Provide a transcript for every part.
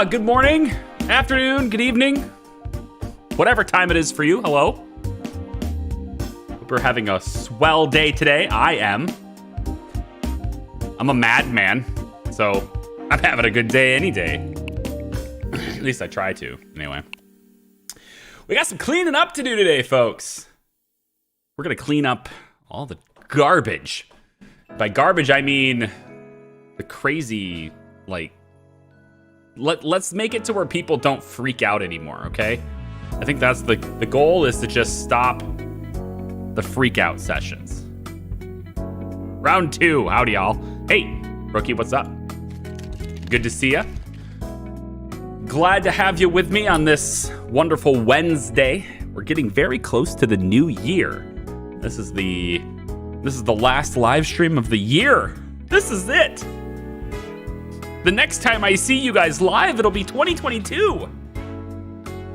Good morning, afternoon, good evening, whatever time it is for you. Hello. Hope you're having a swell day today. I am. I'm a madman, so I'm having a good day any day. At least I try to. Anyway, we got some cleaning up to do today, folks. We're gonna clean up all the garbage. By garbage, I mean the crazy, like, let's make it to where people don't freak out anymore, okay? I think that's the goal, is to just stop the freak out sessions. Round 2, howdy y'all. Hey, Rookie, what's up? Good to see ya. Glad to have you with me on this wonderful Wednesday. We're getting very close to the new year. This is the last live stream of the year. This is it. The next time I see you guys live, it'll be 2022.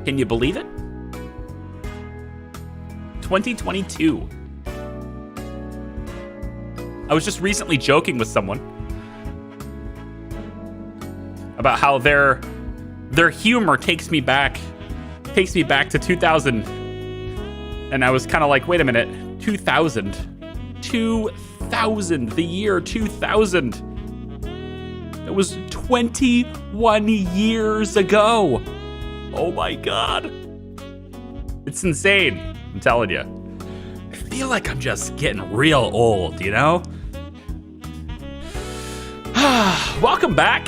Can you believe it? 2022. I was just recently joking with someone about how their humor takes me back to 2000. And I was kind of like, wait a minute, 2000, the year 2000. It was 21 years ago. Oh my God. It's insane, I'm telling you. I feel like I'm just getting real old, you know? Welcome back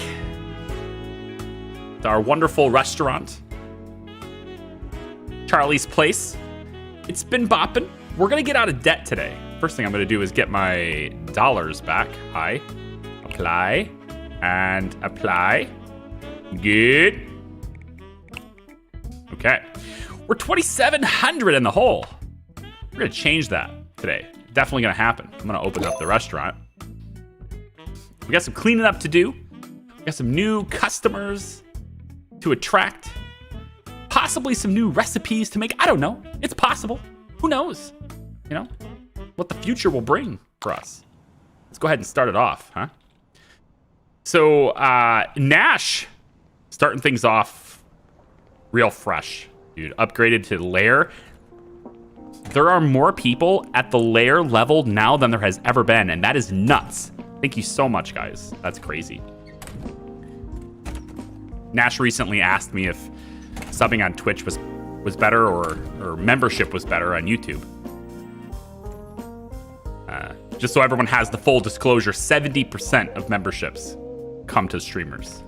to our wonderful restaurant, Charlie's Place. It's been bopping. We're gonna get out of debt today. First thing I'm gonna do is get my dollars back. Hi. Apply. And apply. Good. Okay. We're 2,700 in the hole. We're gonna change that today. Definitely gonna happen. I'm gonna open up the restaurant. We got some cleaning up to do. We got some new customers to attract. Possibly some new recipes to make. I don't know. It's possible. Who knows? You know, what the future will bring for us. Let's go ahead and start it off, huh? So, Nash, starting things off real fresh, dude. Upgraded to lair. There are more people at the lair level now than there has ever been, and that is nuts. Thank you so much, guys. That's crazy. Nash recently asked me if subbing on Twitch was better or membership was better on YouTube. Just so everyone has the full disclosure, 70% of memberships come to streamers.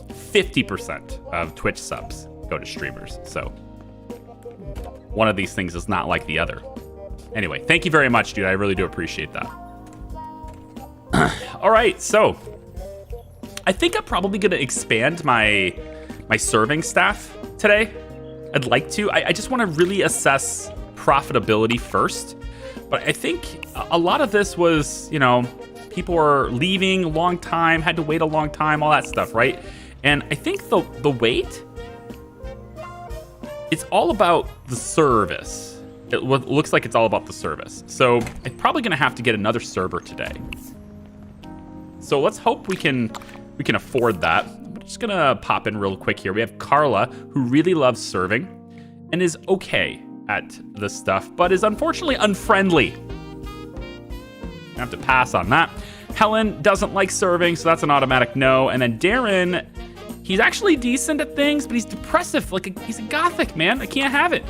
50% of Twitch subs go to streamers. So one of these things is not like the other. Anyway, thank you very much, dude. I really do appreciate that. All right, so I think I'm probably going to expand my serving staff today. I'd like to. I just want to really assess profitability first. But I think a lot of this was, you know, people were leaving a long time, had to wait a long time, all that stuff, right? And I think the wait, it's all about the service. It looks like it's all about the service. So I'm probably going to have to get another server today. So let's hope we can afford that. I'm just going to pop in real quick here. We have Carla, who really loves serving and is okay at this stuff, but is unfortunately unfriendly. I have to pass on that. Helen doesn't like serving, so that's an automatic no. And then Darren, he's actually decent at things, but he's depressive. He's a gothic, man. I can't have it.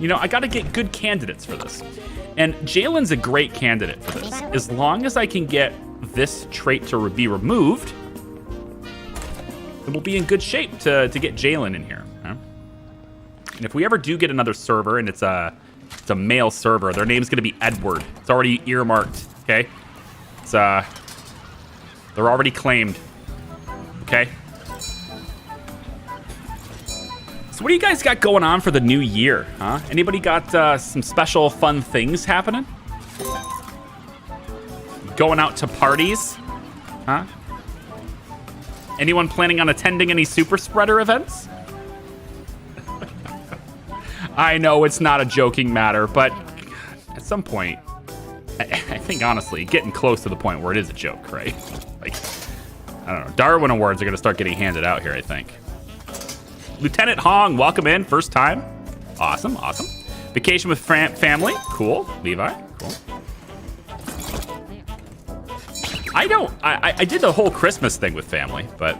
You know, I got to get good candidates for this. And Jalen's a great candidate for this. As long as I can get this trait to be removed, then we'll be in good shape to get Jalen in here. Huh? And if we ever do get another server, and it's a male server, their name's going to be Edward. It's already earmarked, okay? It's they're already claimed, okay? So what do you guys got going on for the new year, huh? Anybody got some special fun things happening? Going out to parties, huh? Anyone planning on attending any super spreader events? I know it's not a joking matter, but at some point, I think honestly, getting close to the point where it is a joke, right? Like, I don't know. Darwin Awards are going to start getting handed out here, I think. Lieutenant Hong, welcome in. First time. Awesome, awesome. Vacation with family. Cool. Levi. Cool. I did the whole Christmas thing with family, but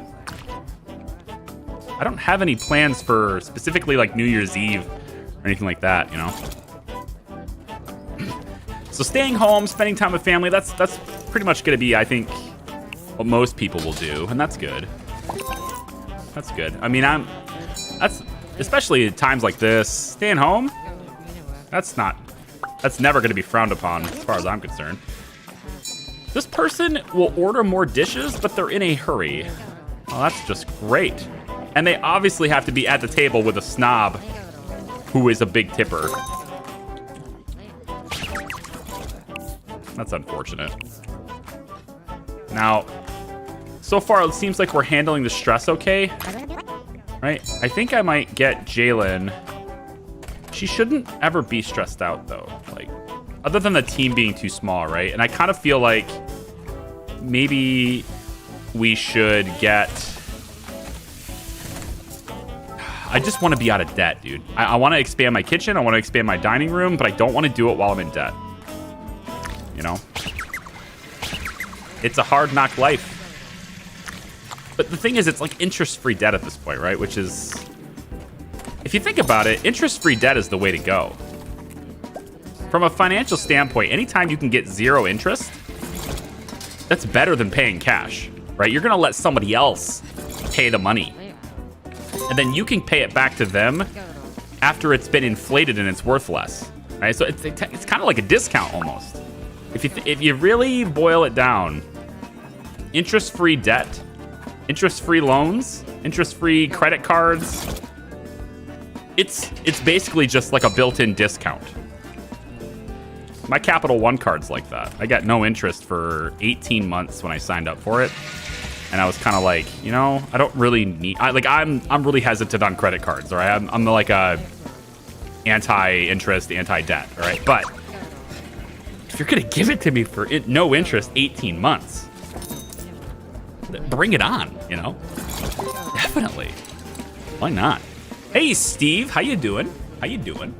I don't have any plans for specifically like New Year's Eve or anything like that, you know? So staying home, spending time with family, that's pretty much going to be, I think, what most people will do, and that's good. That's good. I mean, that's especially at times like this, staying home, that's never going to be frowned upon as far as I'm concerned. This person will order more dishes, but they're in a hurry. Well, that's just great. And they obviously have to be at the table with a snob who is a big tipper. That's unfortunate. Now, so far it seems like we're handling the stress okay, right? I think I might get Jalen. She shouldn't ever be stressed out though, like, other than the team being too small, right? And I kind of feel like maybe we should get... I just want to be out of debt, dude. I want to expand my kitchen, I want to expand my dining room, but I don't want to do it while I'm in debt. You know? It's a hard knock life. But the thing is, it's like interest-free debt at this point, right? Which is, if you think about it, interest-free debt is the way to go. From a financial standpoint, anytime you can get 0 interest, that's better than paying cash, right? You're gonna let somebody else pay the money. And then you can pay it back to them after it's been inflated and it's worth less, right? So it's kind of like a discount almost. If you really boil it down, interest-free debt, interest-free loans, interest-free credit cards, it's basically just like a built-in discount. My Capital One card's like that. I got no interest for 18 months when I signed up for it. And I was kind of like, you know, I don't really need... I'm really hesitant on credit cards, all right? I'm like a anti-interest, anti-debt, all right? But if you're going to give it to me for no interest 18 months, bring it on, you know? Definitely. Why not? Hey, Steve. How you doing? How you doing?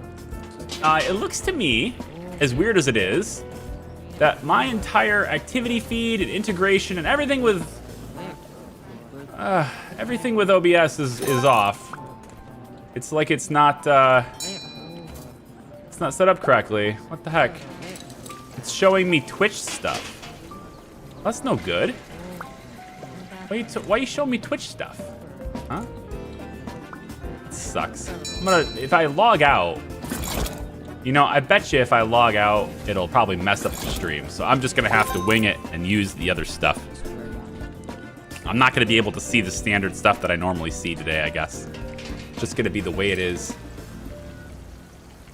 It looks to me, as weird as it is, that my entire activity feed and integration and everything with OBS is off. It's like it's not set up correctly. What the heck? It's showing me Twitch stuff. That's no good. Why you showing me Twitch stuff? Huh? It sucks. If I log out, you know, I bet you if I log out, it'll probably mess up the stream. So I'm just gonna have to wing it and use the other stuff. I'm not gonna be able to see the standard stuff that I normally see today, I guess. Just gonna be the way it is.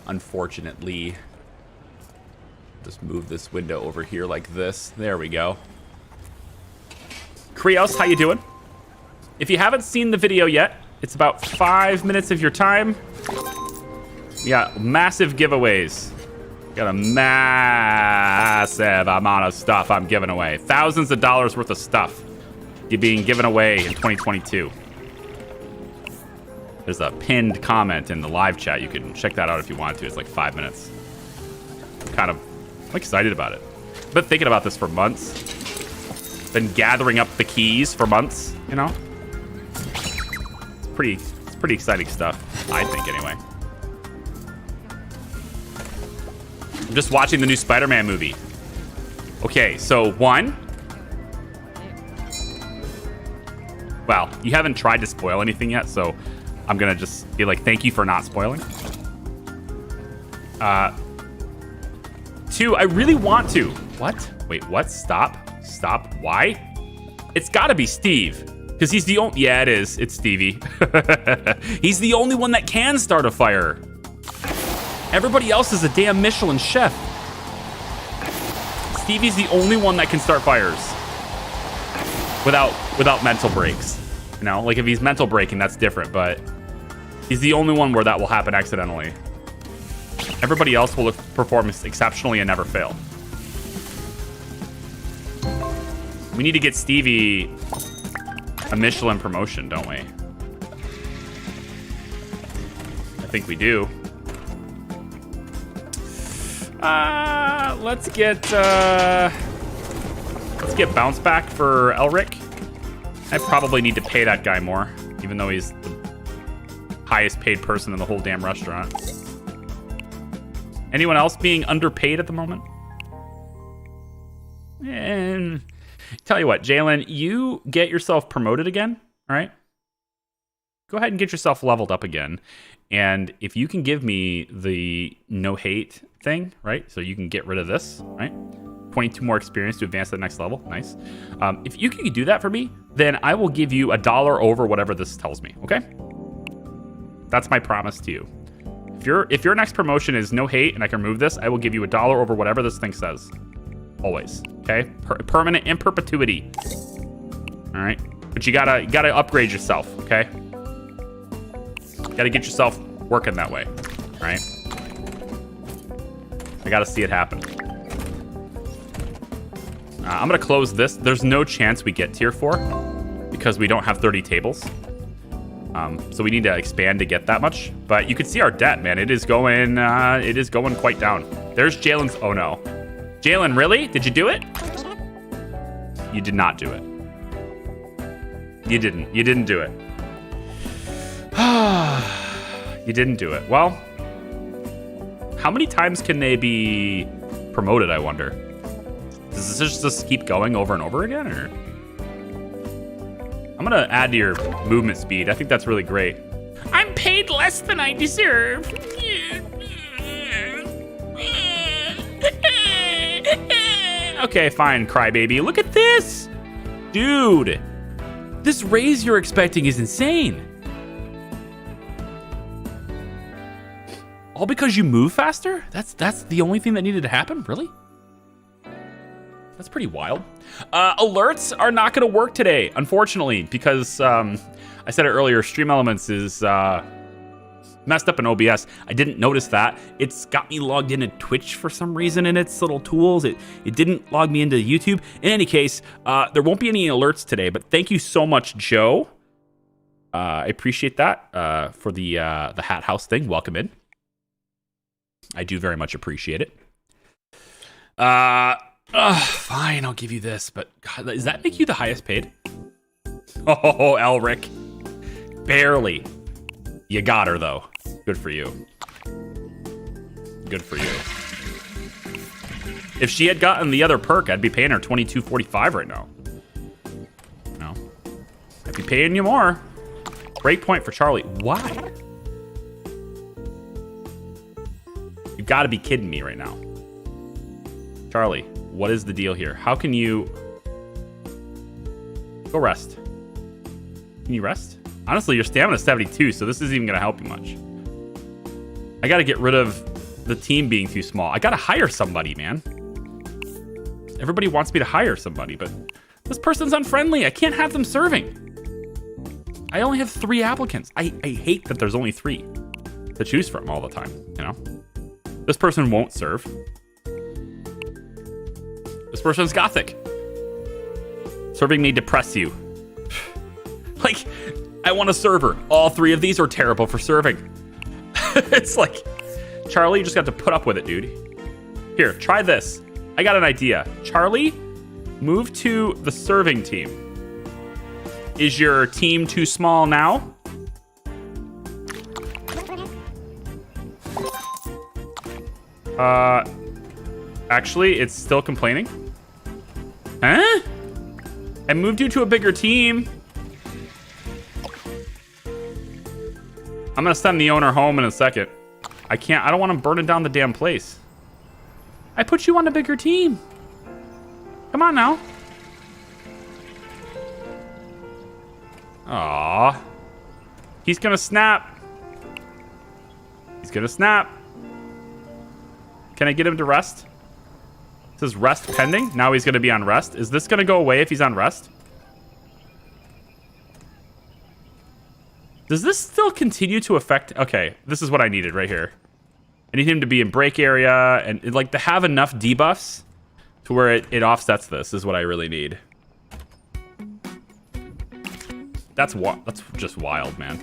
Unfortunately. Just move this window over here like this. There we go. Krios, how you doing? If you haven't seen the video yet, it's about 5 minutes of your time. Yeah, massive giveaways. Got a massive amount of stuff I'm giving away. Thousands of dollars worth of stuff being given away in 2022. There's a pinned comment in the live chat. You can check that out if you want to. It's like 5 minutes. I'm excited about it. I've been thinking about this for months. Been gathering up the keys for months, you know? It's pretty exciting stuff, I think, anyway. I'm just watching the new Spider-Man movie. Okay, so one. Well, you haven't tried to spoil anything yet, so I'm gonna just be like, thank you for not spoiling. Two, I really want to. What? Wait, what? Stop. Why? It's gotta be Steve. Because he's the only... Yeah, it is. It's Stevie. He's the only one that can start a fire. Everybody else is a damn Michelin chef. Stevie's the only one that can start fires. Without mental breaks. You know, like if he's mental breaking, that's different, but he's the only one where that will happen accidentally. Everybody else will perform exceptionally and never fail. We need to get Stevie a Michelin promotion, don't we? I think we do. Let's get bounce back for Elric. I probably need to pay that guy more, even though he's the highest paid person in the whole damn restaurant. Anyone else being underpaid at the moment? And tell you what, Jalen, you get yourself promoted again, all right? Go ahead and get yourself leveled up again. And if you can give me the no hate thing, right? So you can get rid of this, right? 22 more experience to advance to the next level. Nice. If you can do that for me, then I will give you $1 over whatever this tells me, okay? That's my promise to you. If your next promotion is no hate and I can remove this, I will give you $1 over whatever this thing says. Always, okay? Permanent in perpetuity. All right, but you gotta upgrade yourself, okay? Gotta get yourself working that way, all right? I gotta see it happen. I'm gonna close this. There's no chance we get tier 4 because we don't have 30 tables. So we need to expand to get that much. But you can see our debt, man. It is going quite down. There's Jalen's. Oh no, Jalen, really? Did you do it? You did not do it. You didn't. You didn't do it. You didn't do it. Well, how many times can they be promoted, I wonder? Does this just keep going over and over again, or? I'm gonna add to your movement speed. I think that's really great. I'm paid less than I deserve. Okay, fine, crybaby. Look at this. Dude, this raise you're expecting is insane. All because you move faster? That's the only thing that needed to happen? Really? That's pretty wild. Alerts are not going to work today, unfortunately, because I said it earlier, Stream Elements is messed up in OBS. I didn't notice that. It's got me logged into Twitch for some reason in its little tools. It didn't log me into YouTube. In any case, there won't be any alerts today, but thank you so much, Joe. I appreciate that for the Hat House thing. Welcome in. I do very much appreciate it. Fine, I'll give you this, but God, does that make you the highest paid? Oh, Elric. Barely. You got her, though. Good for you. Good for you. If she had gotten the other perk, I'd be paying her $22.45 right now. No. I'd be paying you more. Breakpoint for Charlie. Why? You gotta be kidding me right now. Charlie, what is the deal here? How can you... Go rest. Can you rest? Honestly, your stamina's 72, so this isn't even gonna help you much. I gotta get rid of the team being too small. I gotta hire somebody, man. Everybody wants me to hire somebody, but this person's unfriendly. I can't have them serving. I only have 3 applicants. I hate that there's only 3 to choose from all the time, you know? This person won't serve. This person's gothic. Serving may depress you. Like, I want a server. All 3 of these are terrible for serving. It's like, Charlie, you just got to put up with it, dude. Here, try this. I got an idea. Charlie, move to the serving team. Is your team too small now? Actually, it's still complaining. Huh? I moved you to a bigger team. I'm gonna send the owner home in a second. I don't want him burning down the damn place. I put you on a bigger team. Come on now. Aww. He's gonna snap. He's gonna snap. Can I get him to rest? It says rest pending. Now he's gonna be on rest. Is this gonna go away if he's on rest? Does this still continue to affect? Okay, this is what I needed right here. I need him to be in break area and like to have enough debuffs to where it offsets this is what I really need. That's just wild, man.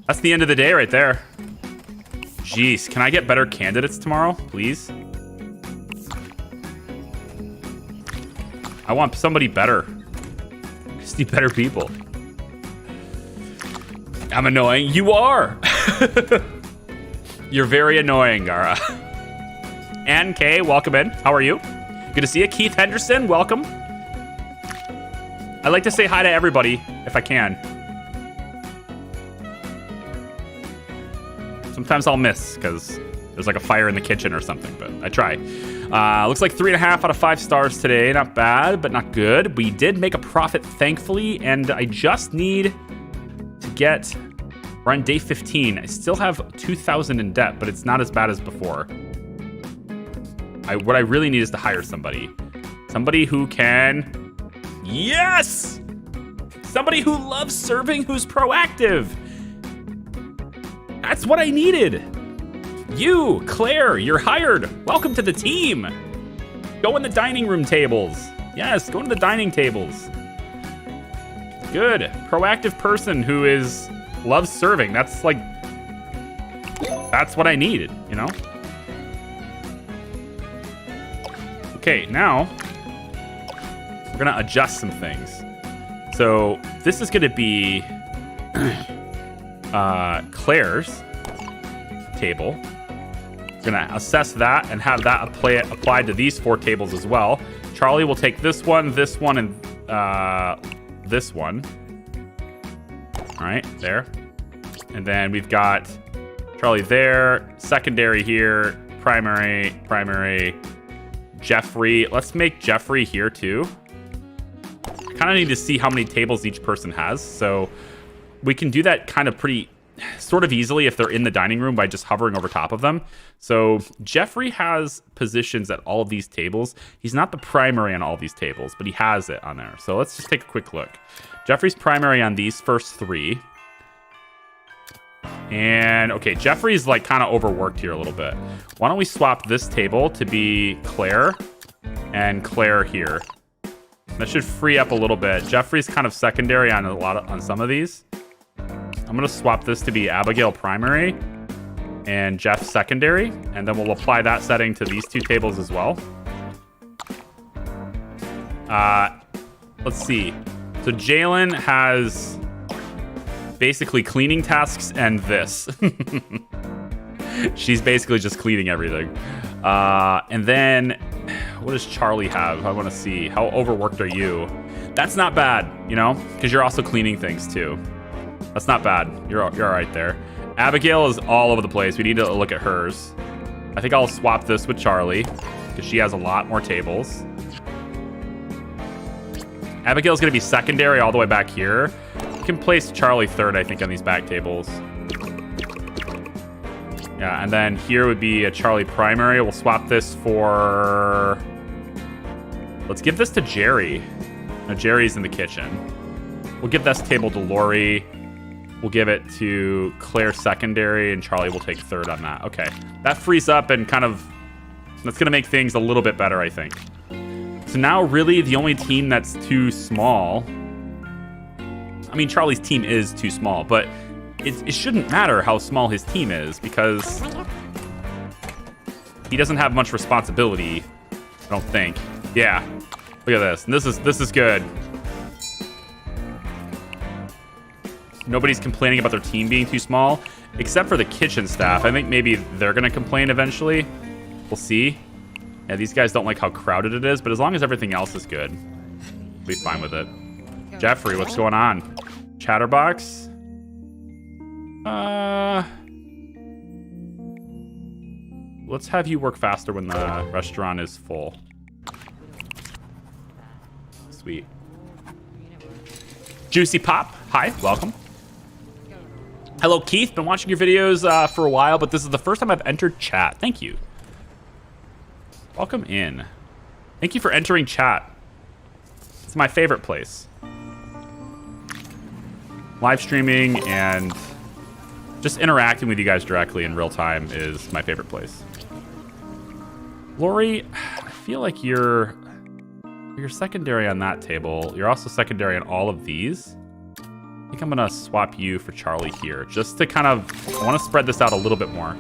That's the end of the day right there. Jeez, can I get better candidates tomorrow, please? I want somebody better. Just need better people. I'm annoying. You are. You're very annoying, Gara. Ann K, welcome in. How are you? Good to see you. Keith Henderson, welcome. I like to say hi to everybody if I can. Sometimes I'll miss because there's like a fire in the kitchen or something, but I try. Looks like 3.5 out of 5 stars today. Not bad, but not good. We did make a profit, thankfully, and I just need to get... We're on day 15. I still have 2,000 in debt, but it's not as bad as before. What I really need is to hire somebody. Somebody who can... Yes! Somebody who loves serving, who's proactive. That's what I needed. You, Claire, you're hired. Welcome to the team. Go in the dining room tables. Yes, go to the dining tables. Good. Proactive person who loves serving. That's what I needed, you know? Okay, now we're gonna adjust some things. So this is gonna be Claire's table. Gonna assess that and have that applied to these 4 tables as well. Charlie will take this one, and this one. All right, there. And then we've got Charlie there, secondary here, primary, Jeffrey. Let's make Jeffrey here too. I kind of need to see how many tables each person has. So we can do that kind of sort of easily if they're in the dining room by just hovering over top of them. So Jeffrey has positions at all of these tables. He's not the primary on all these tables, but he has it on there. So let's just take a quick look. Jeffrey's primary on these first 3. And okay, Jeffrey's like kind of overworked here a little bit. Why don't we swap this table to be Claire and Claire here? That should free up a little bit. Jeffrey's kind of secondary on some of these. I'm gonna swap this to be Abigail primary and Jeff secondary, and then we'll apply that setting to these 2 tables as well. Let's see. So Jalen has basically cleaning tasks and this. She's basically just cleaning everything. And then what does Charlie have? I want to see. How overworked are you? That's not bad, you know, because you're also cleaning things too. That's not bad. You're all right there. Abigail is all over the place. We need to look at hers. I think I'll swap this with Charlie because she has a lot more tables. Abigail's going to be secondary all the way back here. We can place Charlie third, I think, on these back tables. Yeah, and then here would be a Charlie primary. We'll swap this for... Let's give this to Jerry. Now, Jerry's in the kitchen. We'll give this table to Lori. We'll give it to Claire secondary, and Charlie will take third on that. Okay, that frees up and kind of... That's going to make things a little bit better, I think. So now, really, the only team that's too small... I mean, Charlie's team is too small, but it shouldn't matter how small his team is because he doesn't have much responsibility, I don't think. Yeah, look at this. And this is good. Nobody's complaining about their team being too small, except for the kitchen staff. I think maybe they're going to complain eventually. We'll see. Yeah, these guys don't like how crowded it is, but as long as everything else is good, we'll be fine with it. Jeffrey, what's going on? Chatterbox? Let's have you work faster when the restaurant is full. Sweet. Juicy Pop, hi, welcome. Hello, Keith. Been watching your videos for a while, but this is the first time I've entered chat. Thank you. Welcome in. Thank you for entering chat. It's my favorite place. Live streaming and just interacting with you guys directly in real time is my favorite place. Lori, I feel like you're secondary on that table. You're also secondary on all of these. I think I'm gonna swap you for Charlie here, just to kind of, I want to spread this out a little bit more.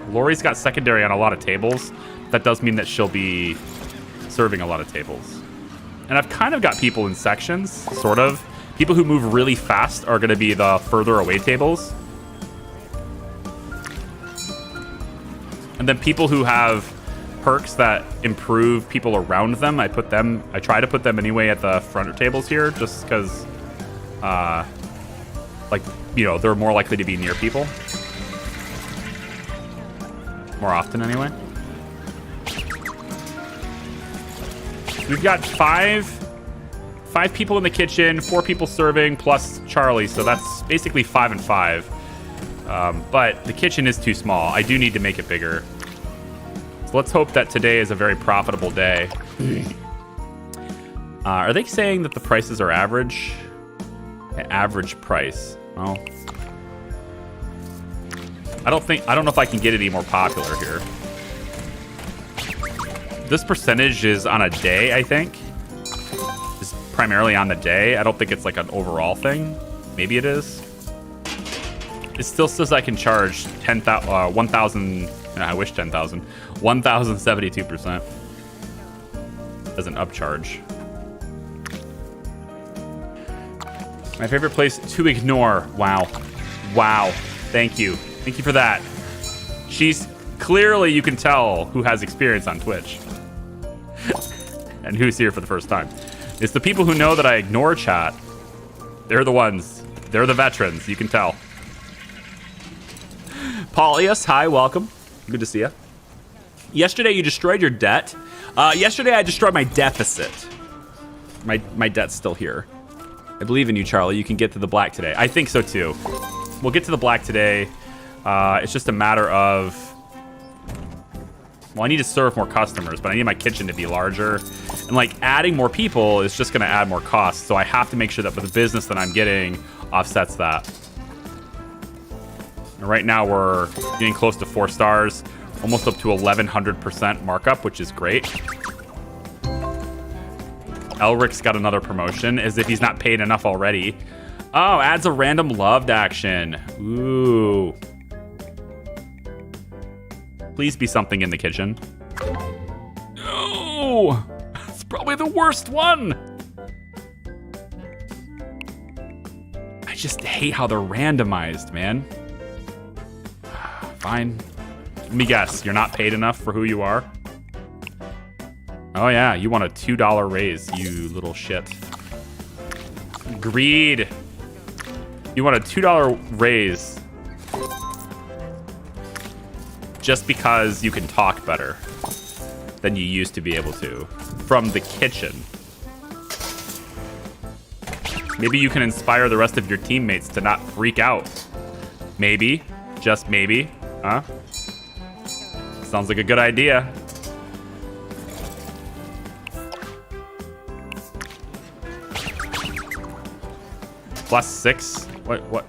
Lori's got secondary on a lot of tables. That does mean that she'll be serving a lot of tables. And I've kind of got people in sections, sort of. People who move really fast are gonna be the further away tables. And then people who have perks that improve people around them, I try to put them anyway at the front tables here, just because, like, you know, they're more likely to be near people. More often, anyway. We've got five people in the kitchen, 4 people serving, plus Charlie, so that's basically 5 and 5. But the kitchen is too small. I do need to make it bigger. So let's hope that today is a very profitable day. Are they saying that the prices are average? Average price. Well, I don't know if I can get any more popular here. This percentage is on a day, I think. It's primarily on the day. I don't think it's like an overall thing. Maybe it is. It still says I can charge 1,000. I wish 10,000. 1,072% as an upcharge. My favorite place to ignore. Wow. Wow. Thank you. Thank you for that. She's clearly, you can tell who has experience on Twitch and who's here for the first time. It's the people who know that I ignore chat. They're the ones. They're the veterans. You can tell. Paulius, hi, welcome. Good to see you. Yesterday, you destroyed your debt. Yesterday, I destroyed my deficit. My debt's still here. I believe in you, Charlie. You can get to the black today. I think so, too. We'll get to the black today. It's just a matter of... Well, I need to serve more customers, but I need my kitchen to be larger. And, like, adding more people is just going to add more costs. So I have to make sure that the business that I'm getting offsets that. And right now, we're getting close to 4 stars. Almost up to 1,100% markup, which is great. Elric's got another promotion, as if he's not paid enough already. Oh, adds a random loved action. Ooh. Please be something in the kitchen. No! It's probably the worst one! I just hate how they're randomized, man. Fine. Let me guess, you're not paid enough for who you are? Oh yeah, you want a $2 raise, you little shit. Greed. You want a $2 raise just because you can talk better than you used to be able to from the kitchen. Maybe you can inspire the rest of your teammates to not freak out. Maybe, just maybe, huh? Sounds like a good idea. +6? What?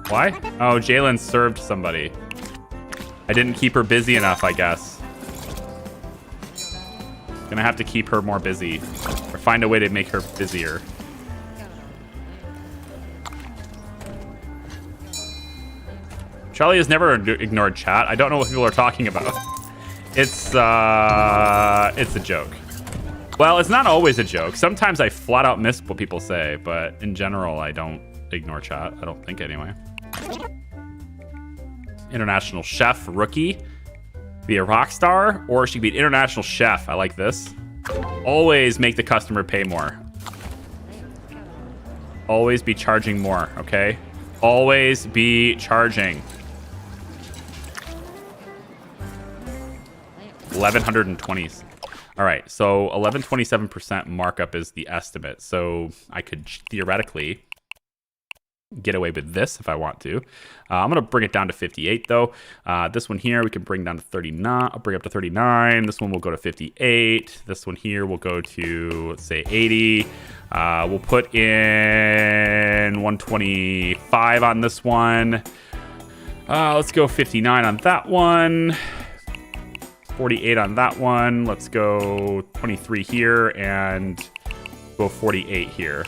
Why? Oh, Jalen served somebody. I didn't keep her busy enough, I guess. Gonna have to keep her more busy. Or find a way to make her busier. Charlie has never ignored chat. I don't know what people are talking about. It's a joke. Well, it's not always a joke. Sometimes I flat out miss what people say, but in general, I don't ignore chat. I don't think anyway. International chef rookie. Be a rock star, or she could be an international chef. I like this. Always make the customer pay more. Always be charging more, okay? Always be charging. 1,120s. All right, so 1127% markup is the estimate. So I could theoretically get away with this if I want to. I'm gonna bring it down to 58 though. This one here we can bring down to 39. I'll bring up to 39. This one will go to 58. This one here will go to, let's say, 80. We'll put in 125 on this one. Let's go 59 on that one. 48 on that one. Let's go 23 here and go 48 here.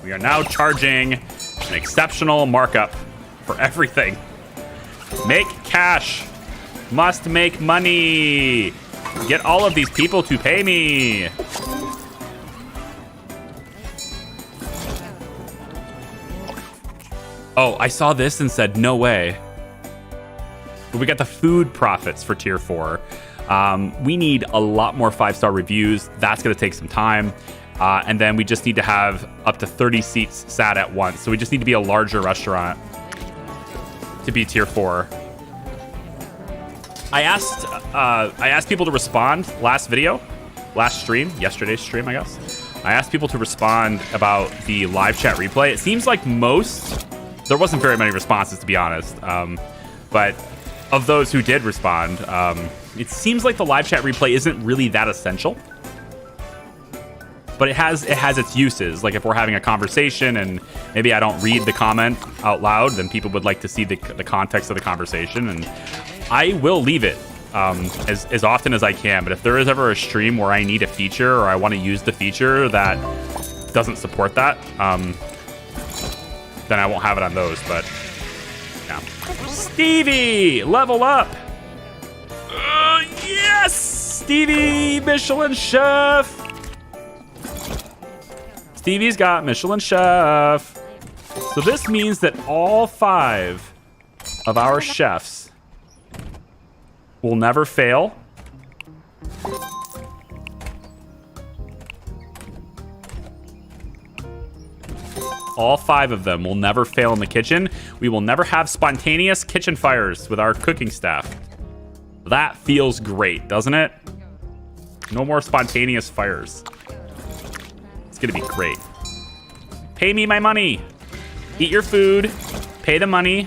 We are now charging an exceptional markup for everything. Make cash. Must make money. Get all of these people to pay me. Oh, I saw this and said, no way. But we got the food profits for tier 4. We need a lot more 5-star reviews. That's going to take some time. And then we just need to have up to 30 seats sat at once. So we just need to be a larger restaurant to be tier 4. I asked people to respond last stream, yesterday's stream, I guess. I asked people to respond about the live chat replay. It seems like there wasn't very many responses, to be honest. But of those who did respond, it seems like the live chat replay isn't really that essential. But it has its uses. Like if we're having a conversation and maybe I don't read the comment out loud, then people would like to see the context of the conversation. And I will leave it as often as I can. But if there is ever a stream where I need a feature or I want to use the feature that doesn't support that, then I won't have it on those. But yeah. Stevie, level up. Yes, Stevie, Michelin chef. Stevie's got Michelin chef. So this means that all 5 of our chefs will never fail. All 5 of them will never fail in the kitchen. We will never have spontaneous kitchen fires with our cooking staff. That feels great, doesn't it? No more spontaneous fires. It's gonna be great. Pay me my money. Eat your food, pay the money.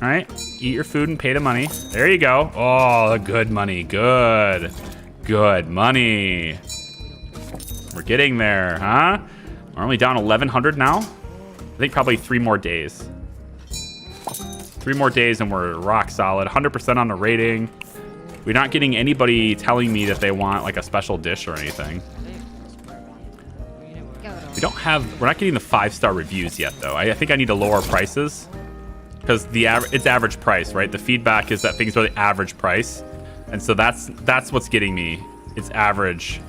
All right, eat your food and pay the money. There you go. Oh, the good money, good money. We're getting there, huh? We're only down 1,100 now. I think probably 3 more days. 3 more days and we're rock solid. 100% on the rating. We're not getting anybody telling me that they want like a special dish or anything. We're not getting the 5-star reviews yet though. I think I need to lower prices because it's average price, right? The feedback is that things are the average price. And so that's what's getting me. It's average.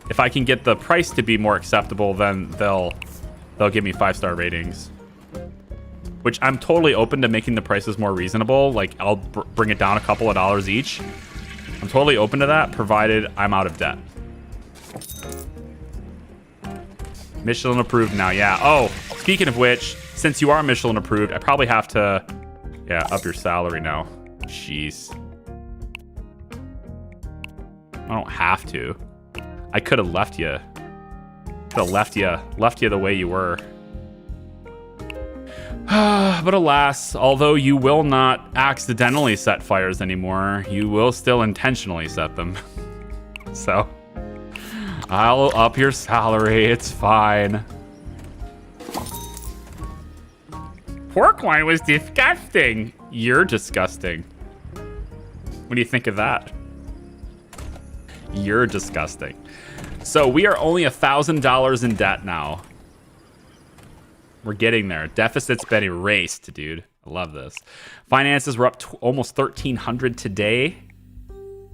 If I can get the price to be more acceptable, then they'll give me 5-star ratings. Which I'm totally open to making the prices more reasonable. Like I'll bring it down a couple of dollars each. I'm totally open to that, provided I'm out of debt. Michelin approved now, yeah. Oh, speaking of which, since you are Michelin approved, I probably have to, up your salary now. Jeez. I don't have to. I could have left you. Left you the way you were. But alas, although you will not accidentally set fires anymore, you will still intentionally set them. So, I'll up your salary. It's fine. Pork wine was disgusting. You're disgusting. What do you think of that? You're disgusting. So we are only $1,000 in debt now. We're getting there. Deficit's been erased, dude. I love this. Finances were up to almost 1,300 today.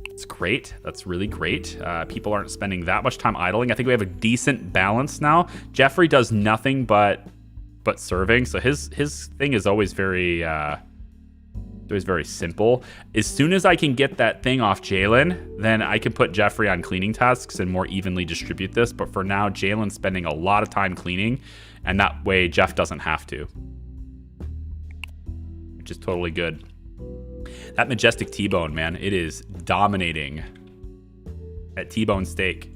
It's great. That's really great. People aren't spending that much time idling. I think we have a decent balance now. Jeffrey does nothing but serving, so his thing is always very simple. As soon as I can get that thing off Jalen, then I can put Jeffrey on cleaning tasks and more evenly distribute this. But for now, Jalen's spending a lot of time cleaning, and that way Jeff doesn't have to, which is totally good. That majestic T-bone, man, it is dominating. That T-bone steak,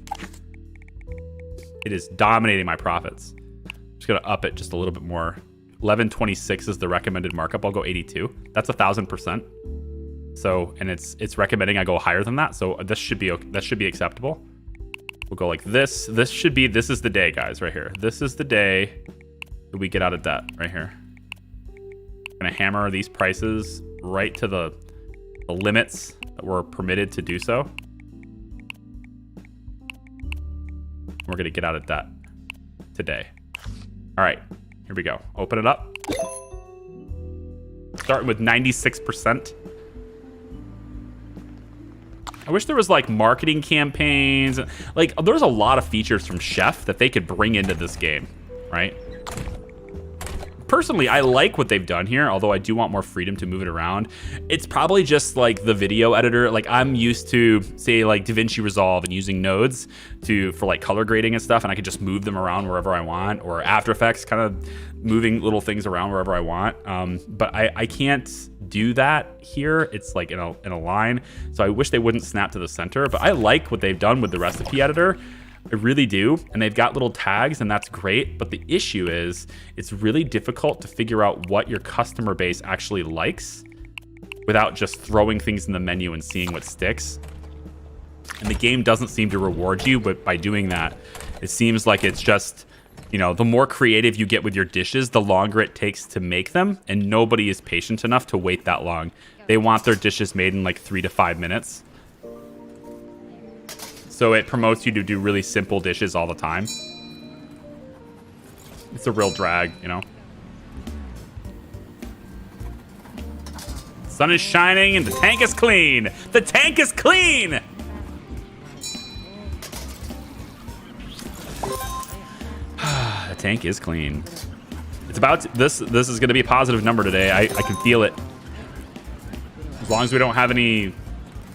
it is dominating my profits. I'm just gonna up it just a little bit more. 1126 is the recommended markup. I'll go 82. That's 1,000%. So, and it's recommending I go higher than that. So this should be acceptable. We'll go like this. This is the day, guys, right here. This is the day that we get out of debt, right here. Gonna hammer these prices right to the limits that we're permitted to do so. We're gonna get out of that today. All right, here we go. Open it up. Starting with 96%. I wish there was like marketing campaigns. Like there's a lot of features from Chef that they could bring into this game, right? Personally, I like what they've done here, although I do want more freedom to move it around. It's probably just like the video editor. Like I'm used to say like DaVinci Resolve and using nodes for like color grading and stuff, and I could just move them around wherever I want, or After Effects kind of moving little things around wherever I want. But I can't do that here. It's like in a line. So I wish they wouldn't snap to the center, but I like what they've done with the recipe editor. I really do. And they've got little tags, and that's great. But the issue is it's really difficult to figure out what your customer base actually likes without just throwing things in the menu and seeing what sticks. And the game doesn't seem to reward you, but by doing that, it seems like it's just, you know, the more creative you get with your dishes, the longer it takes to make them. And nobody is patient enough to wait that long. They want their dishes made in like 3 to 5 minutes. So it promotes you to do really simple dishes all the time. It's a real drag, you know. Sun is shining and the tank is clean. The tank is clean. The tank is clean. It's about this is going to be a positive number today. I can feel it. As long as we don't have any, you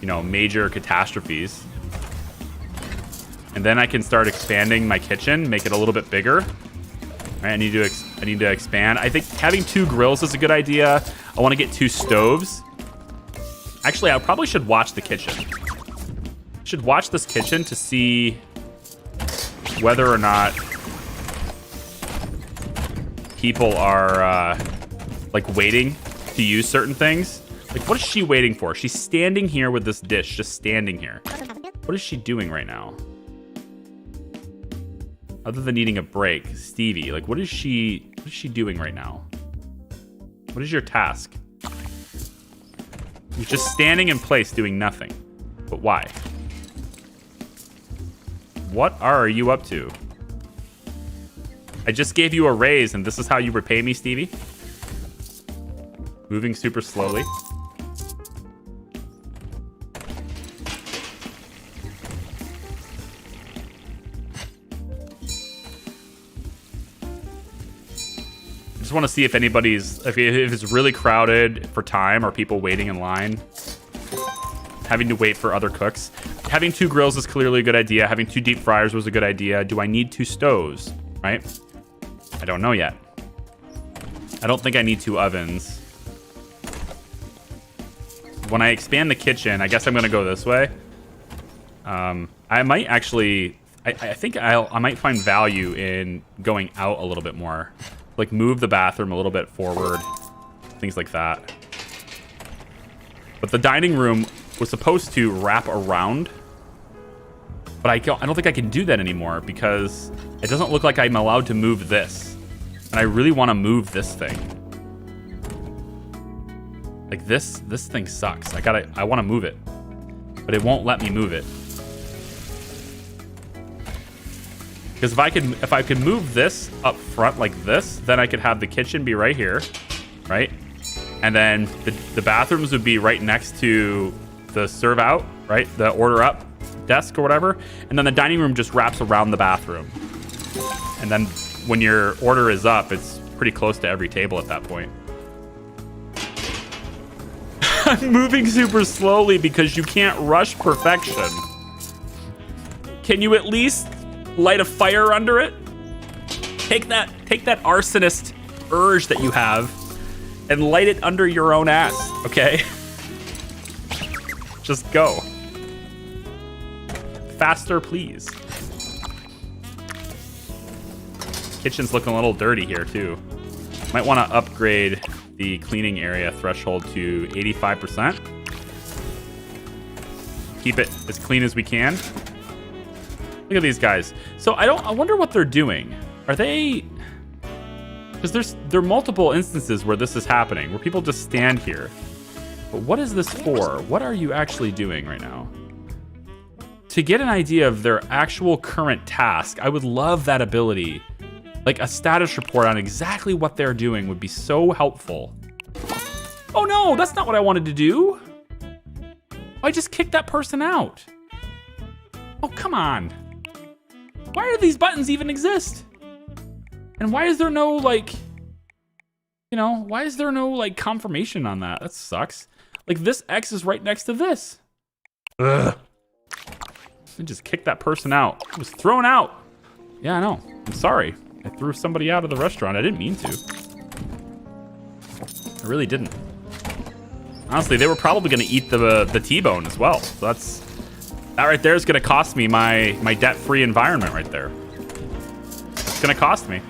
know, major catastrophes. And then I can start expanding my kitchen, make it a little bit bigger. All right, I need to expand. I think having 2 grills is a good idea. I want to get 2 stoves. Actually, I probably should watch the kitchen. Should watch this kitchen to see whether or not people are like waiting to use certain things. Like, what is she waiting for? She's standing here with this dish, just standing here. What is she doing right now? Other than needing a break, Stevie, like what is she doing right now? What is your task? You're just standing in place doing nothing. But why? What are you up to? I just gave you a raise and this is how you repay me, Stevie? Moving super slowly. Just want to see if anybody's, if it's really crowded for time, or people waiting in line, having to wait for other cooks. Having 2 grills is clearly a good idea. Having 2 deep fryers was a good idea. Do I need 2 stoves, right? I don't know yet. I don't think I need 2 ovens. When I expand the kitchen, I guess I'm going to go this way. I might actually, I think I might find value in going out a little bit more. Like move the bathroom a little bit forward, things like that. But the dining room was supposed to wrap around, but I don't think I can do that anymore because it doesn't look like I'm allowed to move this. And I really want to move this thing. Like this thing sucks. I want to move it, but it won't let me move it. Because if I could move this up front like this, then I could have the kitchen be right here, right? And then the bathrooms would be right next to the serve out, right? The order up desk or whatever. And then the dining room just wraps around the bathroom. And then when your order is up, it's pretty close to every table at that point. I'm moving super slowly because you can't rush perfection. Can you at least light a fire under it? Take that arsonist urge that you have and light it under your own ass, okay? Just go. Faster, please. Kitchen's looking a little dirty here too. Might want to upgrade the cleaning area threshold to 85%. Keep it as clean as we can. Look at these guys. So I wonder what they're doing. Are they, because there are multiple instances where this is happening, where people just stand here. But what is this for? What are you actually doing right now? to get an idea of their actual current task, I would love that ability. Like a status report on exactly what they're doing would be so helpful. Oh no, that's not what I wanted to do. I just kicked that person out. Oh, come on. Why do these buttons even exist? And why is there no, like, you know, why is there no, like, confirmation on that? That sucks. Like, this X is right next to this. Ugh. I just kicked that person out. I was thrown out. Yeah, I know. I'm sorry. I threw somebody out of the restaurant. I didn't mean to. I really didn't. Honestly, they were probably going to eat the T-bone as well. So that right there is going to cost me my debt-free environment right there. It's going to cost me.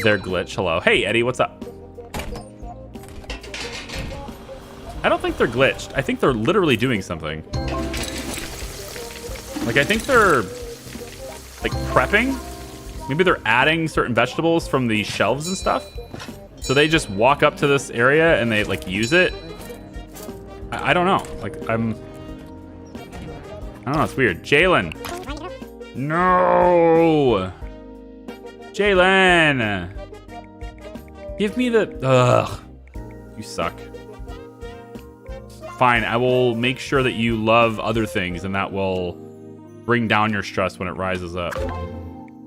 Their glitch. Hello. Hey, Eddie, what's up? I don't think they're glitched. I think they're literally doing something. Like, I think they're, like, prepping. Maybe they're adding certain vegetables from the shelves and stuff. So they just walk up to this area and they, like, use it. I don't know. Like, I don't know. It's weird. Jalen. No. Jalen. Give me the... Ugh. You suck. Fine, I will make sure that you love other things, and that will bring down your stress when it rises up.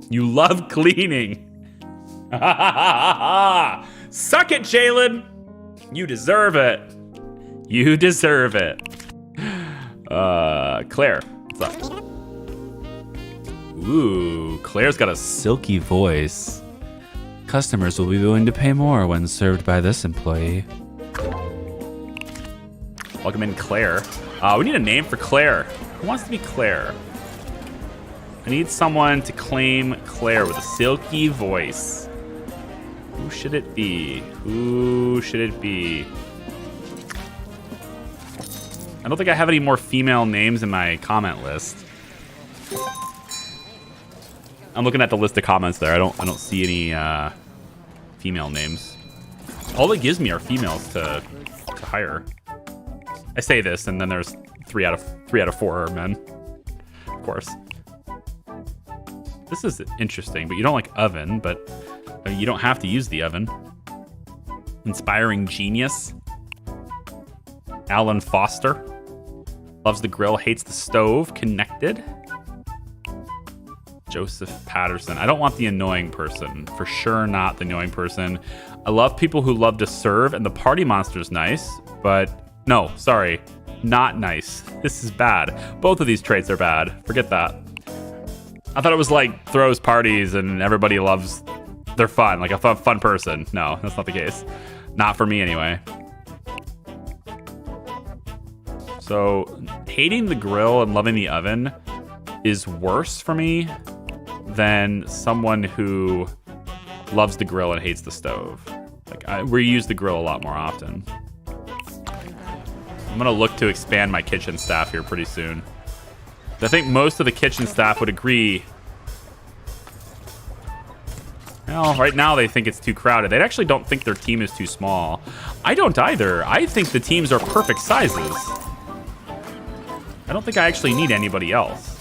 You love cleaning. Suck it, Jalen. You deserve it. You deserve it. Claire, what's up? Ooh, Claire's got a silky voice. Customers will be willing to pay more when served by this employee. Welcome in, Claire. We need a name for Claire. Who wants to be Claire? I need someone to claim Claire with a silky voice. Who should it be? Who should it be? I don't think I have any more female names in my comment list. I'm looking at the list of comments there. I don't see any female names. All it gives me are females to hire. I say this, and then there's three out of 4 are men. Of course. This is interesting, but you don't like oven, but I mean, you don't have to use the oven. Inspiring genius. Alan Foster. Loves the grill, hates the stove. Connected. Joseph Patterson. I don't want the annoying person. For sure not the annoying person. I love people who love to serve, and the party monster's nice, but... No, sorry. Not nice. This is bad. Both of these traits are bad. Forget that. I thought it was like throws parties and everybody loves... They're fun. Like a fun person. No, that's not the case. Not for me anyway. So, hating the grill and loving the oven is worse for me than someone who loves the grill and hates the stove. Like, we use the grill a lot more often. I'm gonna look to expand my kitchen staff here pretty soon. I think most of the kitchen staff would agree. Well, right now they think it's too crowded. They actually don't think their team is too small. I don't either. I think the teams are perfect sizes. I don't think I actually need anybody else.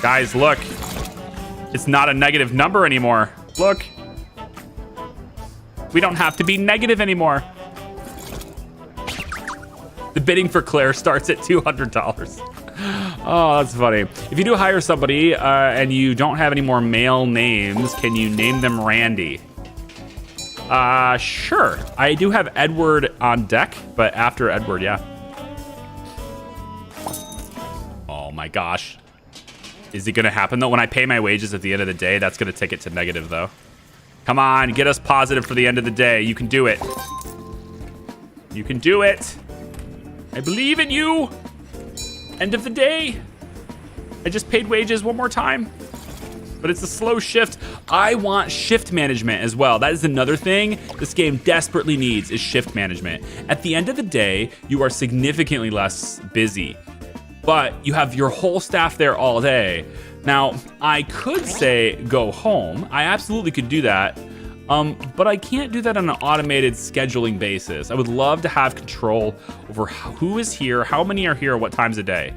Guys, look. It's not a negative number anymore. Look. We don't have to be negative anymore. The bidding for Claire starts at $200. Oh, that's funny. If you do hire somebody and you don't have any more male names, can you name them Randy? Sure. I do have Edward on deck, but after Edward, yeah. Oh my gosh. Is it gonna happen though? When I pay my wages at the end of the day, that's gonna take it to negative though. Come on, get us positive for the end of the day. You can do it. You can do it. I believe in you. End of the day. I just paid wages one more time. But it's a slow shift. I want shift management as well. That is another thing this game desperately needs is shift management. At the end of the day, you are significantly less busy. But you have your whole staff there all day. Now, I could say go home. I absolutely could do that. But I can't do that on an automated scheduling basis. I would love to have control over who is here, how many are here, what times a day.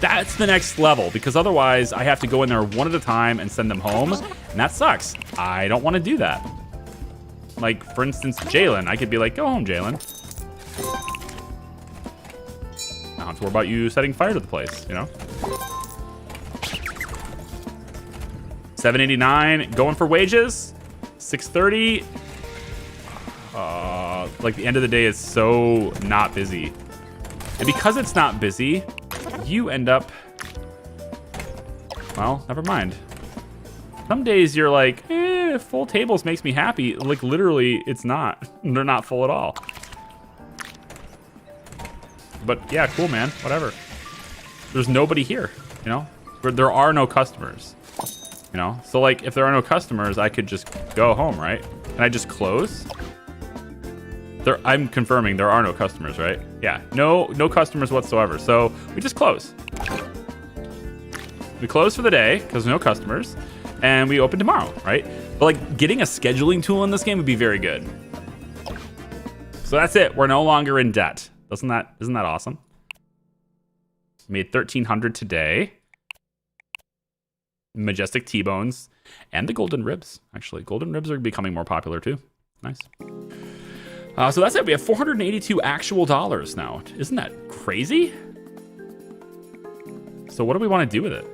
That's the next level, because otherwise I have to go in there one at a time and send them home, and that sucks. I don't want to do that. Like, for instance, Jalen. I could be like, go home, Jalen. I don't have to worry about you setting fire to the place, you know? $7.89, going for wages. $6.30. Like, the end of the day is so not busy. And because it's not busy, you end up... Well, never mind. Some days you're like, full tables makes me happy. Like, literally, it's not. They're not full at all. But, yeah, cool, man. Whatever. There's nobody here, you know? There are no customers. You know, so like if there are no customers, I could just go home, right? Can I just close? I'm confirming there are no customers, right? Yeah, no customers whatsoever. So we just close. We close for the day because no customers, and we open tomorrow, right? But like getting a scheduling tool in this game would be very good. So that's it. We're no longer in debt. Isn't that awesome? Made 1,300 today. Majestic T-bones and the golden ribs. Actually, golden ribs are becoming more popular too. Nice. So that's it. We have 482 actual dollars now. Isn't that crazy? So what do we want to do with it?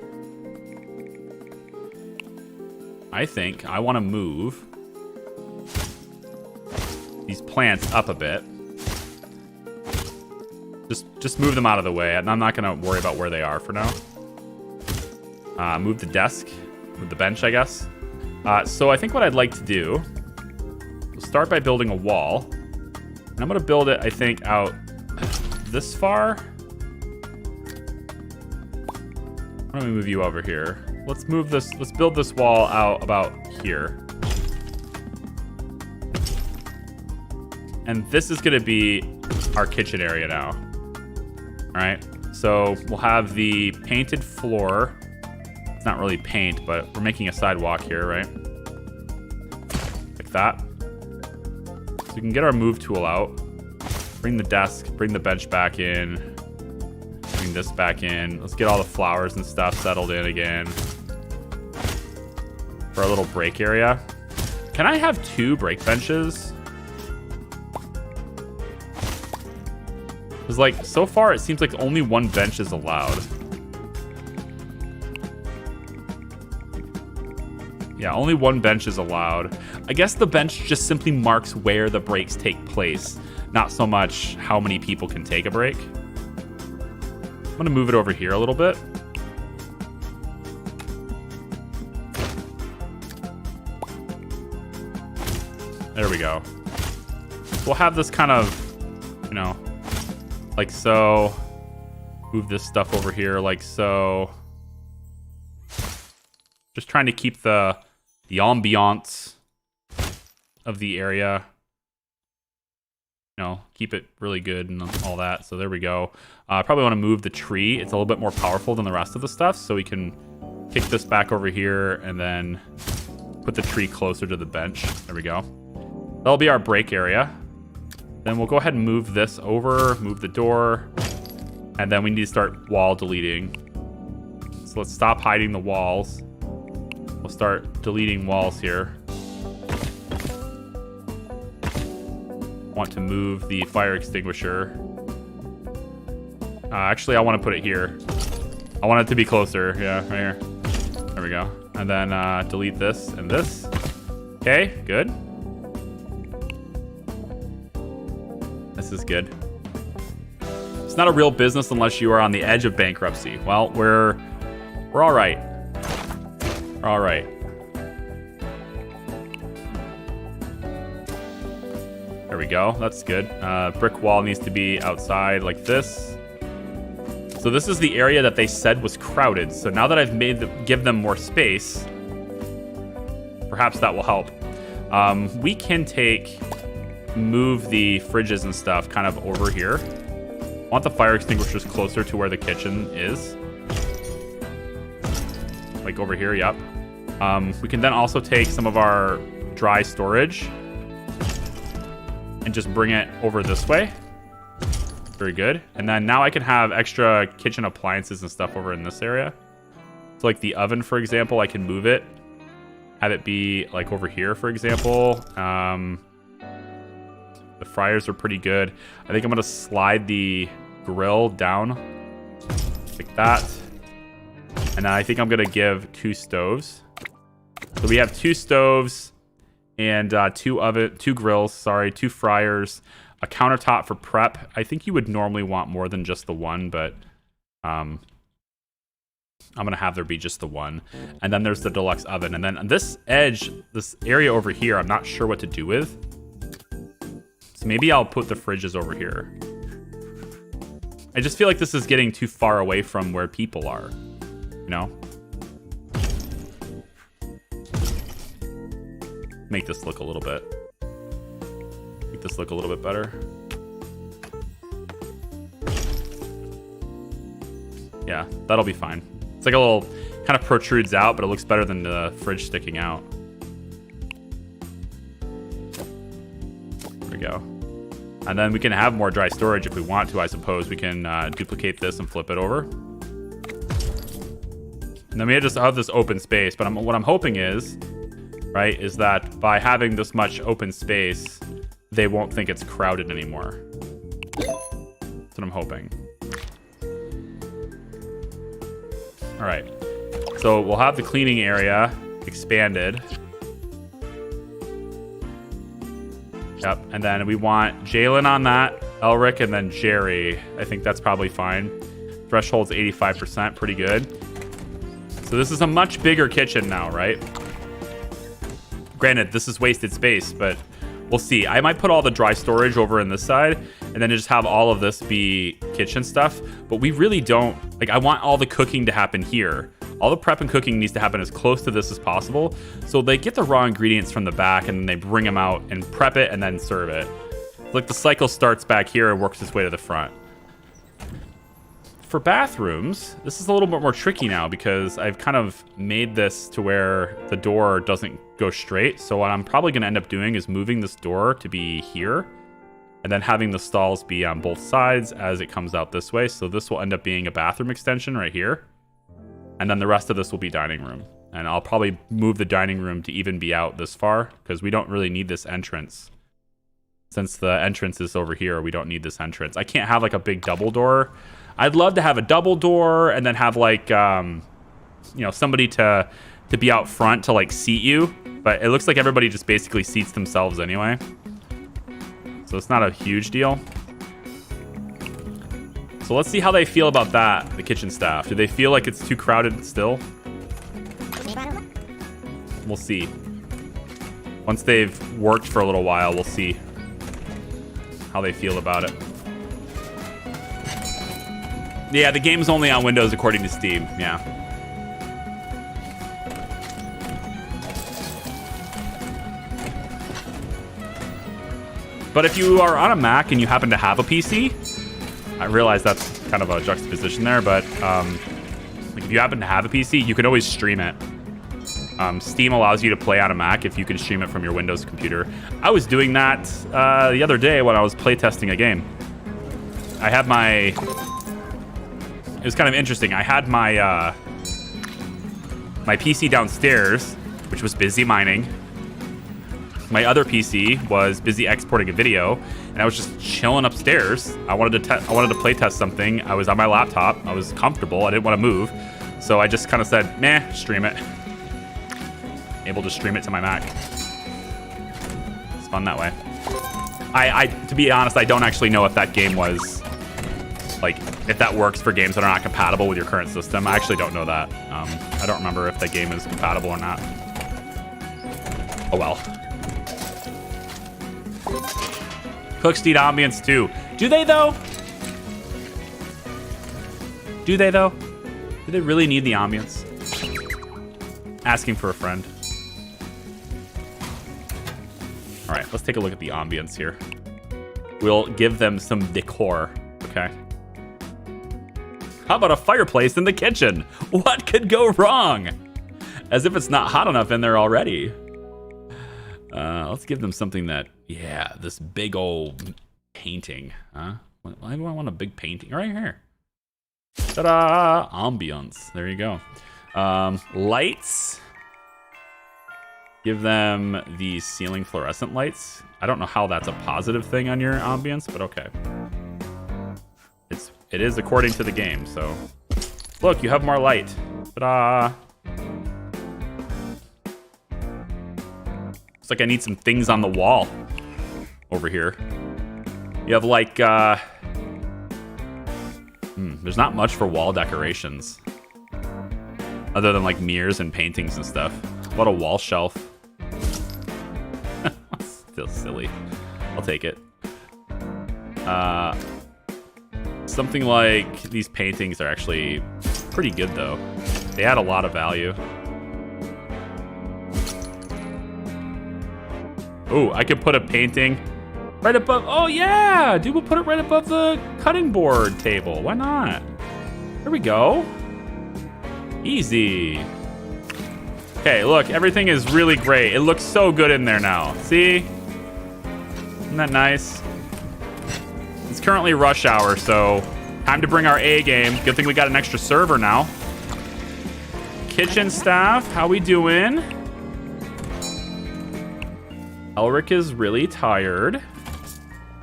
I think I want to move these plants up a bit. Just move them out of the way. I'm not going to worry about where they are for now. Move the desk, move the bench, I guess. So I think what I'd like to do, we'll start by building a wall. And I'm gonna build it, I think, out this far. Why don't we move you over here? Let's build this wall out about here. And this is gonna be our kitchen area now. All right, so we'll have the painted floor. It's not really paint, but we're making a sidewalk here, right? Like that. So we can get our move tool out. Bring the desk, bring the bench back in. Bring this back in. Let's get all the flowers and stuff settled in again. For our little break area. Can I have 2 break benches? Because like, so far it seems like only 1 bench is allowed. Yeah, only 1 bench is allowed. I guess the bench just simply marks where the breaks take place, not so much how many people can take a break. I'm gonna move it over here a little bit. There we go. We'll have this kind of, you know, like so. Move this stuff over here like so. Just trying to keep the ambiance of the area. You know, keep it really good and all that. So there we go. Probably want to move the tree. It's a little bit more powerful than the rest of the stuff. So we can kick this back over here and then put the tree closer to the bench. There we go. That'll be our break area. Then we'll go ahead and move this over, move the door. And then we need to start wall deleting. So let's stop hiding the walls. We'll start deleting walls here. Want to move the fire extinguisher. Actually, I want to put it here. I want it to be closer. Yeah, right here. There we go. And then delete this and this. Okay, good. This is good. It's not a real business unless you are on the edge of bankruptcy. Well, we're all right. We're all right. There we go. That's good. Brick wall needs to be outside like this. So this is the area that they said was crowded. So now that I've give them more space, perhaps that will help. We can move the fridges and stuff kind of over here. I want the fire extinguishers closer to where the kitchen is. like over here. Yep. We can then also take some of our dry storage and just bring it over this way. Very good. And then now I can have extra kitchen appliances and stuff over in this area. So like the oven, for example, I can move it, have it be like over here, for example. The fryers are pretty good. I think I'm gonna slide the grill down like that. And then I think I'm gonna give 2 stoves. So we have 2 stoves and 2 grills, sorry, 2 fryers, a countertop for prep. I think you would normally want more than just the one, but I'm gonna have there be just the one. And then there's the deluxe oven. And then on this edge, this area over here, I'm not sure what to do with. So maybe I'll put the fridges over here. I just feel like this is getting too far away from where people are, you know? Make this look a little bit. Make this look a little bit better. Yeah, that'll be fine. It's like a little kind of protrudes out, but it looks better than the fridge sticking out. There we go. And then we can have more dry storage if we want to, I suppose. We can duplicate this and flip it over. And then we just have this open space. But what I'm hoping is, right, is that by having this much open space, they won't think it's crowded anymore. That's what I'm hoping. All right. So we'll have the cleaning area expanded. Yep, and then we want Jalen on that, Elric, and then Jerry. I think that's probably fine. Threshold's 85%, pretty good. So this is a much bigger kitchen now, right? Granted, this is wasted space, but we'll see. I might put all the dry storage over in this side, and then just have all of this be kitchen stuff. But we really don't, like, I want all the cooking to happen here. All the prep and cooking needs to happen as close to this as possible. So they get the raw ingredients from the back and then they bring them out and prep it and then serve it. Like the cycle starts back here and works its way to the front. For bathrooms, this is a little bit more tricky now because I've kind of made this to where the door doesn't go straight. So what I'm probably going to end up doing is moving this door to be here and then having the stalls be on both sides as it comes out this way. So this will end up being a bathroom extension right here. And then the rest of this will be dining room. And I'll probably move the dining room to even be out this far because we don't really need this entrance. Since the entrance is over here, we don't need this entrance. I can't have like a big double door. I'd love to have a double door and then have like, you know, somebody to be out front to like seat you. But it looks like everybody just basically seats themselves anyway. So it's not a huge deal. So let's see how they feel about that, the kitchen staff. Do they feel like it's too crowded still? We'll see. Once they've worked for a little while, we'll see how they feel about it. Yeah, the game's only on Windows according to Steam. Yeah. But if you are on a Mac and you happen to have a PC, I realize that's kind of a juxtaposition there, but like if you happen to have a PC, you can always stream it. Steam allows you to play on a Mac if you can stream it from your Windows computer. I was doing that the other day when I was playtesting a game. I had my... It was kind of interesting. I had my my PC downstairs, which was busy mining. My other PC was busy exporting a video, and I was just chilling upstairs. I wanted to play test something. I was on my laptop. I was comfortable. I didn't want to move, so I just kind of said, "Meh, stream it." Able to stream it to my Mac. It's fun that way. I to be honest, I don't actually know if that game was like if that works for games that are not compatible with your current system. I actually don't know that. I don't remember if that game is compatible or not. Oh well. Cooks need ambience too. Do they though? Do they though? Do they really need the ambience? Asking for a friend. All right, let's take a look at the ambience here. We'll give them some decor, okay? How about a fireplace in the kitchen? What could go wrong? As if it's not hot enough in there already. Let's give them something that, yeah, this big old painting, huh? Why do I want a big painting? Right here. Ta-da! Ambiance. There you go. Lights. Give them these ceiling fluorescent lights. I don't know how that's a positive thing on your ambience, but okay. It is according to the game, so. Look, you have more light. Ta-da! Looks like I need some things on the wall over here. You have like, there's not much for wall decorations. Other than like mirrors and paintings and stuff. What a wall shelf. Still silly. I'll take it. Something like these paintings are actually pretty good though. They add a lot of value. Oh, I could put a painting right above. Oh yeah, dude, we'll put it right above the cutting board table. Why not? There we go. Easy. Okay, look, everything is really great. It looks so good in there now. See? Isn't that nice? It's currently rush hour, so time to bring our A game. Good thing we got an extra server now. Kitchen staff, how we doing? Elric is really tired.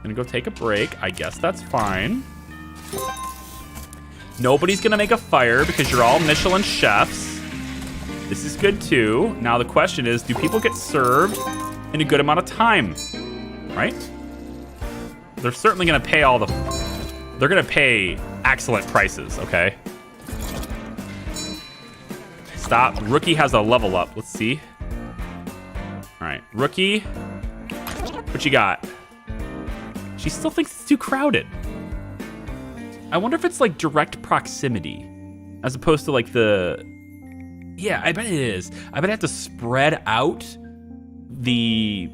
Gonna go take a break. I guess that's fine. Nobody's gonna make a fire because you're all Michelin chefs. This is good too. Now the question is, do people get served in a good amount of time? Right? They're certainly gonna pay they're gonna pay excellent prices, okay? Stop. Rookie has a level up. Let's see. All right, Rookie. What you got? She still thinks it's too crowded. I wonder if it's like direct proximity as opposed to like the... Yeah, I bet it is. I bet I have to spread out the...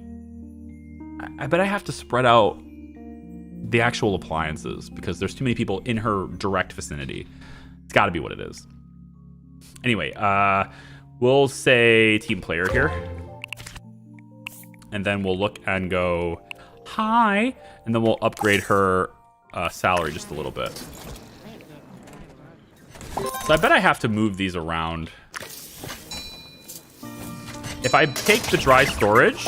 I bet I have to spread out the actual appliances because there's too many people in her direct vicinity. It's got to be what it is. Anyway, we'll say team player here. And then we'll look and go, hi. And then we'll upgrade her salary just a little bit. So I bet I have to move these around. If I take the dry storage,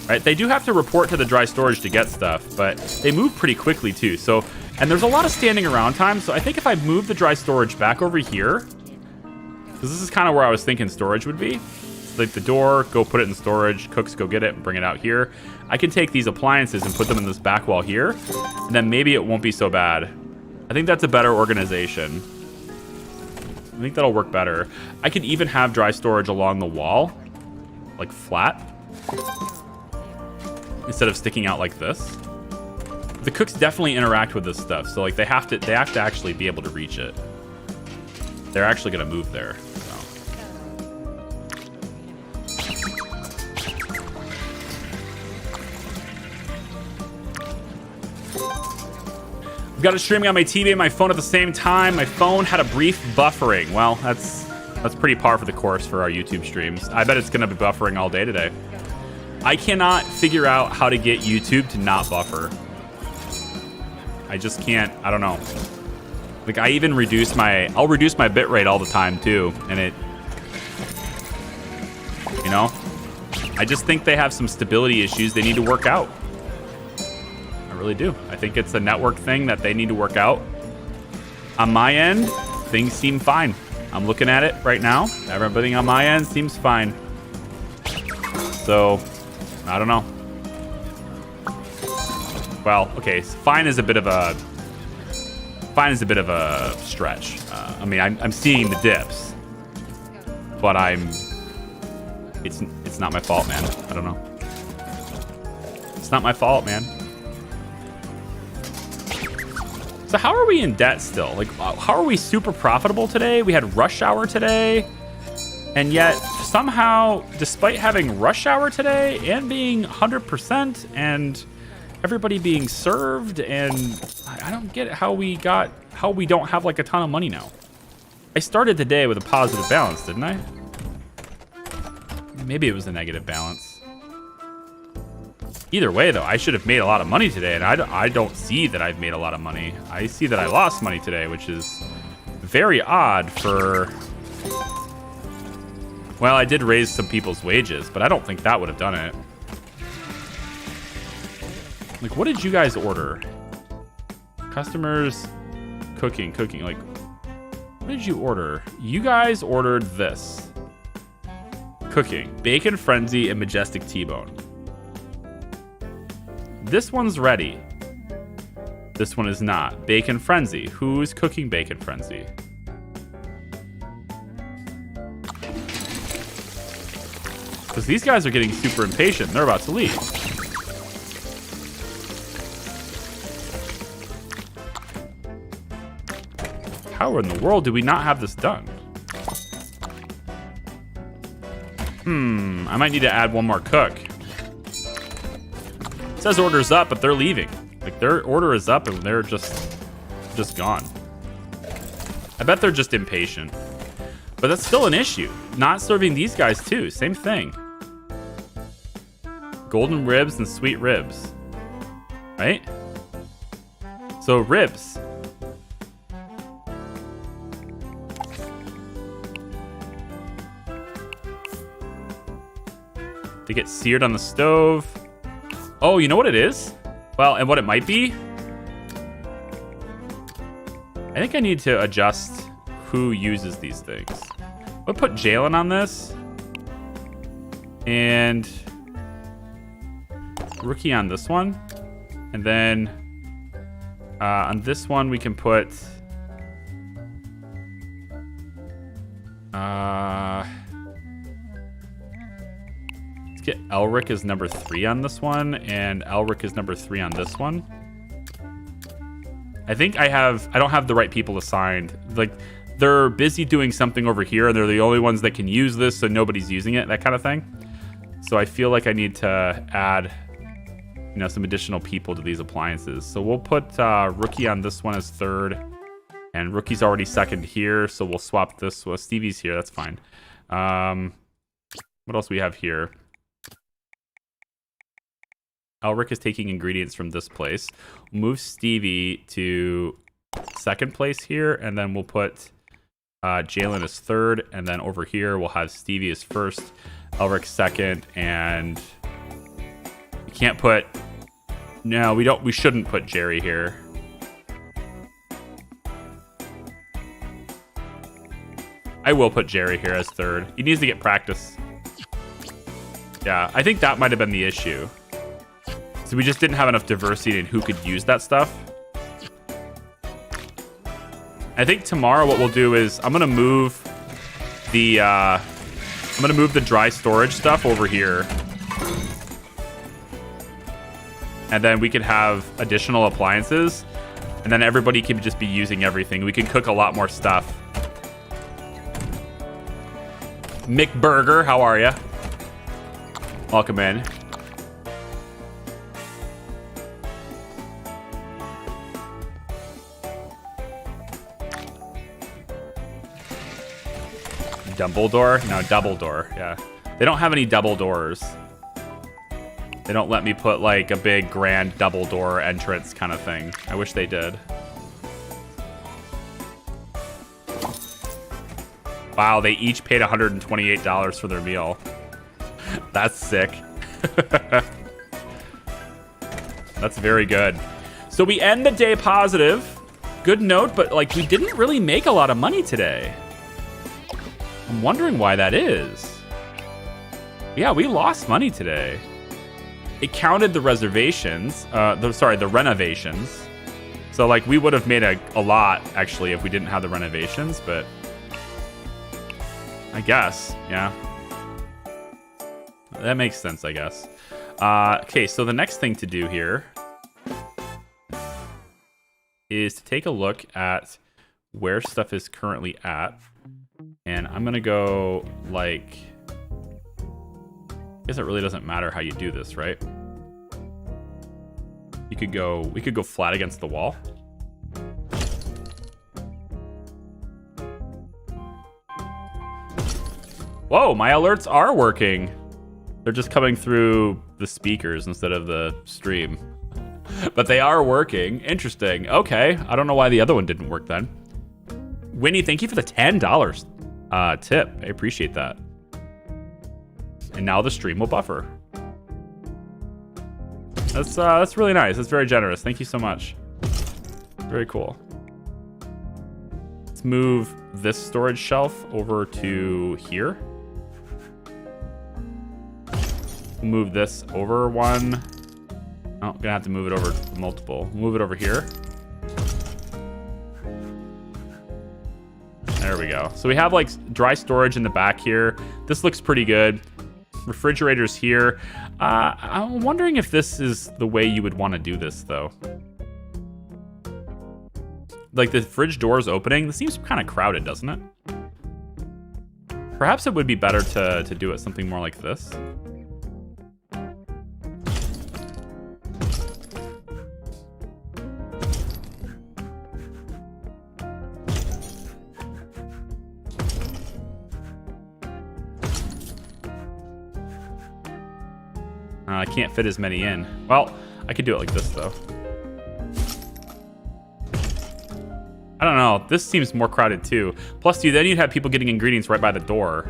right, they do have to report to the dry storage to get stuff, but they move pretty quickly too. So, and there's a lot of standing around time. So I think if I move the dry storage back over here, because this is kind of where I was thinking storage would be. Like the door, go put it in storage, cooks go get it and bring it out here. I can take these appliances and put them in this back wall here, and then maybe it won't be so bad. I think that's a better organization. I think that'll work better. I could even have dry storage along the wall, like flat, instead of sticking out like this. The cooks definitely interact with this stuff, so like they have to actually be able to reach it. They're actually gonna move there. Got it streaming on my TV and my phone at the same time. My phone had a brief buffering. Well, that's pretty par for the course for our YouTube streams. I bet it's gonna be buffering all day today. I cannot figure out how to get YouTube to not buffer. I just can't. I don't know. Like I even I'll reduce my bitrate all the time too, and it, you know, I just think they have some stability issues they need to work out. I really do. I think it's a network thing that they need to work out. On my end, things seem fine. I'm looking at it right now. Everything on my end seems fine. So, I don't know. Well, okay, so fine is a bit of a stretch. I mean, I'm seeing the dips, but it's not my fault, man. I don't know. It's not my fault, man. So how are we in debt still? Like, how are we super profitable today? We had rush hour today, and yet somehow, despite having rush hour today and being 100% and everybody being served, and I don't get how we don't have like a ton of money now. I started the day with a positive balance, didn't I? Maybe it was a negative balance. Either way, though, I should have made a lot of money today, and I don't see that I've made a lot of money. I see that I lost money today, which is very odd for... Well, I did raise some people's wages, but I don't think that would have done it. Like, what did you guys order? Customers, cooking. Like, what did you order? You guys ordered this. Cooking, Bacon Frenzy and Majestic T-Bone. This one's ready. This one is not. Bacon Frenzy. Who's cooking Bacon Frenzy? Because these guys are getting super impatient. They're about to leave. How in the world do we not have this done? I might need to add one more cook. It says order's up, but they're leaving. Like, their order is up and they're just gone. I bet they're just impatient. But that's still an issue. Not serving these guys too. Same thing. Golden ribs and sweet ribs. Right? So ribs. They get seared on the stove. Oh, you know what it is? Well, and what it might be? I think I need to adjust who uses these things. We'll put Jalen on this. And Rookie on this one. And then on this one, we can put... let's get Elric as number 3 on this one. And Elric is number 3 on this one. I think I don't have the right people assigned. Like, they're busy doing something over here, and they're the only ones that can use this, so nobody's using it, that kind of thing. So I feel like I need to add, you know, some additional people to these appliances. So we'll put Rookie on this one as 3rd, and Rookie's already 2nd here, so we'll swap this. Well, Stevie's here, that's fine. What else we have here? Elric is taking ingredients from this place. We'll move Stevie to 2nd place here, and then we'll put Jalen as 3rd, and then over here we'll have Stevie as 1st, Elric 2nd, and we can't put... No, we shouldn't put Jerry here. I will put Jerry here as 3rd. He needs to get practice. Yeah, I think that might have been the issue. So we just didn't have enough diversity in who could use that stuff. I think tomorrow what we'll do is I'm gonna move the dry storage stuff over here. And then we could have additional appliances. And then everybody can just be using everything. We can cook a lot more stuff. Mick Burger, how are you? Welcome in. Dumbledore? No, Doubledore. Yeah. They don't have any double doors. They don't let me put like a big grand double door entrance kind of thing. I wish they did. Wow, they each paid $128 for their meal. That's sick. That's very good. So we end the day positive. Good note, but like we didn't really make a lot of money today. I'm wondering why that is. Yeah, we lost money today. It counted the reservations, the renovations. So like we would have made a lot actually if we didn't have the renovations, but I guess, yeah. That makes sense, I guess. Okay, so the next thing to do here is to take a look at where stuff is currently at. And I'm gonna go like, I guess it really doesn't matter how you do this, right? We could go flat against the wall. Whoa, my alerts are working. They're just coming through the speakers instead of the stream. But they are working. Interesting. Okay. I don't know why the other one didn't work then. Winnie, thank you for the $10 tip. I appreciate that. And now the stream will buffer. That's really nice. That's very generous. Thank you so much. Very cool. Let's move this storage shelf over to here. Move this over one. Oh, gonna have to move it over multiple. Move it over here. There we go. So we have like dry storage in the back here. This looks pretty good. Refrigerators here. I'm wondering if this is the way you would want to do this though. Like the fridge doors opening, this seems kind of crowded, doesn't it? Perhaps it would be better to do it something more like this. I can't fit as many in. Well, I could do it like this, though. I don't know. This seems more crowded, too. Plus, then you'd have people getting ingredients right by the door.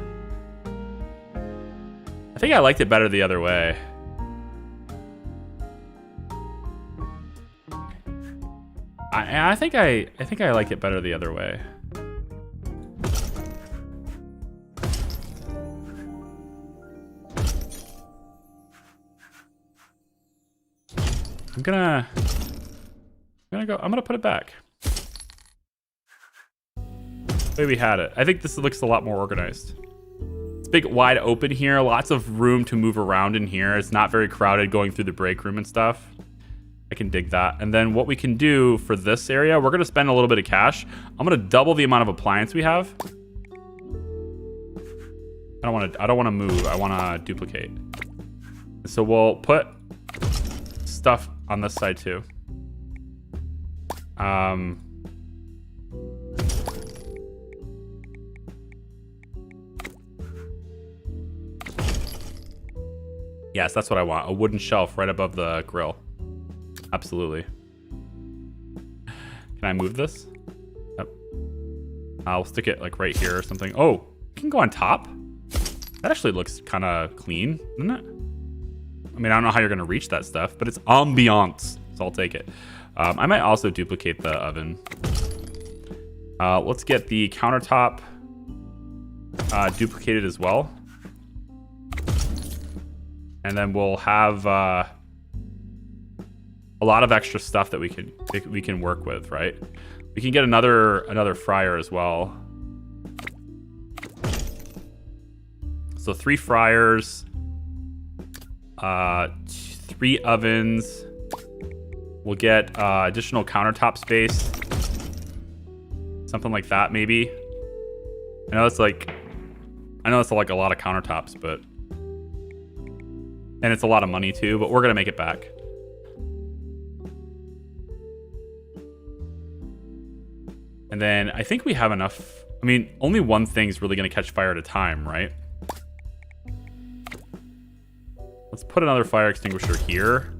I think I liked it better the other way. I think I like it better the other way. I'm gonna put it back. The way we had it. I think this looks a lot more organized. It's big, wide open here. Lots of room to move around in here. It's not very crowded going through the break room and stuff. I can dig that. And then what we can do for this area, we're gonna spend a little bit of cash. I'm gonna double the amount of appliance we have. I don't wanna move. I wanna duplicate. So we'll put stuff on this side too. Yes, that's what I want. A wooden shelf right above the grill. Absolutely. Can I move this? Yep. I'll stick it like right here or something. Oh, it can go on top? That actually looks kind of clean, doesn't it? I mean, I don't know how you're going to reach that stuff, but it's ambiance, so I'll take it. I might also duplicate the oven. Let's get the countertop duplicated as well. And then we'll have a lot of extra stuff that we can work with, right? We can get another fryer as well. So 3 fryers, 3 ovens. We'll get additional countertop space, something like that maybe. I know it's like a lot of countertops, but and it's a lot of money too. But we're gonna make it back. And then I think we have enough. I mean, only one thing's really gonna catch fire at a time, right? Let's put another fire extinguisher here.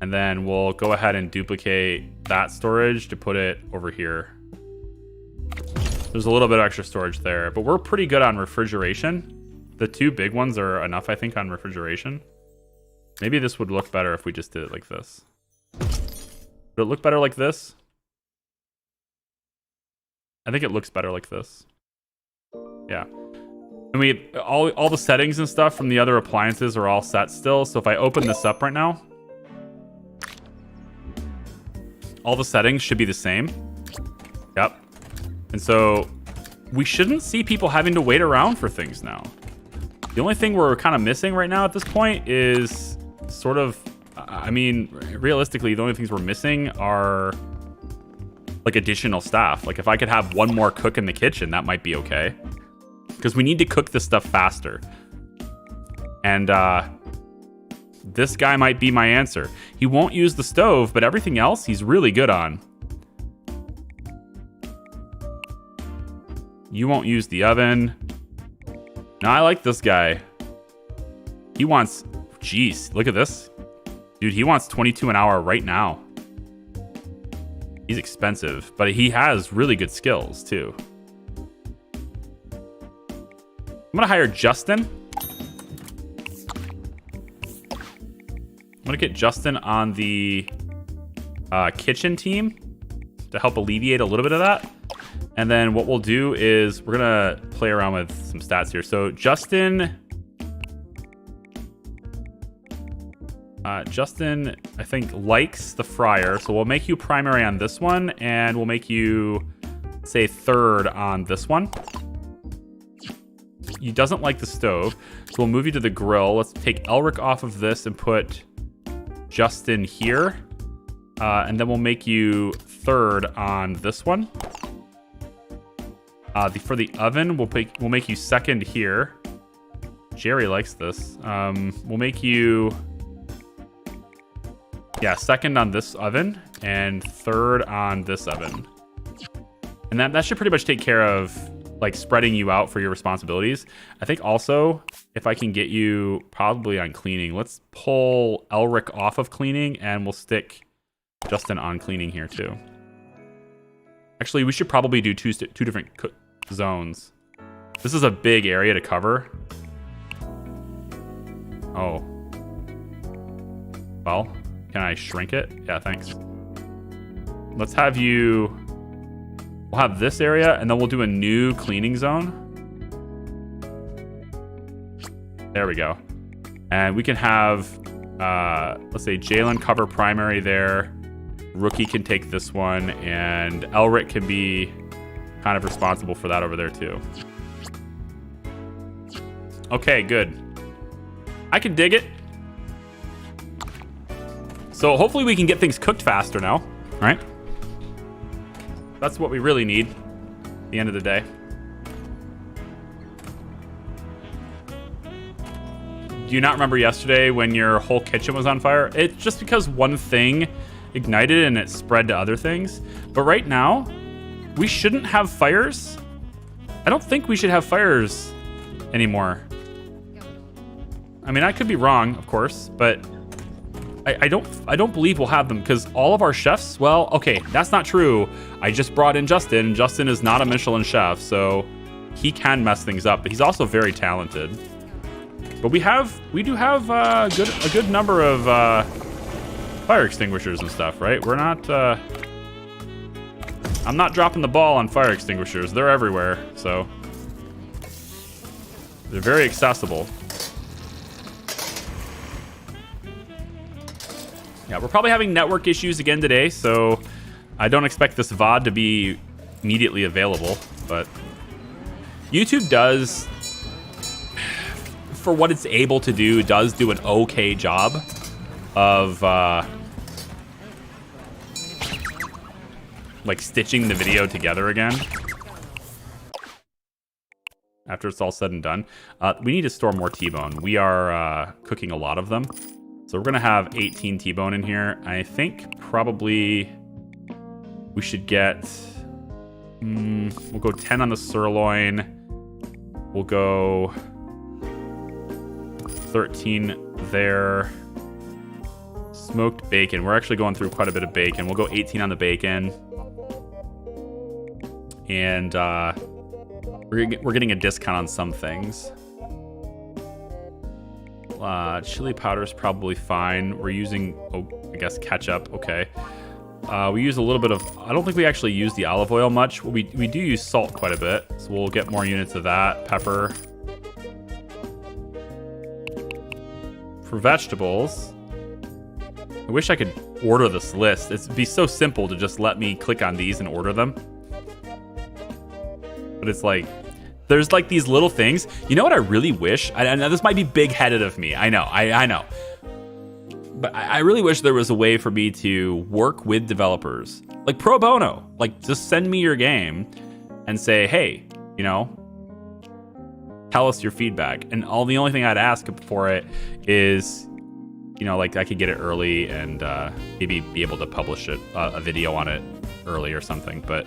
And then we'll go ahead and duplicate that storage to put it over here. There's a little bit of extra storage there, but we're pretty good on refrigeration. The 2 big ones are enough, I think, on refrigeration. Maybe this would look better if we just did it like this. Would it look better like this? I think it looks better like this. Yeah. And we all the settings and stuff from the other appliances are all set still. So if I open this up right now, all the settings should be the same. Yep. And so we shouldn't see people having to wait around for things now. The only thing we're kind of missing right now at this point is sort of, I mean, realistically, the only things we're missing are like additional staff. Like if I could have one more cook in the kitchen, that might be okay. Because we need to cook this stuff faster. And this guy might be my answer. He won't use the stove, but everything else he's really good on. You won't use the oven. No, I like this guy. He wants, jeez, look at this. Dude, he wants 22 an hour right now. He's expensive, but he has really good skills too. I'm gonna hire Justin. I'm gonna get Justin on the kitchen team to help alleviate a little bit of that. And then what we'll do is we're gonna play around with some stats here. So Justin, I think, likes the fryer. So we'll make you primary on this one, and we'll make you, say, third on this one. He doesn't like the stove, so we'll move you to the grill. Let's take Elric off of this and put Justin here. And then we'll make you third on this one. For the oven, we'll make you second here. Jerry likes this. We'll make you... yeah, second on this oven and third on this oven. And that should pretty much take care of like spreading you out for your responsibilities. I think also if I can get you probably on cleaning, let's pull Elric off of cleaning and we'll stick Justin on cleaning here too. Actually, we should probably do two different zones. This is a big area to cover. Oh. Well, can I shrink it? Yeah, thanks. Let's have you... we'll have this area, and then we'll do a new cleaning zone. There we go. And we can have, let's say, Jalen cover primary there. Rookie can take this one, and Elric can be kind of responsible for that over there, too. Okay, good. I can dig it. So hopefully we can get things cooked faster now, right? That's what we really need at the end of the day. Do you not remember yesterday when your whole kitchen was on fire? It's just because one thing ignited and it spread to other things. But right now, we shouldn't have fires. I don't think we should have fires anymore. I mean, I could be wrong, of course, but I don't believe we'll have them because all of our chefs, well, okay, that's not true. I just brought in Justin. Justin is not a Michelin chef, so he can mess things up, but he's also very talented. But we do have a good number of fire extinguishers and stuff, right? We're not I'm not dropping the ball on fire extinguishers. They're everywhere, so they're very accessible. Yeah, we're probably having network issues again today, so I don't expect this VOD to be immediately available, but YouTube does, for what it's able to do, does do an okay job of like stitching the video together again after it's all said and done. We need to store more T-bone. We are cooking a lot of them. So we're going to have 18 T-bone in here. I think probably we should get... we'll go 10 on the sirloin. We'll go 13 there. Smoked bacon. We're actually going through quite a bit of bacon. We'll go 18 on the bacon. And we're getting a discount on some things. Chili powder is probably fine. We're using, I guess, ketchup. Okay. We use a little bit of... I don't think we actually use the olive oil much. We do use salt quite a bit, so we'll get more units of that. Pepper. For vegetables, I wish I could order this list. It'd be so simple to just let me click on these and order them. But it's like... there's like these little things. You know what I really wish? I know this might be big-headed of me. I know. I know. But I really wish there was a way for me to work with developers. Like pro bono. Like just send me your game and say, hey, you know, tell us your feedback. And the only thing I'd ask for it is, you know, like I could get it early and maybe be able to publish it, a video on it early or something. But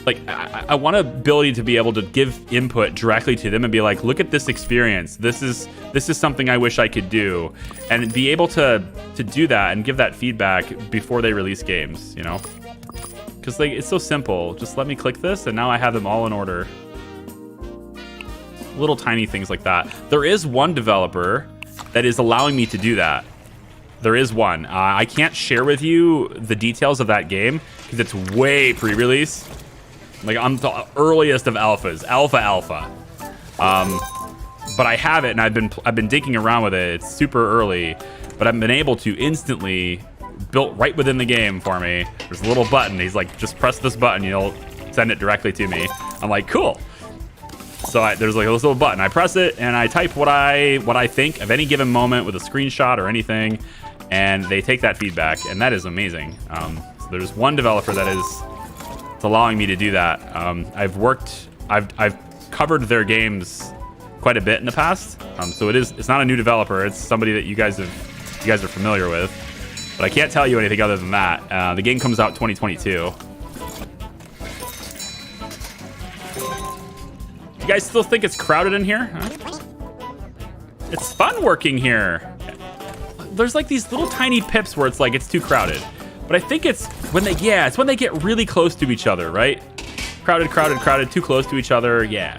like I want ability to be able to give input directly to them and be like, look at this experience. This is something I wish I could do, and be able to do that and give that feedback before they release games. You know, because like it's so simple. Just let me click this, and now I have them all in order. Little tiny things like that. There is one developer that is allowing me to do that. There is one. I can't share with you the details of that game because it's way pre-release. Like, I'm the earliest of alphas, alpha. But I have it, and I've been digging around with it. It's super early, but I've been able to instantly built right within the game for me. There's a little button. He's like, just press this button, you'll send it directly to me. I'm like, cool. So there's like this little button. I press it, and I type what I think of any given moment with a screenshot or anything, and they take that feedback, and that is amazing. So there's one developer that is. It's allowing me to do that. I've covered their games quite a bit in the past. So it's not a new developer. It's somebody that you guys are familiar with. But I can't tell you anything other than that. The game comes out 2022. You guys still think it's crowded in here? Huh? It's fun working here. There's like these little tiny pips where it's like it's too crowded. But I think it's when they get really close to each other, right? Crowded, too close to each other, yeah.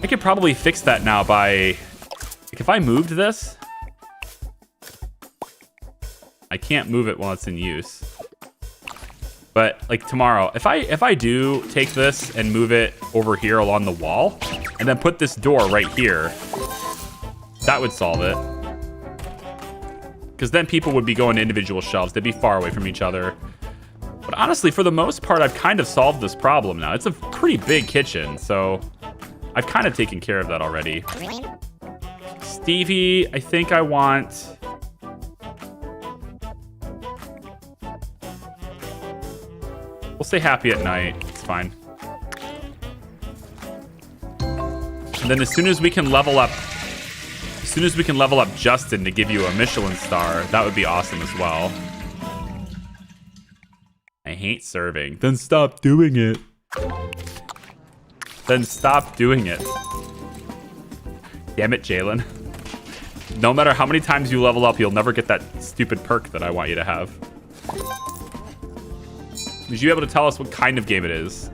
I could probably fix that now by, like, if I moved this, I can't move it while it's in use. But like tomorrow, if I do take this and move it over here along the wall, and then put this door right here, that would solve it. Because then people would be going to individual shelves. They'd be far away from each other. But honestly, for the most part, I've kind of solved this problem now. It's a pretty big kitchen, so I've kind of taken care of that already. Stevie, I think I want... We'll say happy at night. It's fine. And then as soon as we can level up Justin to give you a Michelin star, that would be awesome as well. I hate serving. Then stop doing it. Damn it, Jalen. No matter how many times you level up, you'll never get that stupid perk that I want you to have. Would you be able to tell us what kind of game it is?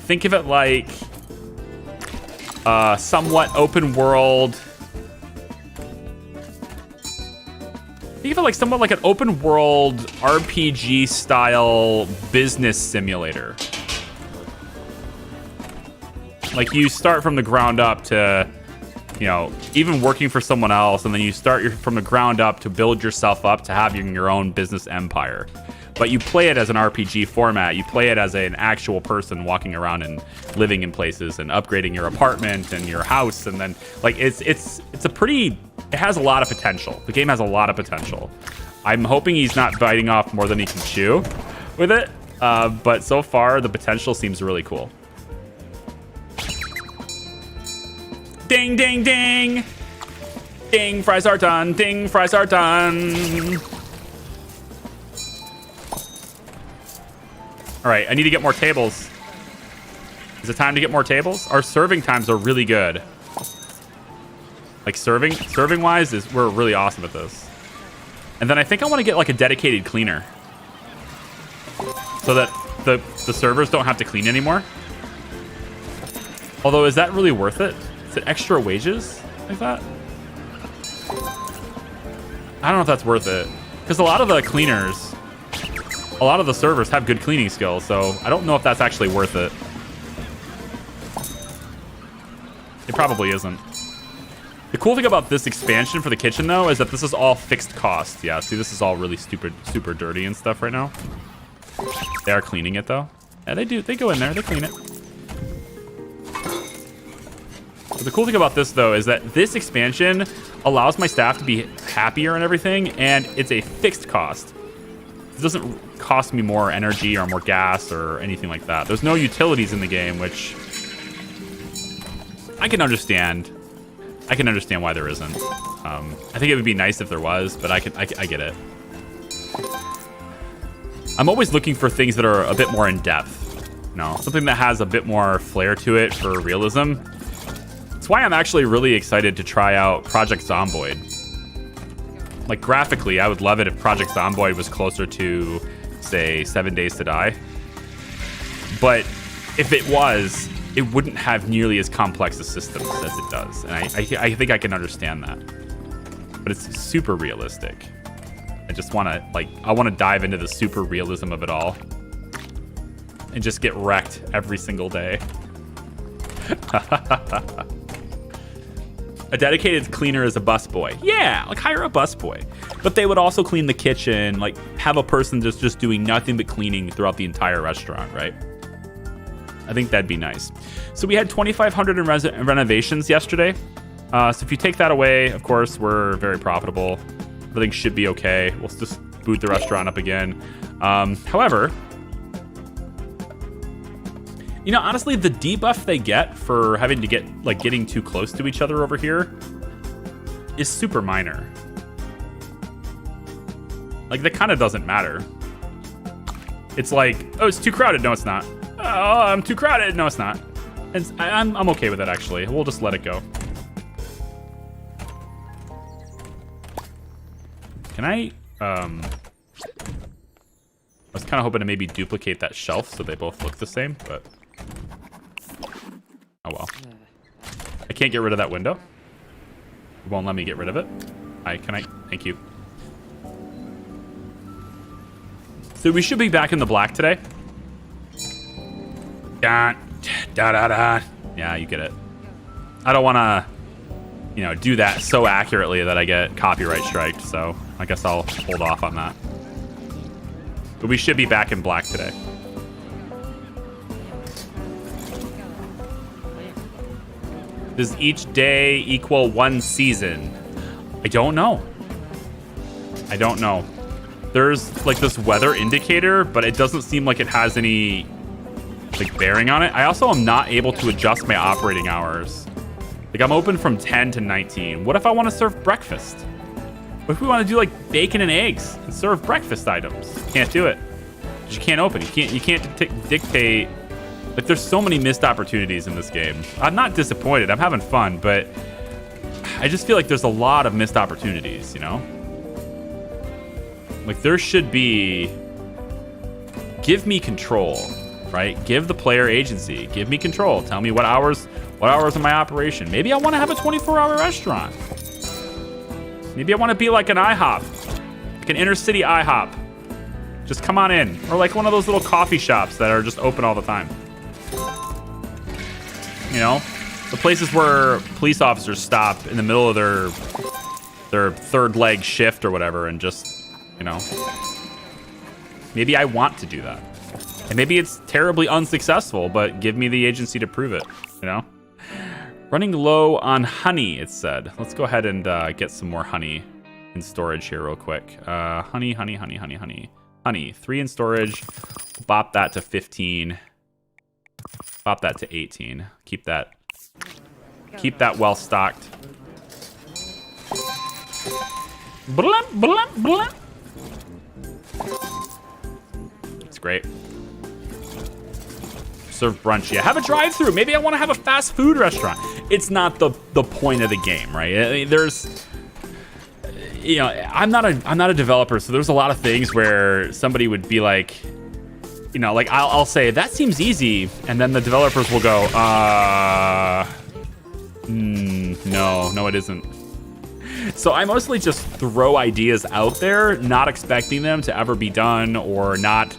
Think of it like somewhat open world. Think of it like somewhat like an open world RPG style business simulator. Like you start from the ground up to, you know, even working for someone else, and then you start from the ground up to build yourself up to having your own business empire. But you play it as an RPG format. You play it as an actual person walking around and living in places and upgrading your apartment and your house. And then like it has a lot of potential. The game has a lot of potential. I'm hoping he's not biting off more than he can chew with it. But so far the potential seems really cool. Ding, ding, ding. Ding, fries are done. Ding, fries are done. All right, I need to get more tables. Is it time to get more tables? Our serving times are really good. Like serving wise, we're really awesome at this. And then I think I want to get like a dedicated cleaner, so that the servers don't have to clean anymore. Although, is that really worth it? Is it extra wages like that? I don't know if that's worth it, because a lot of the servers have good cleaning skills, so I don't know if that's actually worth it. It probably isn't. The cool thing about this expansion for the kitchen, though, is that this is all fixed cost. Yeah, see, this is all really super dirty and stuff right now. They are cleaning it, though. Yeah, they do. They go in there. They clean it. But the cool thing about this, though, is that this expansion allows my staff to be happier and everything, and it's a fixed cost. It doesn't cost me more energy or more gas or anything like that. There's no utilities in the game, which I can understand. I can understand why there isn't. I think it would be nice if there was, but I get it. I'm always looking for things that are a bit more in depth. You know, something that has a bit more flair to it for realism. That's why I'm actually really excited to try out Project Zomboid. Like, graphically, I would love it if Project Zomboid was closer to, say, 7 Days to Die. But if it was, it wouldn't have nearly as complex a system as it does. And I think I can understand that. But it's super realistic. I just want to, like, I want to dive into the super realism of it all. And just get wrecked every single day. A dedicated cleaner is a busboy. Yeah, like hire a busboy. But they would also clean the kitchen, like have a person just doing nothing but cleaning throughout the entire restaurant, right? I think that'd be nice. So we had 2,500 in renovations yesterday. So if you take that away, of course, we're very profitable. Everything should be okay. We'll just boot the restaurant up again. However, you know, honestly, the debuff they get for having to getting too close to each other over here is super minor. Like, that kind of doesn't matter. It's like, oh, it's too crowded. No, it's not. Oh, I'm too crowded. No, it's not. And I'm okay with it, actually. We'll just let it go. Can I was kind of hoping to maybe duplicate that shelf so they both look the same, but oh well. I can't get rid of that window. It won't let me get rid of it. Can I? Thank you. So we should be back in the black today. Da, da, da, da. Yeah, you get it. I don't want to, you know, do that so accurately that I get copyright striked, so I guess I'll hold off on that. But we should be back in black today. Does each day equal one season? I don't know. I don't know. There's like this weather indicator, but it doesn't seem like it has any like bearing on it. I also am not able to adjust my operating hours. Like, I'm open from 10 to 19. What if I want to serve breakfast? What if we want to do like bacon and eggs and serve breakfast items? Can't do it. You can't open. You can't dictate. Like, there's so many missed opportunities in this game. I'm not disappointed. I'm having fun, but I just feel like there's a lot of missed opportunities, you know? Like, there should be... Give me control, right? Give the player agency. Give me control. Tell me what hours of my operation. Maybe I want to have a 24-hour restaurant. Maybe I want to be like an IHOP. Like an inner city IHOP. Just come on in. Or like one of those little coffee shops that are just open all the time. You know? The places where police officers stop in the middle of their third leg shift or whatever and just, you know. Maybe I want to do that. And maybe it's terribly unsuccessful, but give me the agency to prove it, you know? Running low on honey, it said. Let's go ahead and get some more honey in storage here real quick. Honey. Honey, 3 in storage. Bop that to 15. Bop that to 18. Keep that well stocked. Blunt, blunt, blunt. It's great. Serve brunch. Yeah, have a drive-through. Maybe I want to have a fast food restaurant. It's not the point of the game, right? I mean, there's, you know, I'm not a developer, so there's a lot of things where somebody would be like, you know, like I'll say that seems easy, and then the developers will go, no, it isn't. So I mostly just throw ideas out there, not expecting them to ever be done, or not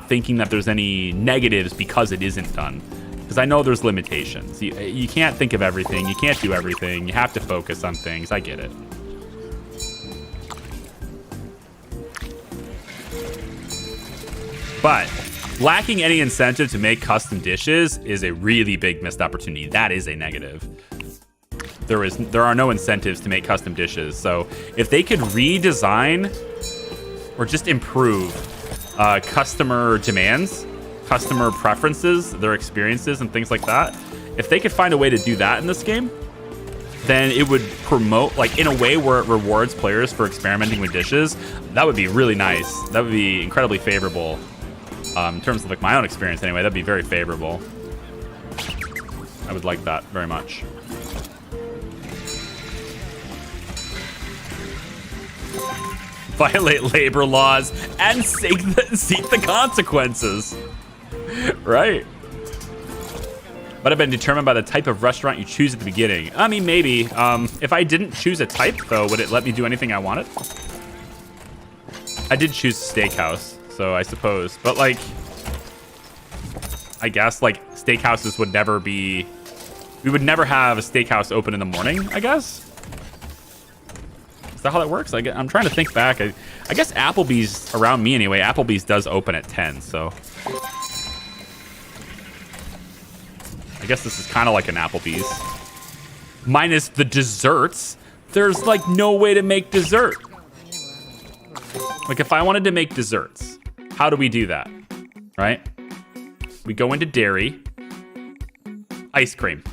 thinking that there's any negatives because it isn't done. Because I know there's limitations. You can't think of everything. You can't do everything. You have to focus on things. I get it. But lacking any incentive to make custom dishes is a really big missed opportunity. That is a negative. There are no incentives to make custom dishes. So if they could redesign or just improve customer demands, customer preferences, their experiences, and things like that, if they could find a way to do that in this game, then it would promote, like, in a way where it rewards players for experimenting with dishes. That would be really nice. That would be incredibly favorable. In terms of, like, my own experience anyway, that'd be very favorable. I would like that very much. Violate labor laws and seek the consequences. Right. But have been determined by the type of restaurant you choose at the beginning. I mean, maybe. If I didn't choose a type, though, would it let me do anything I wanted? I did choose steakhouse, so I suppose. But, like, I guess, like, steakhouses would never be... We would never have a steakhouse open in the morning, I guess. Is that how that works? I'm trying to think back. I guess Applebee's, around me anyway, Applebee's does open at 10, so... I guess this is kind of like an Applebee's. Minus the desserts. There's, like, no way to make dessert. Like, if I wanted to make desserts, how do we do that? Right? We go into dairy. Ice cream.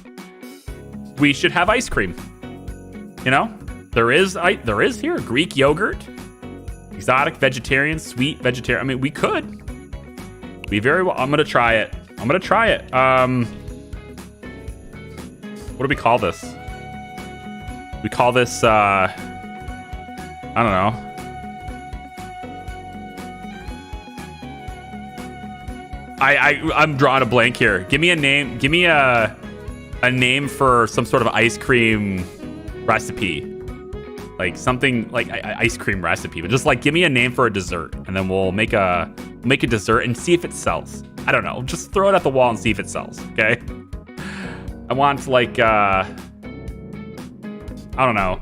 We should have ice cream. You know? There is here Greek yogurt. Exotic, vegetarian, sweet, vegetarian. I mean, we could. Be very well. I'm going to try it. What do we call this? We call this, I don't know. I'm drawing a blank here. Give me a name. Give me a name for some sort of ice cream recipe. Like something like ice cream recipe, but just like give me a name for a dessert, and then we'll make a dessert and see if it sells. I don't know. Just throw it at the wall and see if it sells. Okay. I want like I don't know.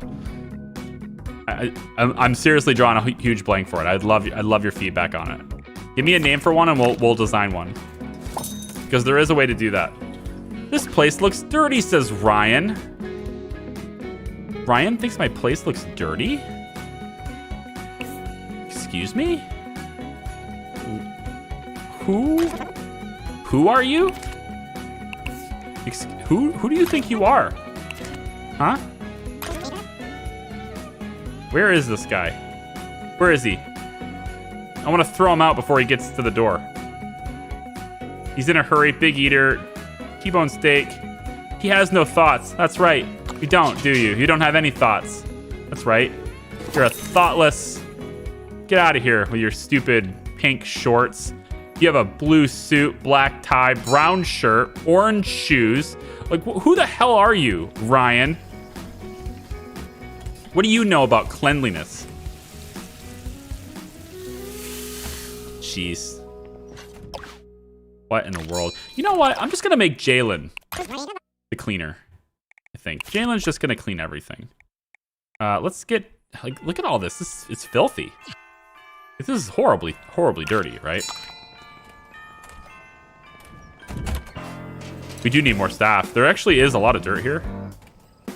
I'm seriously drawing a huge blank for it. I'd love your feedback on it. Give me a name for one and we'll design one. Because there is a way to do that. This place looks dirty, says Ryan. Ryan thinks my place looks dirty? Excuse me? Who are you? Who do you think you are? Huh? Where is this guy? Where is he? I want to throw him out before he gets to the door. He's in a hurry, big eater, T-bone steak. He has no thoughts. That's right. You don't, do you? You don't have any thoughts. That's right. You're a thoughtless... Get out of here with your stupid pink shorts. You have a blue suit, black tie, brown shirt, orange shoes. Like, who the hell are you, Ryan? What do you know about cleanliness? Jeez. What in the world? You know what? I'm just gonna make Jalen the cleaner. I think Jalen's just gonna clean everything. Let's get like look at all this. It's filthy. This is horribly dirty, right? We do need more staff. There actually is a lot of dirt here,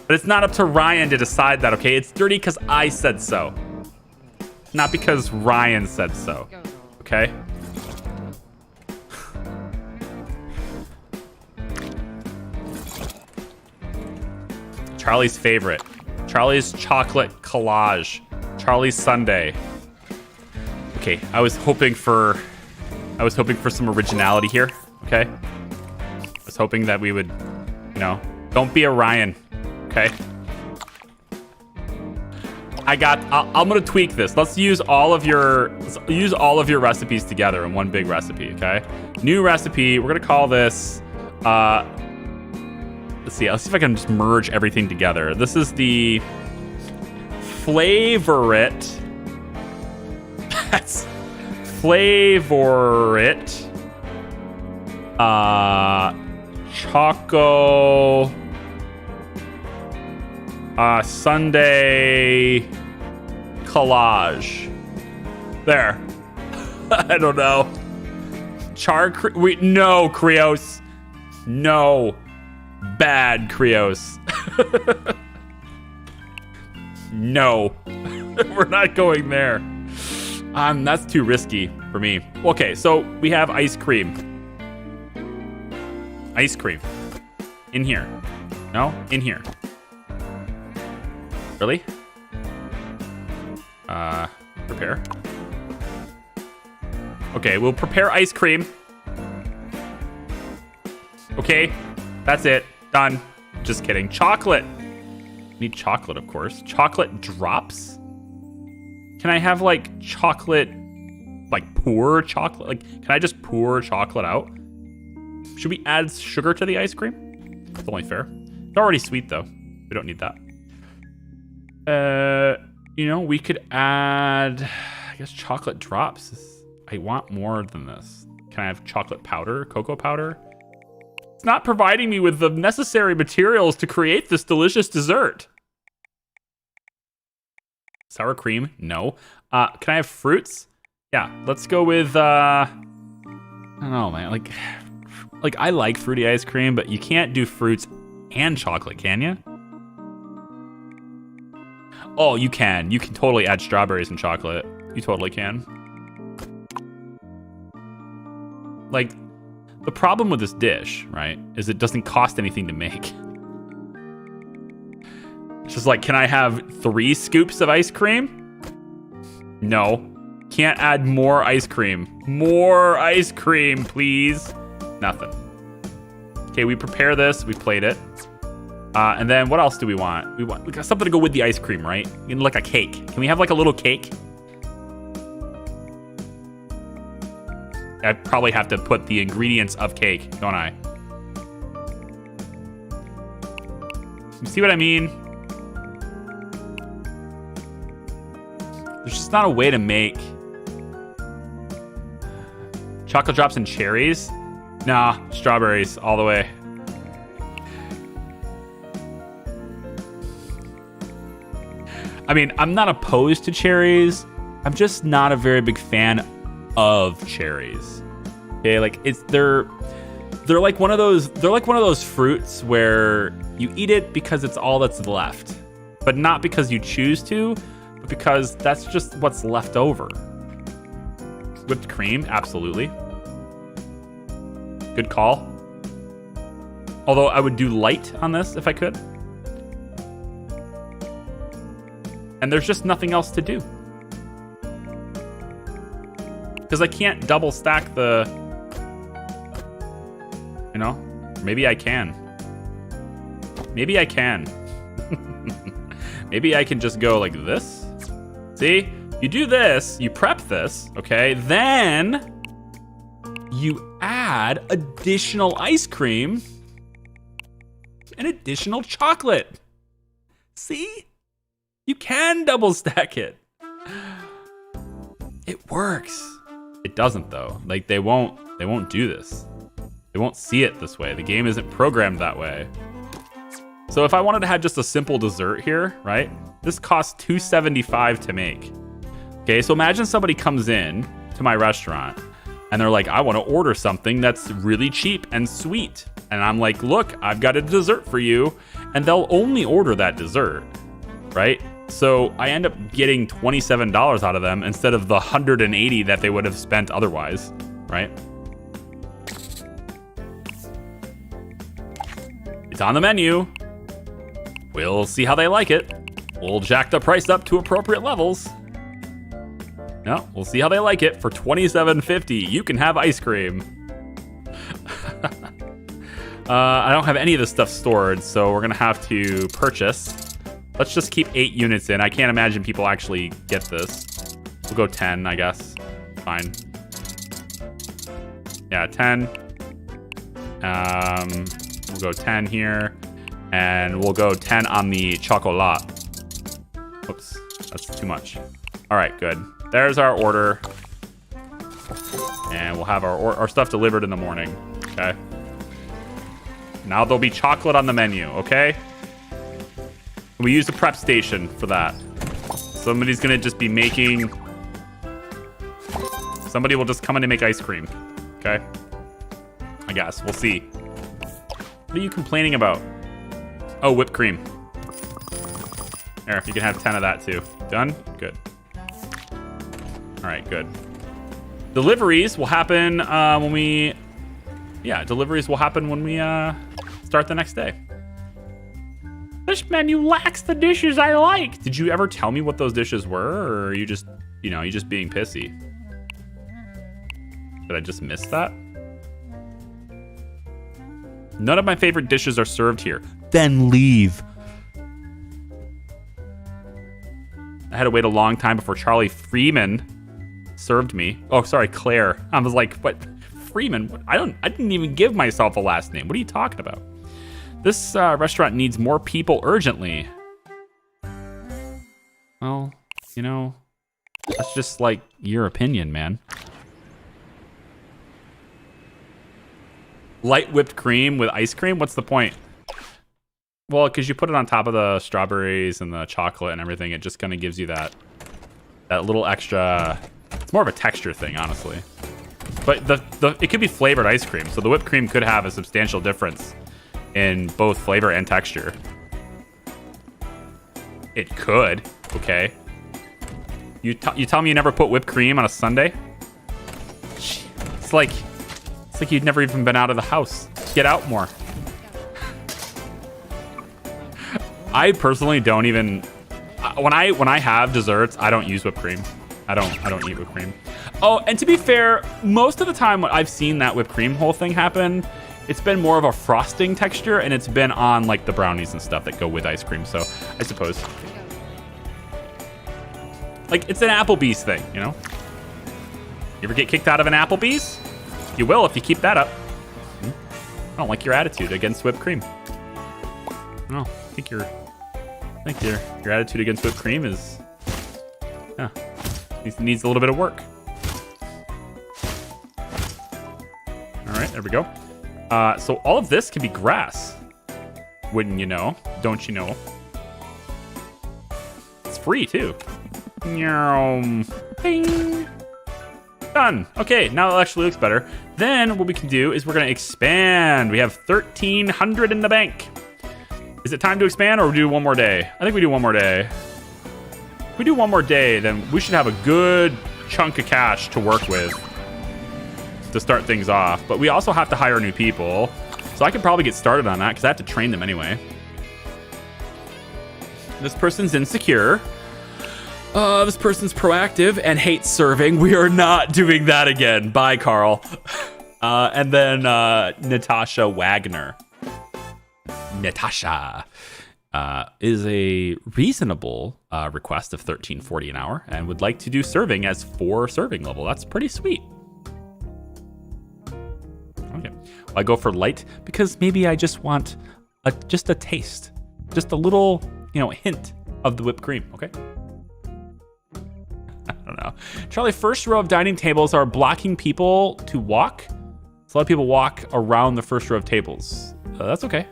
but it's not up to Ryan to decide that. Okay, it's dirty because I said so, not because Ryan said so. Okay. Charlie's favorite. Charlie's chocolate collage. Charlie's sundae. Okay, I was hoping for some originality here. Okay. I was hoping that we would, you know, don't be a Ryan. Okay. I'm gonna tweak this. Let's use all of your recipes together in one big recipe, okay? New recipe. We're gonna call this. Let's see if I can just merge everything together. This is the Flavorite. That's Flavorite. Choco. Sunday collage. There. I don't know. No, Krios. No. Bad Krios. No. We're not going there. That's too risky for me. Okay, so we have ice cream. Ice cream. In here. No? In here. Really? Prepare. Okay, we'll prepare ice cream. Okay, that's it. Done. Just kidding. Chocolate. Need chocolate, of course. Chocolate drops? Can I have, like, chocolate, like, pour chocolate? Like, can I just pour chocolate out? Should we add sugar to the ice cream? It's only fair. It's already sweet, though. We don't need that. You know, we could add, I guess, chocolate drops. I want more than this. Can I have chocolate powder, cocoa powder? It's not providing me with the necessary materials to create this delicious dessert. Sour cream? No. Can I have fruits? Yeah, let's go with, I don't know, man. Like I like fruity ice cream, but you can't do fruits and chocolate, can you? Oh, you can. You can totally add strawberries and chocolate. You totally can. Like, the problem with this dish, right, is it doesn't cost anything to make. It's just like, can I have 3 scoops of ice cream? No. Can't add more ice cream. More ice cream, please. Nothing. Okay, we prepare this. We plate it. And then what else do we want? We got something to go with the ice cream, right? Like a cake. Can we have like a little cake? I probably have to put the ingredients of cake, don't I? You see what I mean? There's just not a way to make chocolate drops and cherries. Nah, strawberries all the way. I mean, I'm not opposed to cherries. I'm just not a very big fan of cherries. Okay, like they're like one of those fruits where you eat it because it's all that's left, but not because you choose to, but because that's just what's left over. Whipped cream, absolutely. Good call. Although I would do light on this if I could. And there's just nothing else to do. Because I can't double stack the... You know? Maybe I can. Maybe I can. Maybe I can just go like this. See? You do this, you prep this, okay? Then you add additional ice cream and additional chocolate. See? You can double stack it. It works. It doesn't though. Like they won't do this. They won't see it this way. The game isn't programmed that way. So if I wanted to have just a simple dessert here, right? This costs $2.75 to make. Okay, so imagine somebody comes in to my restaurant and they're like, I want to order something that's really cheap and sweet. And I'm like, look, I've got a dessert for you. And they'll only order that dessert, right? So I end up getting $27 out of them instead of the $180 that they would have spent otherwise, right? It's on the menu. We'll see how they like it. We'll jack the price up to appropriate levels. No, we'll see how they like it. For $27.50, you can have ice cream. I don't have any of this stuff stored, so we're gonna have to purchase. Let's just keep 8 units in. I can't imagine people actually get this. We'll go 10, I guess. Fine. Yeah, 10. We'll go 10 here. And we'll go 10 on the chocolat. Whoops, that's too much. All right, good. There's our order. And we'll have our stuff delivered in the morning, okay? Now there'll be chocolate on the menu, okay? We use the prep station for that. Somebody's gonna just be making... Somebody will just come in and make ice cream, okay? I guess, we'll see. What are you complaining about? Oh, whipped cream. There, you can have 10 of that too. Done? Good. All right, good. Deliveries will happen when we... Yeah, deliveries will happen when we start the next day. This menu lacks the dishes I like. Did you ever tell me what those dishes were, or are you just, you just being pissy? Did I just miss that? None of my favorite dishes are served here. Then leave. I had to wait a long time before Charlie Freeman served me. Oh, sorry, Claire. I was like, what? Freeman? I didn't even give myself a last name. What are you talking about? This restaurant needs more people urgently. Well, that's just like your opinion, man. Light whipped cream with ice cream? What's the point? Well, because you put it on top of the strawberries and the chocolate and everything, it just kind of gives you that little extra. It's more of a texture thing, honestly. But it could be flavored ice cream, so the whipped cream could have a substantial difference in both flavor and texture. It could, okay. You tell me you never put whipped cream on a sundae? It's like you'd never even been out of the house. Get out more. I personally don't even when I have desserts, I don't use whipped cream. I don't eat whipped cream. Oh, and to be fair, most of the time when I've seen that whipped cream whole thing happen, it's been more of a frosting texture, and it's been on like the brownies and stuff that go with ice cream. So I suppose, like, it's an Applebee's thing, You ever get kicked out of an Applebee's? You will if you keep that up. I don't like your attitude against whipped cream. No, I think your attitude against whipped cream is, needs a little bit of work. All right, there we go. So all of this can be grass. Wouldn't you know? Don't you know? It's free too. Ping. Done. Okay, now it actually looks better. Then what we can do is we're gonna expand. We have 1,300 in the bank. Is it time to expand, or we do one more day? I think we do one more day. If we do one more day, then we should have a good chunk of cash to work with to start things off. But we also have to hire new people, so I could probably get started on that because I have to train them anyway. This person's insecure. This person's proactive and hates serving. We are not doing that again. Bye, Carl. And then Natasha Wagner. Natasha is a reasonable request of $13.40 an hour and would like to do serving as 4 serving level. That's pretty sweet. Okay, well, I go for light because maybe I just want just a taste, just a little, hint of the whipped cream. Okay. I don't know. Charlie, first row of dining tables are blocking people to walk. So a lot of people walk around the first row of tables. That's okay.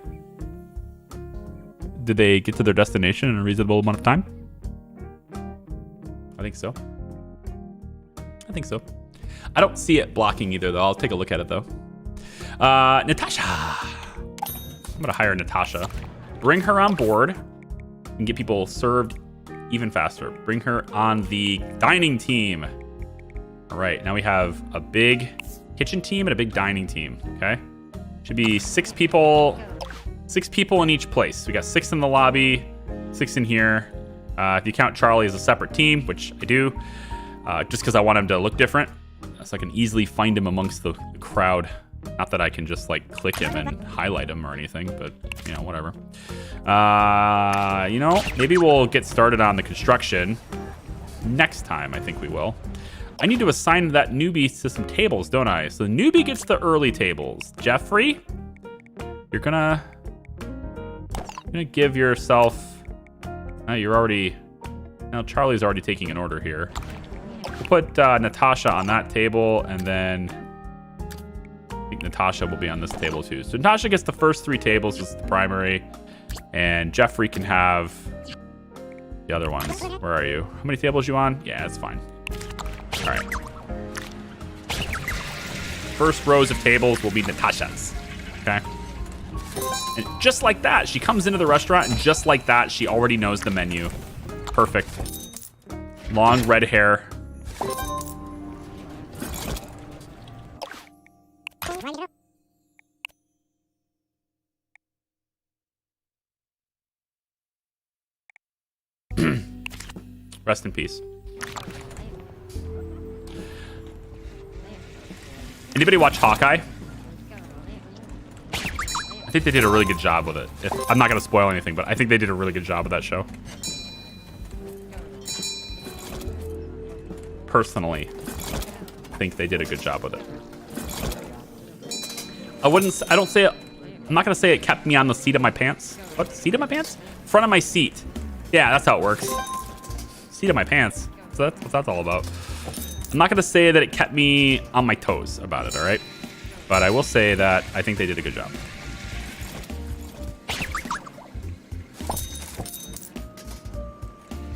Did they get to their destination in a reasonable amount of time? I think so. I don't see it blocking either, though. I'll take a look at it, though. Natasha. I'm going to hire Natasha. Bring her on board and get people served even faster. Bring her on the dining team. All right, now we have a big kitchen team and a big dining team, okay? Should be 6 people. 6 people in each place. We got 6 in the lobby, 6 in here. If you count Charlie as a separate team, which I do, just because I want him to look different, so I can easily find him amongst the crowd. Not that I can just like click him and highlight him or anything, but whatever. Maybe we'll get started on the construction next time. I think we will. I need to assign that newbie to some tables, don't I? So the newbie gets the early tables. Jeffrey, you're gonna give yourself. You're already. Now Charlie's already taking an order here. We'll put Natasha on that table, and then I think Natasha will be on this table too. So Natasha gets the first 3 tables as the primary, and Jeffrey can have the other ones. Where are you? How many tables you on? Yeah, that's fine. All right. First rows of tables will be Natasha's. Okay. And just like that, she comes into the restaurant, and just like that, she already knows the menu. Perfect. Long red hair. Rest in peace. Anybody watch Hawkeye? I think they did a really good job with it. I'm not going to spoil anything, but I think they did a really good job with that show. Personally, I think they did a good job with it. I don't say it. I'm not going to say it kept me on the seat of my pants. What? Seat of my pants? Front of my seat. Yeah, that's how it works. Seat of my pants. So that's what that's all about. I'm not going to say that it kept me on my toes about it, all right? But I will say that I think they did a good job.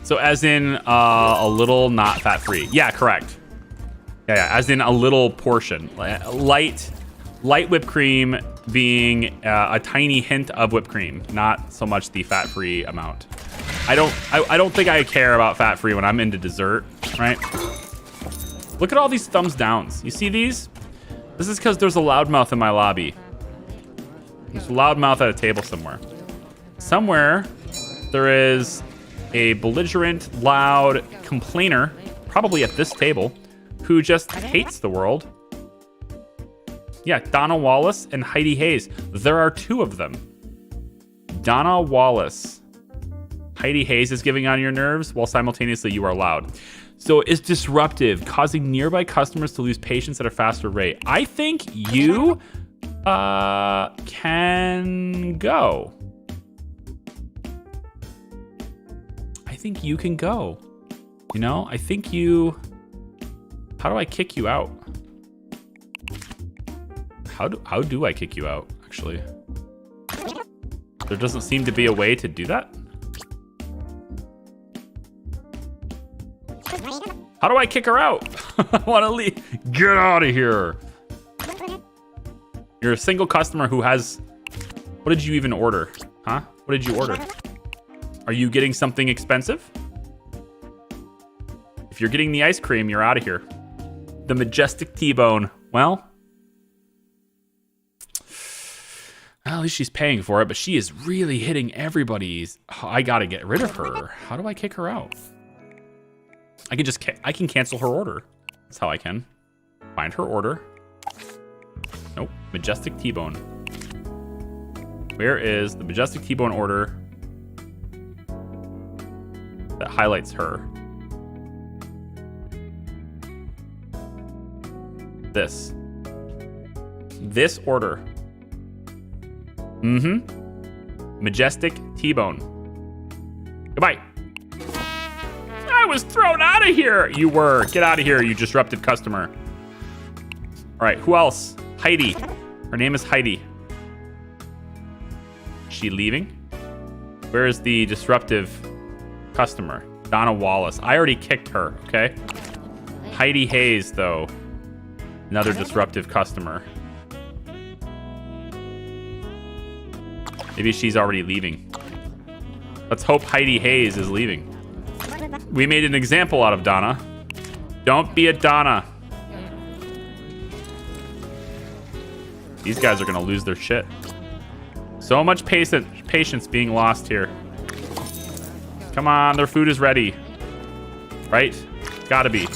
So as in a little not fat-free. Yeah, correct. Yeah, as in a little portion. Light whipped cream being a tiny hint of whipped cream, not so much the fat-free amount. I don't think I care about fat-free when I'm into dessert, right? Look at all these thumbs downs. You see these? This is because there's a loudmouth in my lobby. There's a loudmouth at a table somewhere. Somewhere there is a belligerent, loud complainer, probably at this table, who just hates the world. Yeah, Donna Wallace and Heidi Hayes. There are two of them. Donna Wallace. Heidi Hayes is giving on your nerves while simultaneously you are loud. So it's disruptive, causing nearby customers to lose patience at a faster rate. I think you can go. I think you can go. You know, I think you... How do I kick you out? How do I kick you out, actually? There doesn't seem to be a way to do that. How do I kick her out? I want to leave. Get out of here. You're a single customer who has... What did you even order? Huh? What did you order? Are you getting something expensive? If you're getting the ice cream, you're out of here. The majestic T-bone. Well, at least she's paying for it, but she is really hitting everybody's... Oh, I gotta get rid of her. How do I kick her out? I can cancel her order. That's how I can. Find her order. Nope. Majestic T-bone. Where is the majestic T-bone order that highlights her? This order. Majestic T-bone. Goodbye. I was thrown out of here. You were. Get out of here, you disruptive customer. All right, who else? Heidi. Her name is Heidi. Is she leaving? Where is the disruptive customer? Donna Wallace. I already kicked her, okay? Heidi Hayes, though. Another disruptive customer. Maybe she's already leaving. Let's hope Heidi Hayes is leaving. We made an example out of Donna. Don't be a Donna. These guys are gonna lose their shit. So much patience being lost here. Come on, their food is ready. Right? Gotta be.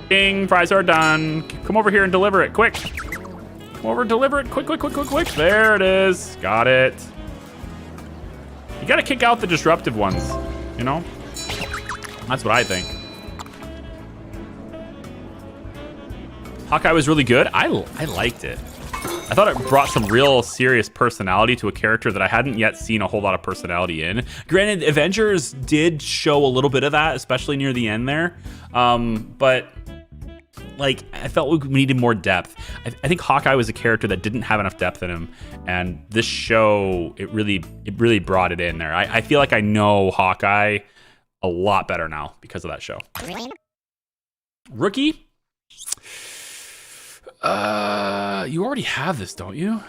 Ding, fries are done. Come over here and deliver it, quick. Come over and deliver it, quick. There it is, got it. You gotta kick out the disruptive ones, you know? That's what I think. Hawkeye was really good. I liked it. I thought it brought some real serious personality to a character that I hadn't yet seen a whole lot of personality in. Granted, Avengers did show a little bit of that, especially near the end there. But like, I felt we needed more depth. I think Hawkeye was a character that didn't have enough depth in him, and this show, it really brought it in there. I feel like I know Hawkeye a lot better now because of that show. Rookie? You already have this, don't you?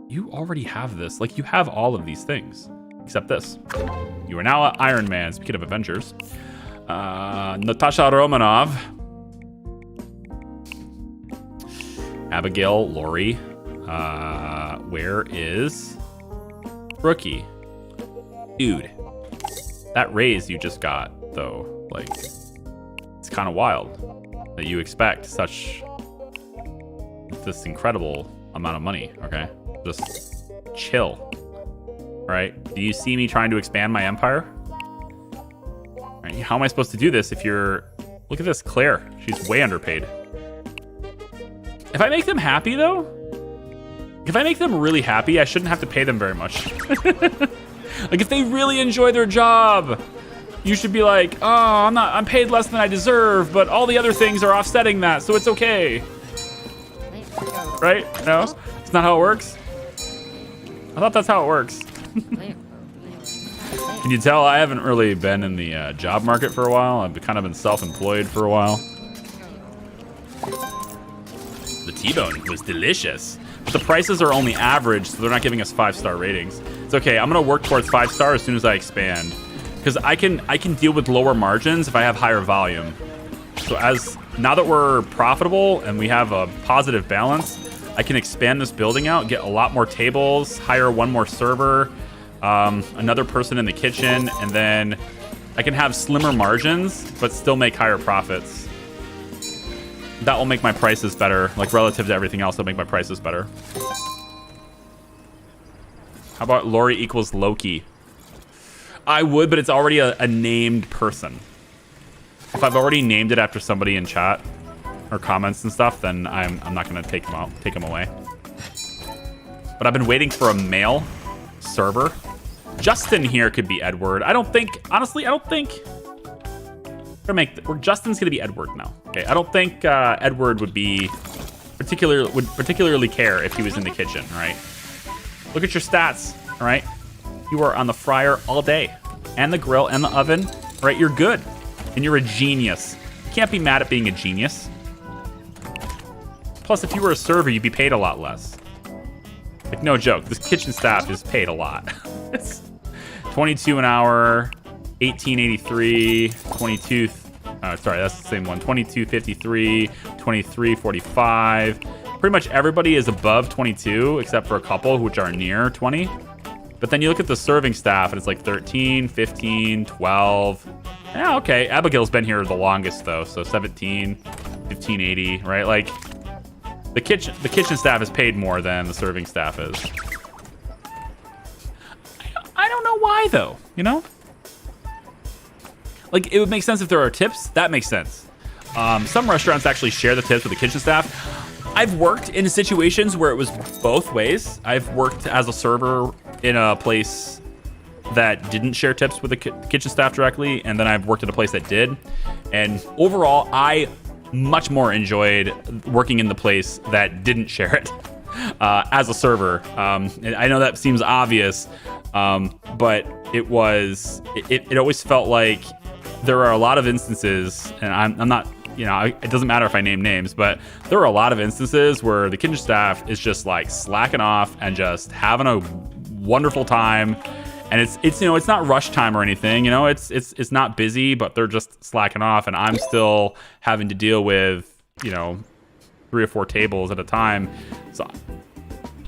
You already have this. Like, you have all of these things, except this. You are now Iron Man, speaking of Avengers. Natasha Romanov. Abigail Laurie. Where is Rookie? Dude. That raise you just got, though, like, it's kind of wild that you expect this incredible amount of money, okay? Just chill, all right? Do you see me trying to expand my empire? All right, how am I supposed to do this if you're... Look at this, Claire. She's way underpaid. If I make them happy, though, if I make them really happy, I shouldn't have to pay them very much. Like, if they really enjoy their job, you should be like, oh, I'm paid less than I deserve, but all the other things are offsetting that, so it's okay. Right? No? It's not how it works? I thought that's how it works. Can you tell I haven't really been in the job market for a while? I've kind of been self-employed for a while. The T-bone was delicious. But the prices are only average, so they're not giving us 5-star ratings. It's okay. I'm gonna work towards 5-star as soon as I expand, because I can deal with lower margins if I have higher volume. So now that we're profitable and we have a positive balance, I can expand this building out, get a lot more tables, hire one more server, another person in the kitchen, and then I can have slimmer margins but still make higher profits. That will make my prices better, like relative to everything else. That'll make my prices better. How about Lori equals Loki? I would, but it's already a named person. If I've already named it after somebody in chat or comments and stuff, then I'm not gonna take him away. But I've been waiting for a male server. Justin here could be Edward. Honestly, I don't think. Justin's gonna be Edward now. Okay, I don't think Edward would particularly care if he was in the kitchen, right? Look at your stats, all right? You are on the fryer all day, and the grill, and the oven, right? You're good, and you're a genius. You can't be mad at being a genius. Plus, if you were a server, you'd be paid a lot less. Like, no joke, this kitchen staff is paid a lot. It's 22 an hour, 1883, 22. Sorry, that's the same one. 2253, 2345. Pretty much everybody is above 22, except for a couple which are near 20. But then you look at the serving staff, and it's like 13, 15, 12. Yeah, okay. Abigail's been here the longest though, so 17, 1580, right? Like the kitchen staff is paid more than the serving staff is. I don't know why though, you know? Like, it would make sense if there are tips. That makes sense. Some restaurants actually share the tips with the kitchen staff. I've worked in situations where it was both ways. I've worked as a server in a place that didn't share tips with the kitchen staff directly, and then I've worked at a place that did. And overall, I much more enjoyed working in the place that didn't share it as a server. And I know that seems obvious, but it always felt like there are a lot of instances, and I'm not, you know, it doesn't matter if I name names, but there are a lot of instances where the kitchen staff is just like slacking off and just having a wonderful time. And it's you know, it's not rush time or anything, you know, it's not busy, but they're just slacking off, and I'm still having to deal with, you know, 3 or 4 tables at a time. So,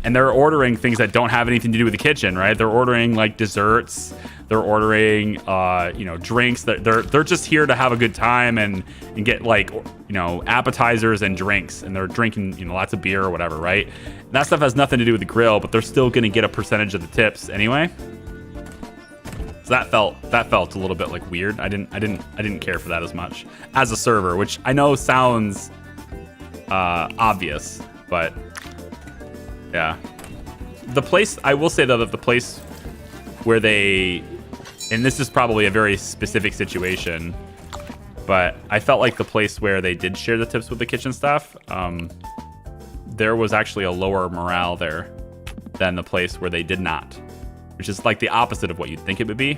and they're ordering things that don't have anything to do with the kitchen, right? They're ordering like desserts. They're ordering, you know, drinks. They're just here to have a good time and get like, you know, appetizers and drinks, and they're drinking, you know, lots of beer or whatever, right? And that stuff has nothing to do with the grill, but they're still gonna get a percentage of the tips anyway. So that felt a little bit like weird. I didn't care for that as much as a server, which I know sounds obvious, but yeah. The place, I will say though, that the place where they, and this is probably a very specific situation, but I felt like the place where they did share the tips with the kitchen staff, there was actually a lower morale there than the place where they did not, which is like the opposite of what you'd think it would be.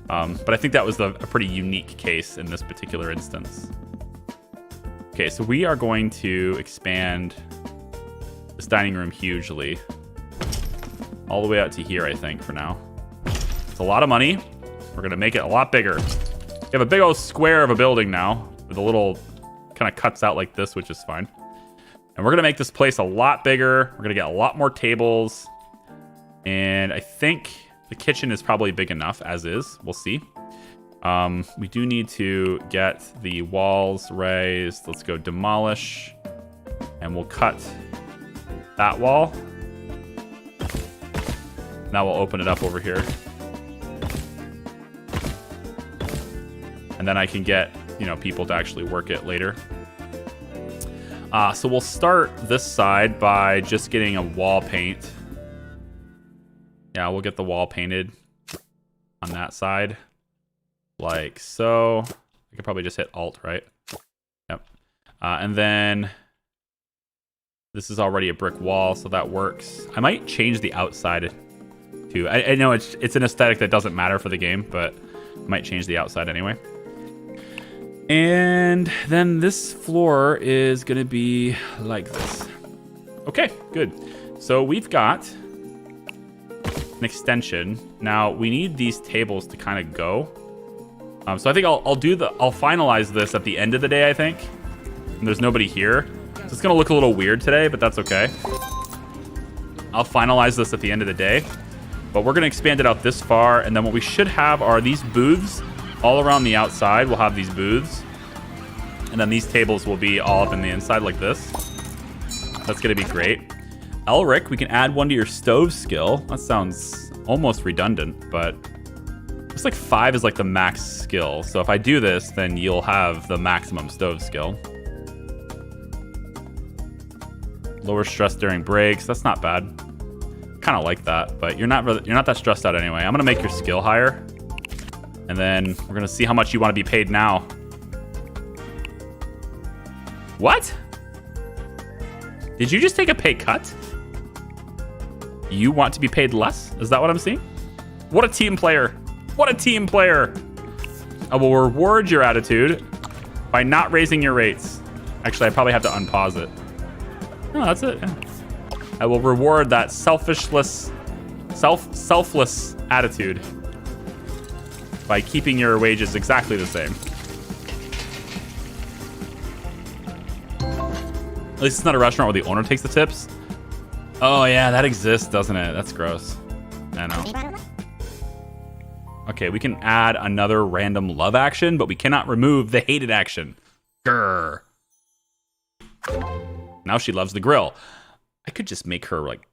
But I think that was a pretty unique case in this particular instance. Okay, so we are going to expand this dining room hugely. All the way out to here, I think, for now. It's a lot of money. We're going to make it a lot bigger. We have a big old square of a building now with a little kind of cuts out like this, which is fine. And we're going to make this place a lot bigger. We're going to get a lot more tables. And I think The kitchen is probably big enough as is. We'll see. We do need to get the walls raised. Let's go demolish. And we'll cut that wall. Now we'll open it up over here. And then I can get, you know, people to actually work it later. So we'll start this side by just getting a wall paint. Yeah, we'll get the wall painted on that side. Like so. I could probably just hit Alt, right? Yep. And then this is already a brick wall, so that works. I might change the outside too. I know it's an aesthetic that doesn't matter for the game, but I might change the outside anyway. And then this floor is gonna be like this. Okay, good. So we've got an extension. Now we need these tables to kind of go. So I think I'll finalize this at the end of the day, I think. And there's nobody here. So it's gonna look a little weird today, but that's okay. I'll finalize this at the end of the day. But we're gonna expand it out this far, and then what we should have are these booths all around the outside. We'll have these booths. And then these tables will be all up in the inside like this. That's gonna be great. Elric, we can add one to your stove skill. That sounds almost redundant, but looks like 5 is like the max skill. So if I do this, then you'll have the maximum stove skill. Lower stress during breaks. That's not bad. Kind of like that, but you're not that stressed out anyway. I'm gonna make your skill higher, and then we're gonna see how much you want to be paid now. What? Did you just take a pay cut? You want to be paid less? Is that what I'm seeing? What a team player. What a team player. I will reward your attitude by not raising your rates. Actually, I probably have to unpause it. No, that's it. Yeah. I will reward that selfless attitude by keeping your wages exactly the same. At least it's not a restaurant where the owner takes the tips. Oh yeah, that exists, doesn't it? That's gross. I know. Okay, we can add another random love action, but we cannot remove the hated action. Grr. Now she loves the grill. I could just make her like,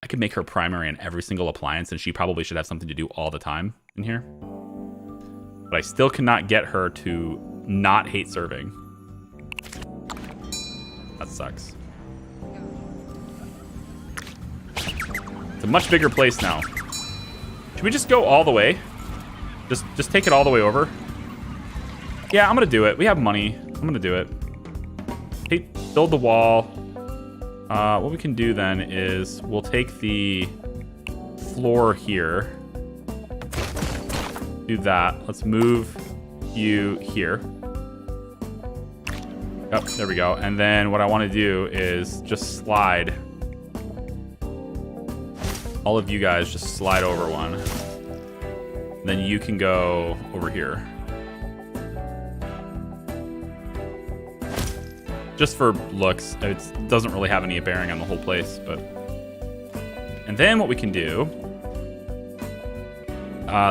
I could make her primary in every single appliance, and she probably should have something to do all the time in here. But I still cannot get her to not hate serving. That sucks. It's a much bigger place now. Should we just go all the way? Just take it all the way over? Yeah, I'm gonna do it. We have money. I'm gonna do it. Hey, build the wall. What we can do then is we'll take the floor here. Do that. Let's move you here. Oh, there we go. And then what I want to do is just slide. All of you guys just slide over one. And then you can go over here. Just for looks. It doesn't really have any bearing on the whole place, but... And then what we can do...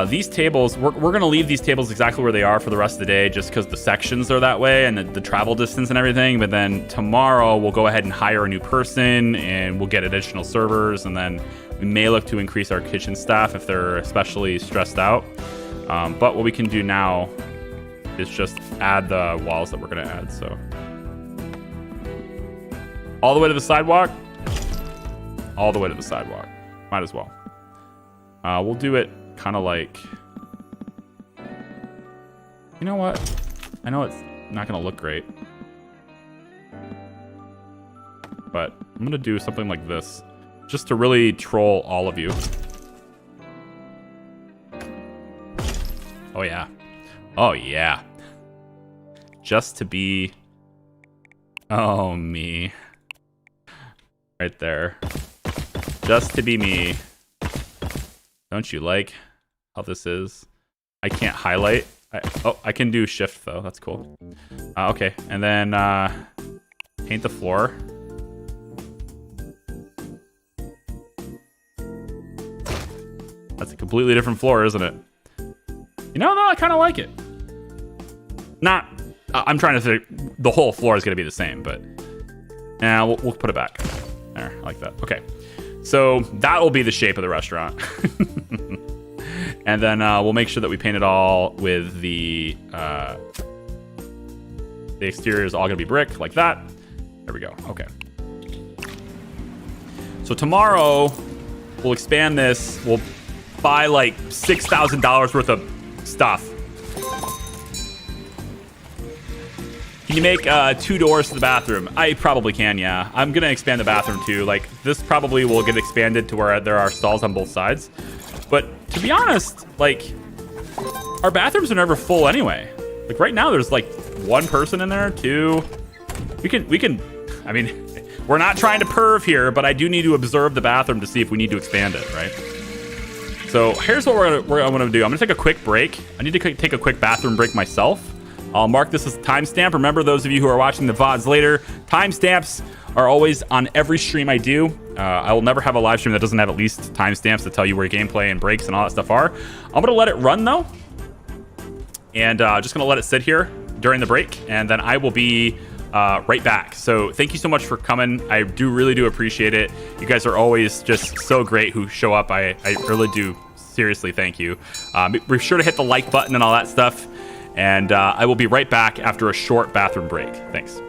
these tables, we're going to leave these tables exactly where they are for the rest of the day just because the sections are that way and the travel distance and everything. But then tomorrow we'll go ahead and hire a new person and we'll get additional servers. And then we may look to increase our kitchen staff if they're especially stressed out. But what we can do now is just add the walls that we're going to add. So all the way to the sidewalk. All the way to the sidewalk. Might as well. We'll do it kind of like, you know what? I know it's not going to look great, but I'm going to do something like this just to really troll all of you. Oh, yeah. Oh, yeah. Just to be... Oh, me. Right there. Just to be me. Don't you like how this is? I can't highlight. I can do shift though. That's cool. Okay, and then paint the floor. That's a completely different floor, isn't it? You know, though, I kind of like it. Not, I'm trying to say the whole floor is going to be the same, but yeah, we'll put it back. There, I like that. Okay, so that will be the shape of the restaurant. And then we'll make sure that we paint it all with the exterior is all going to be brick, like that. There we go. Okay. So tomorrow, we'll expand this. We'll buy like $6,000 worth of stuff. Can you make 2 doors to the bathroom? I probably can, yeah. I'm going to expand the bathroom too. Like, this probably will get expanded to where there are stalls on both sides. But to be honest, like, our bathrooms are never full anyway. Like, right now, there's like 1 person in there, 2. We can, I mean, we're not trying to perv here, but I do need to observe the bathroom to see if we need to expand it, right? So here's what I'm gonna do. I'm gonna take a quick break. I need to take a quick bathroom break myself. I'll mark this as a timestamp. Remember, those of you who are watching the VODs later, timestamps are always on every stream I do. I will never have a live stream that doesn't have at least timestamps to tell you where gameplay and breaks and all that stuff are. I'm gonna let it run though, and just gonna let it sit here during the break, and then I will be right back. So thank you so much for coming. I really do appreciate it. You guys are always just so great who show up. I really do. Seriously, thank you. Be sure to hit the like button and all that stuff. And I will be right back after a short bathroom break. Thanks.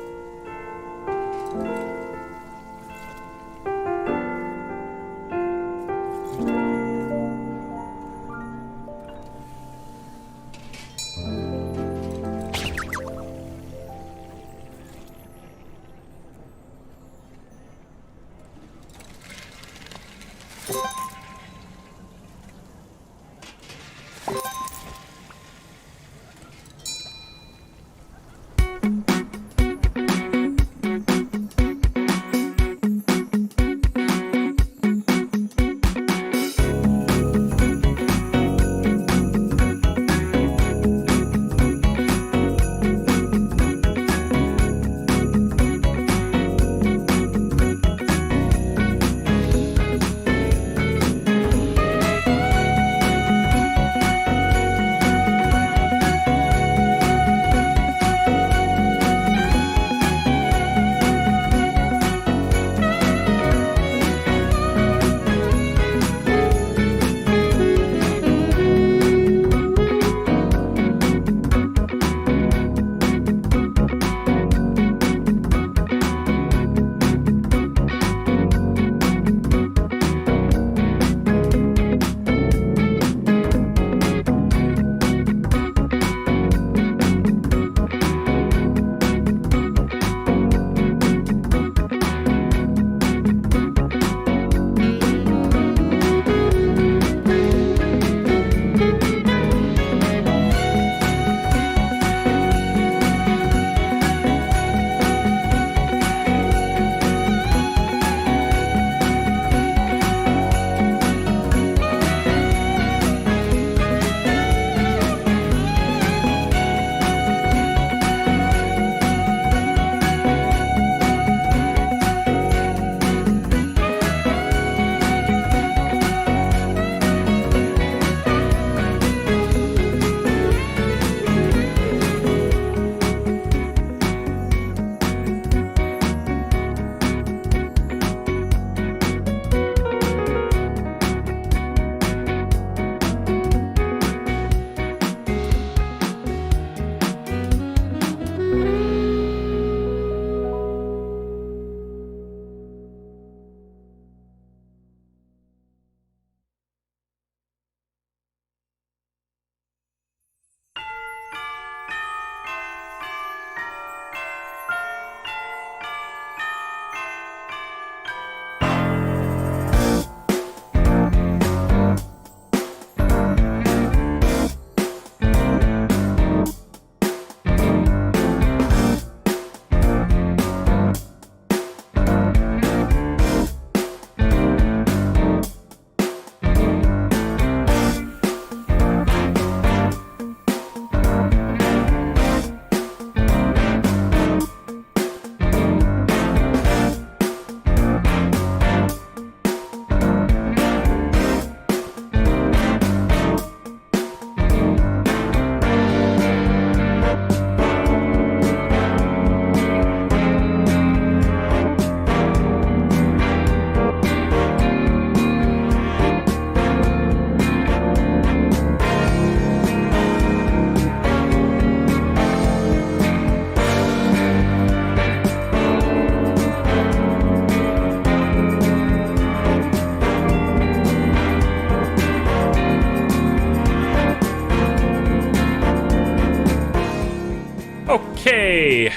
Okay.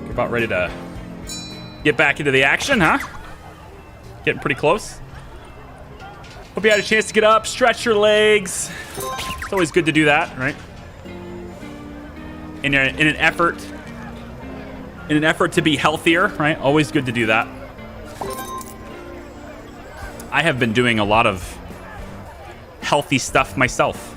We're about ready to get back into the action, huh? Getting pretty close. Hope you had a chance to get up, stretch your legs. It's always good to do that, right? In an effort to be healthier, right? Always good to do that. I have been doing a lot of healthy stuff myself.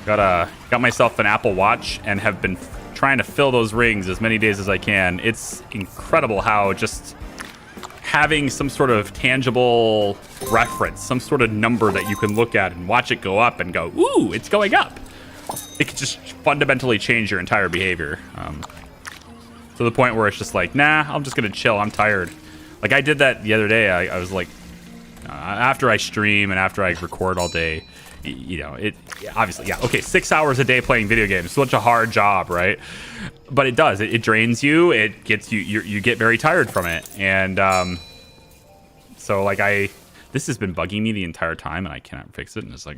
Got myself an Apple Watch and have been trying to fill those rings as many days as I can. It's incredible how just having some sort of tangible reference, some sort of number that you can look at and watch it go up and go, ooh, it's going up. It could just fundamentally change your entire behavior. To the point where it's just like, nah, I'm just going to chill. I'm tired. Like I did that the other day. I was like, after I stream and after I record all day, you know, it obviously, yeah, okay, 6 hours a day playing video games, such a hard job, right? But it does, it drains you, it gets you, you get very tired from it. And so like this has been bugging me the entire time and I cannot fix it. And it's like,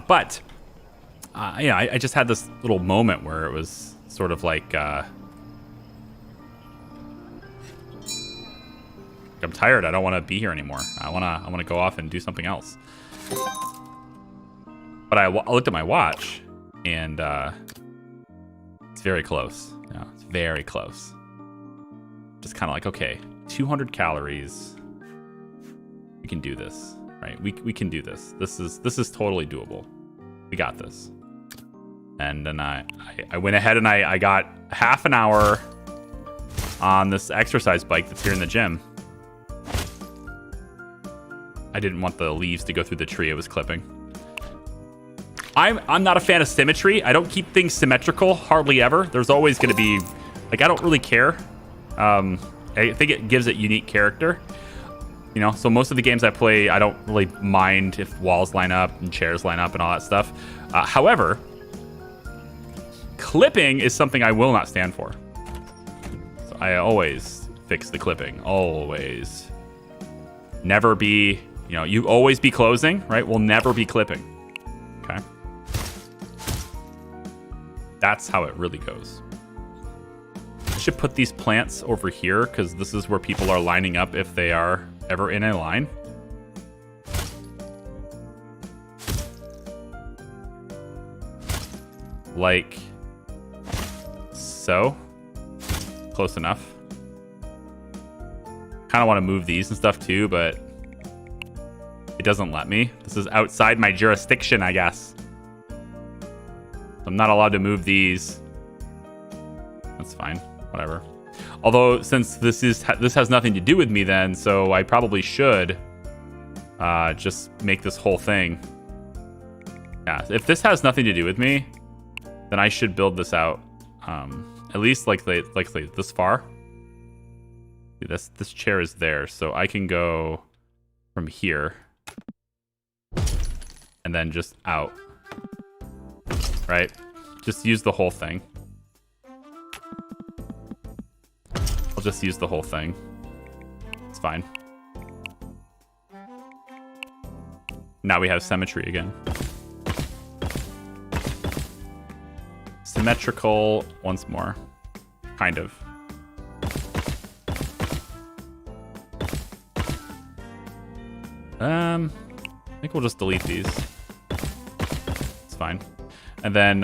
but yeah, I just had this little moment where it was sort of like, I'm tired. I don't want to be here anymore. I want to go off and do something else. But I looked at my watch, and it's very close. Yeah, it's very close. Just kind of like, okay, 200 calories. We can do this, right? We can do this. This is totally doable. We got this. And then I went ahead and I got half an hour on this exercise bike that's here in the gym. I didn't want the leaves to go through the tree it was clipping. I'm not a fan of symmetry. I don't keep things symmetrical, hardly ever. There's always going to be, like, I don't really care. I think it gives it unique character. You know, so most of the games I play, I don't really mind if walls line up and chairs line up and all that stuff. However, clipping is something I will not stand for. So I always fix the clipping. Always. Never be... You know, you always be closing, right? We'll never be clipping. Okay. That's how it really goes. I should put these plants over here because this is where people are lining up if they are ever in a line. Like so. Close enough. Kind of want to move these and stuff too, but it doesn't let me. This is outside my jurisdiction, I guess. I'm not allowed to move these. That's fine. Whatever. Although, since this has nothing to do with me then, so I probably should just make this whole thing. Yeah, if this has nothing to do with me, then I should build this out. At least like this far. This chair is there, so I can go from here and then just out, right? Just use the whole thing. I'll just use the whole thing. It's fine. Now we have symmetry again. Symmetrical once more. Kind of. I think we'll just delete these. It's fine. And then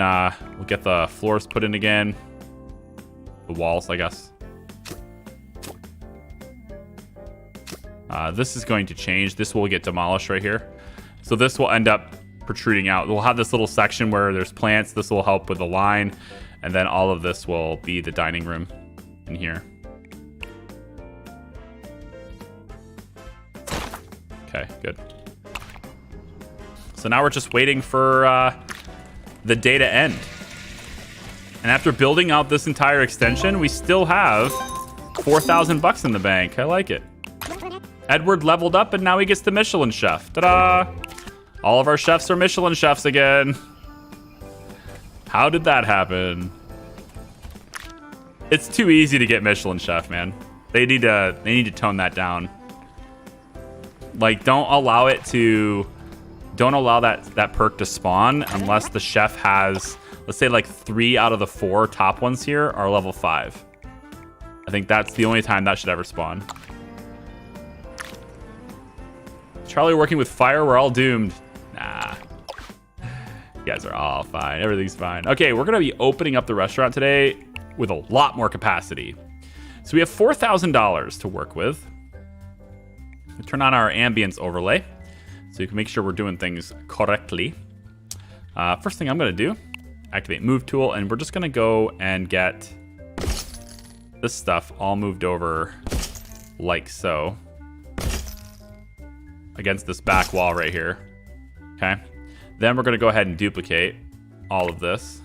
we'll get the floors put in again. The walls, I guess. This is going to change. This will get demolished right here. So this will end up protruding out. We'll have this little section where there's plants. This will help with the line. And then all of this will be the dining room in here. Okay, good. So now we're just waiting for the day to end. And after building out this entire extension, we still have 4,000 bucks in the bank. I like it. Edward leveled up and now he gets the Michelin chef. Ta-da! All of our chefs are Michelin chefs again. How did that happen? It's too easy to get Michelin chef, man. They need to tone that down. Like, don't allow it to don't allow that perk to spawn unless the chef has, let's say like 3 out of the 4 top ones here are level 5. I think that's the only time that should ever spawn. Charlie working with fire, we're all doomed. Nah. You guys are all fine. Everything's fine. Okay, we're gonna be opening up the restaurant today with a lot more capacity. So we have $4,000 to work with. We turn on our ambience overlay so you can make sure we're doing things correctly. First thing I'm gonna do, activate move tool, and we're just gonna go and get this stuff all moved over like so against this back wall right here. Okay. Then we're gonna go ahead and duplicate all of this.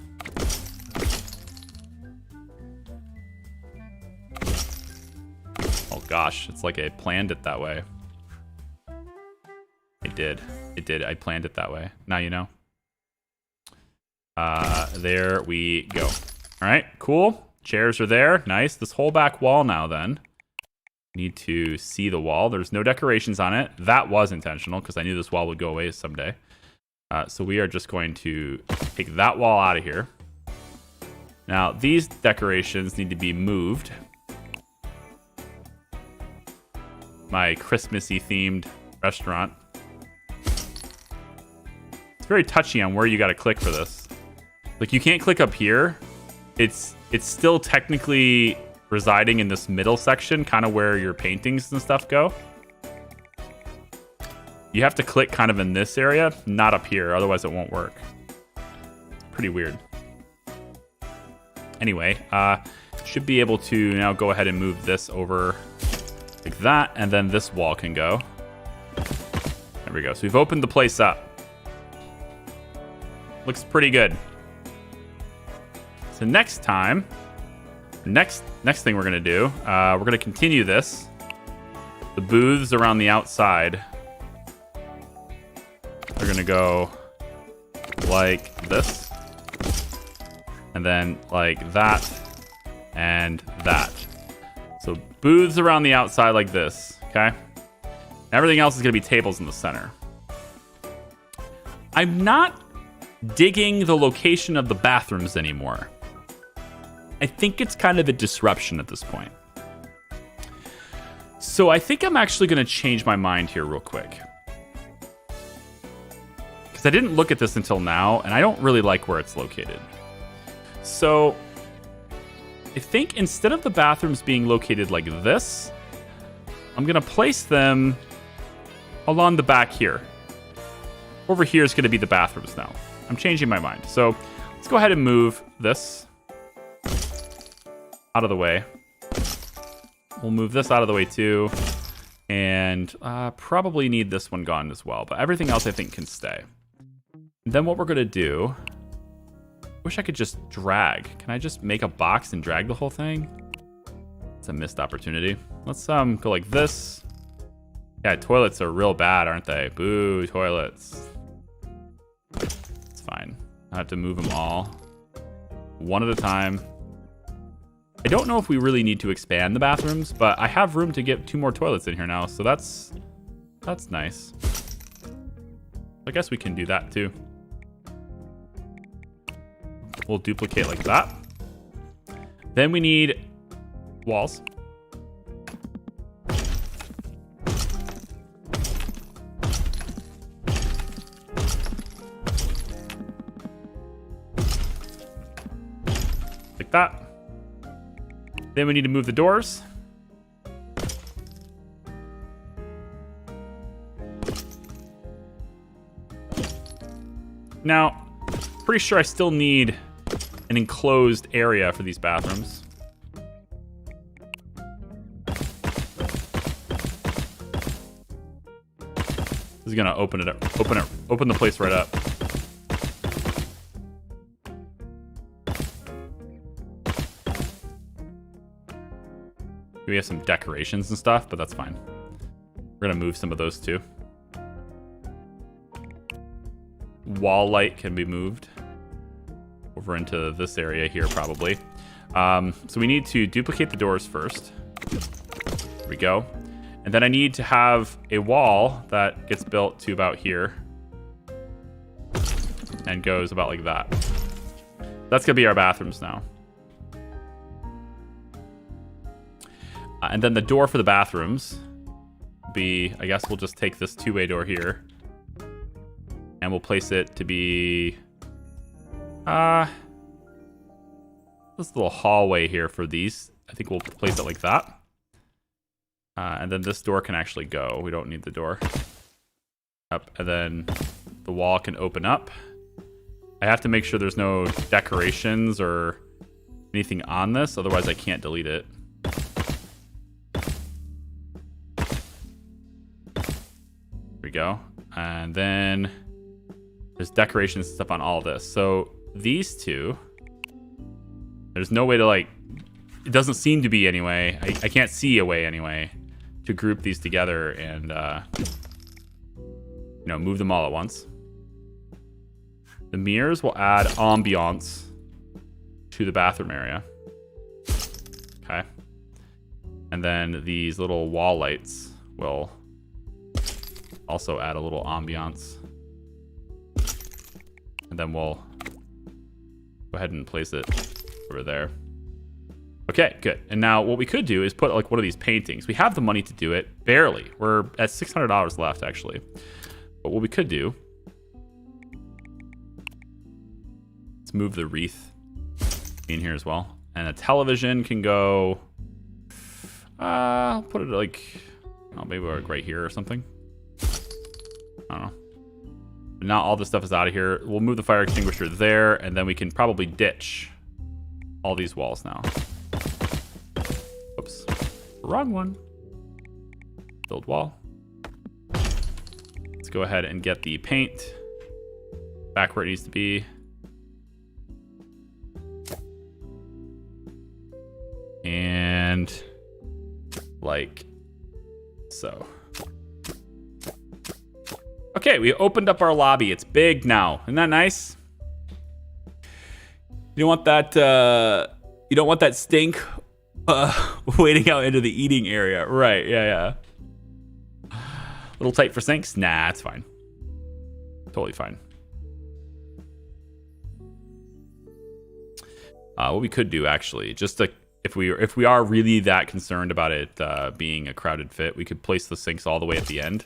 Oh gosh, it's like I planned it that way. It did. I planned it that way. Now you know. There we go. All right, cool. Chairs are there. Nice. This whole back wall now then. Need to see the wall. There's no decorations on it. That was intentional because I knew this wall would go away someday. So we are just going to take that wall out of here. Now, these decorations need to be moved. My Christmassy themed restaurant. It's very touchy on where you got to click for this. Like, you can't click up here. It's still technically residing in this middle section, kind of where your paintings and stuff go. You have to click kind of in this area, not up here, otherwise it won't work. Pretty weird. Anyway, should be able to now go ahead and move this over like that, and then this wall can go. There we go. So we've opened the place up. Looks pretty good. So next time, next thing we're gonna do, we're gonna continue this. The booths around the outside are gonna go like this, and then like that, and that. So booths around the outside like this, okay? Everything else is gonna be tables in the center. I'm not digging the location of the bathrooms anymore. I think it's kind of a disruption at this point. So I think I'm actually going to change my mind here real quick. Because I didn't look at this until now, and I don't really like where it's located. So I think instead of the bathrooms being located like this, I'm going to place them along the back here. Over here is going to be the bathrooms now. I'm changing my mind. So let's go ahead and move this out of the way. We'll move this out of the way too. And probably need this one gone as well. But everything else I think can stay. And then what we're going to do... Wish I could just drag. Can I just make a box and drag the whole thing? It's a missed opportunity. Let's go like this. Yeah, toilets are real bad, aren't they? Boo, toilets. It's fine. I have to move them all one at a time. I don't know if we really need to expand the bathrooms, but I have room to get 2 more toilets in here now, so that's nice. I guess we can do that too. We'll duplicate like that. Then we need walls. Like that. Then we need to move the doors. Now, pretty sure I still need an enclosed area for these bathrooms. This is gonna open the place right up. We have some decorations and stuff, but that's fine. We're gonna move some of those too. Wall light can be moved over into this area here probably. So we need to duplicate the doors first. There we go. And then I need to have a wall that gets built to about here. and goes about like that. That's gonna be our bathrooms now. And then the door for the bathrooms be, I guess we'll just take this two-way door here and we'll place it to be this little hallway here for these. I think we'll place it like that. And then this door can actually go. We don't need the door. Up, and then the wall can open up. I have to make sure there's no decorations or anything on this, otherwise I can't delete it. There we go. And then there's decorations and stuff on all this. So these two, there's no way to like, it doesn't seem to be anyway. I can't see a way anyway to group these together and, you know, move them all at once. The mirrors will add ambiance to the bathroom area. Okay. And then these little wall lights will also add a little ambiance. And then we'll go ahead and place it over there. Okay, good. And now what we could do is put like one of these paintings. We have the money to do it, barely. We're at $600 left actually. But what we could do, let's move the wreath in here as well. And a television can go, I'll put it like, oh, maybe like right here or something. I don't know. But now all this stuff is out of here. We'll move the fire extinguisher there, and then we can probably ditch all these walls now. Oops, wrong one. Build wall. Let's go ahead and get the paint back where it needs to be. And like so. Okay, we opened up our lobby. It's big now. Isn't that nice? You don't want that stink waiting out into the eating area. Right, yeah. A little tight for sinks? Nah, it's fine. Totally fine. What we could do actually, just to, if we are really that concerned about it being a crowded fit, we could place the sinks all the way at the end.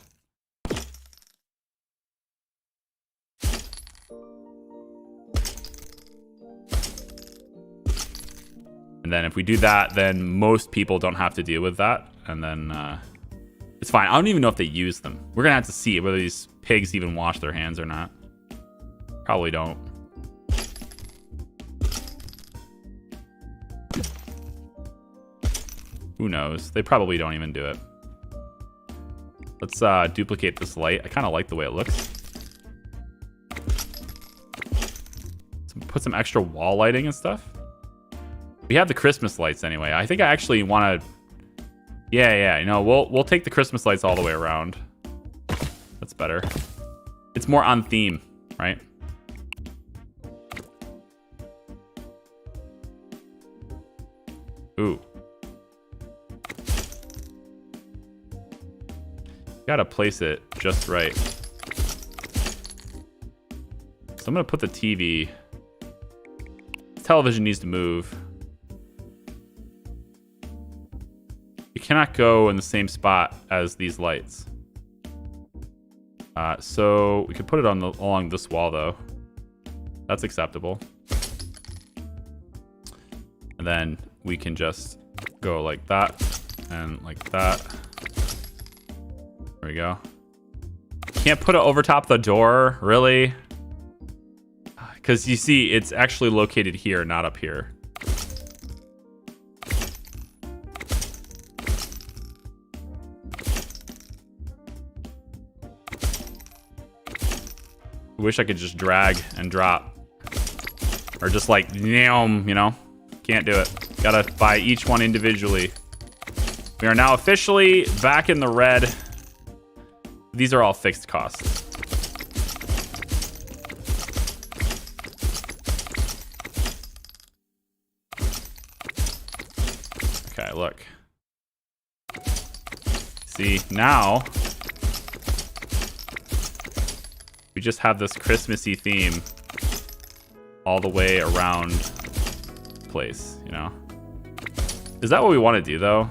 And then if we do that, then most people don't have to deal with that. And then it's fine. I don't even know if they use them. We're going to have to see whether these pigs even wash their hands or not. Probably don't. Who knows? They probably don't even do it. Let's duplicate this light. I kind of like the way it looks. Put some extra wall lighting and stuff. We have the Christmas lights anyway. I think I actually want to... Yeah. You know, we'll take the Christmas lights all the way around. That's better. It's more on theme, right? Ooh. Gotta place it just right. So I'm gonna put the TV. The television needs to move. You cannot go in the same spot as these lights. So we could put it on along this wall though. That's acceptable. And then we can just go like that and like that. There we go. Can't put it over top the door, really? Because you see, it's actually located here, not up here. Wish I could just drag and drop. Or just like, you know? Can't do it. Gotta buy each one individually. We are now officially back in the red. These are all fixed costs. Okay, look. See, now we just have this Christmassy theme all the way around the place, you know? Is that what we want to do, though?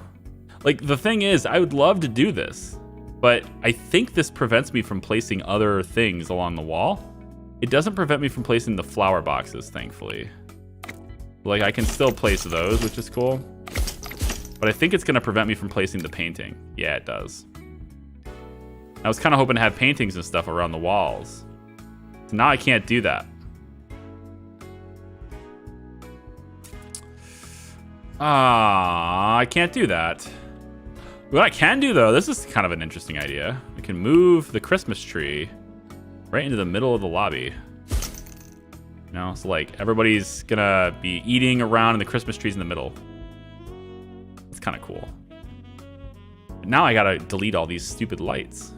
Like, the thing is, I would love to do this, but I think this prevents me from placing other things along the wall. It doesn't prevent me from placing the flower boxes, thankfully. Like, I can still place those, which is cool. But I think it's going to prevent me from placing the painting. Yeah, it does. I was kind of hoping to have paintings and stuff around the walls. So now I can't do that. I can't do that. What I can do, though, this is kind of an interesting idea. I can move the Christmas tree right into the middle of the lobby. You know, so like everybody's gonna be eating around and the Christmas tree's in the middle. It's kind of cool. But now I gotta delete all these stupid lights.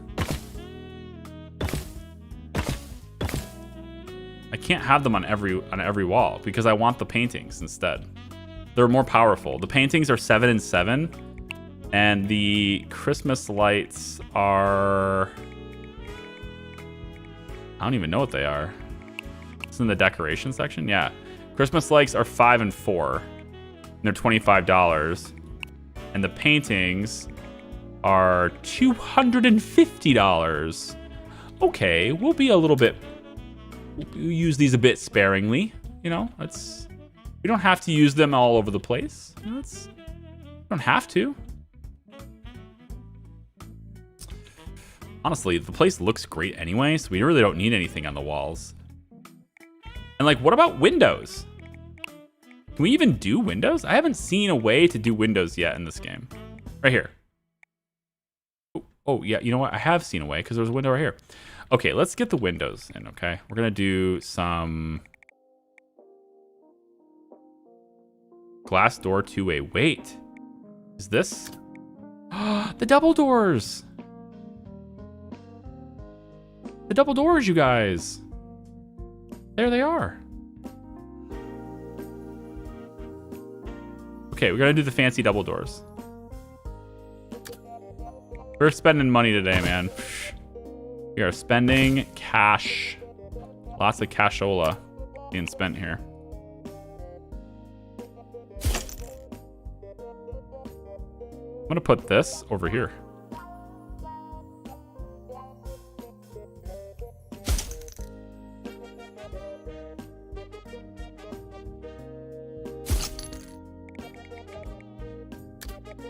I can't have them on every wall because I want the paintings instead. They're more powerful. The paintings are 7 and 7, and the Christmas lights are... I don't even know what they are. It's in the decoration section? Yeah. Christmas lights are 5 and 4. And they're $25. And the paintings are $250. Okay, we'll be a little bit... We'll use these a bit sparingly. You know, it's... We don't have to use them all over the place. You know, we don't have to. Honestly, the place looks great anyway, so we really don't need anything on the walls. And like, what about windows? Can we even do windows? I haven't seen a way to do windows yet in this game. Right here. Oh yeah, you know what? I have seen a way because there's a window right here. Okay, let's get the windows in, okay? We're gonna do some glass door two-way. Wait, is this? The double doors. The double doors, you guys. There they are. Okay, we're gonna do the fancy double doors. We're spending money today, man. We are spending cash. Lots of cashola being spent here. I'm gonna put this over here.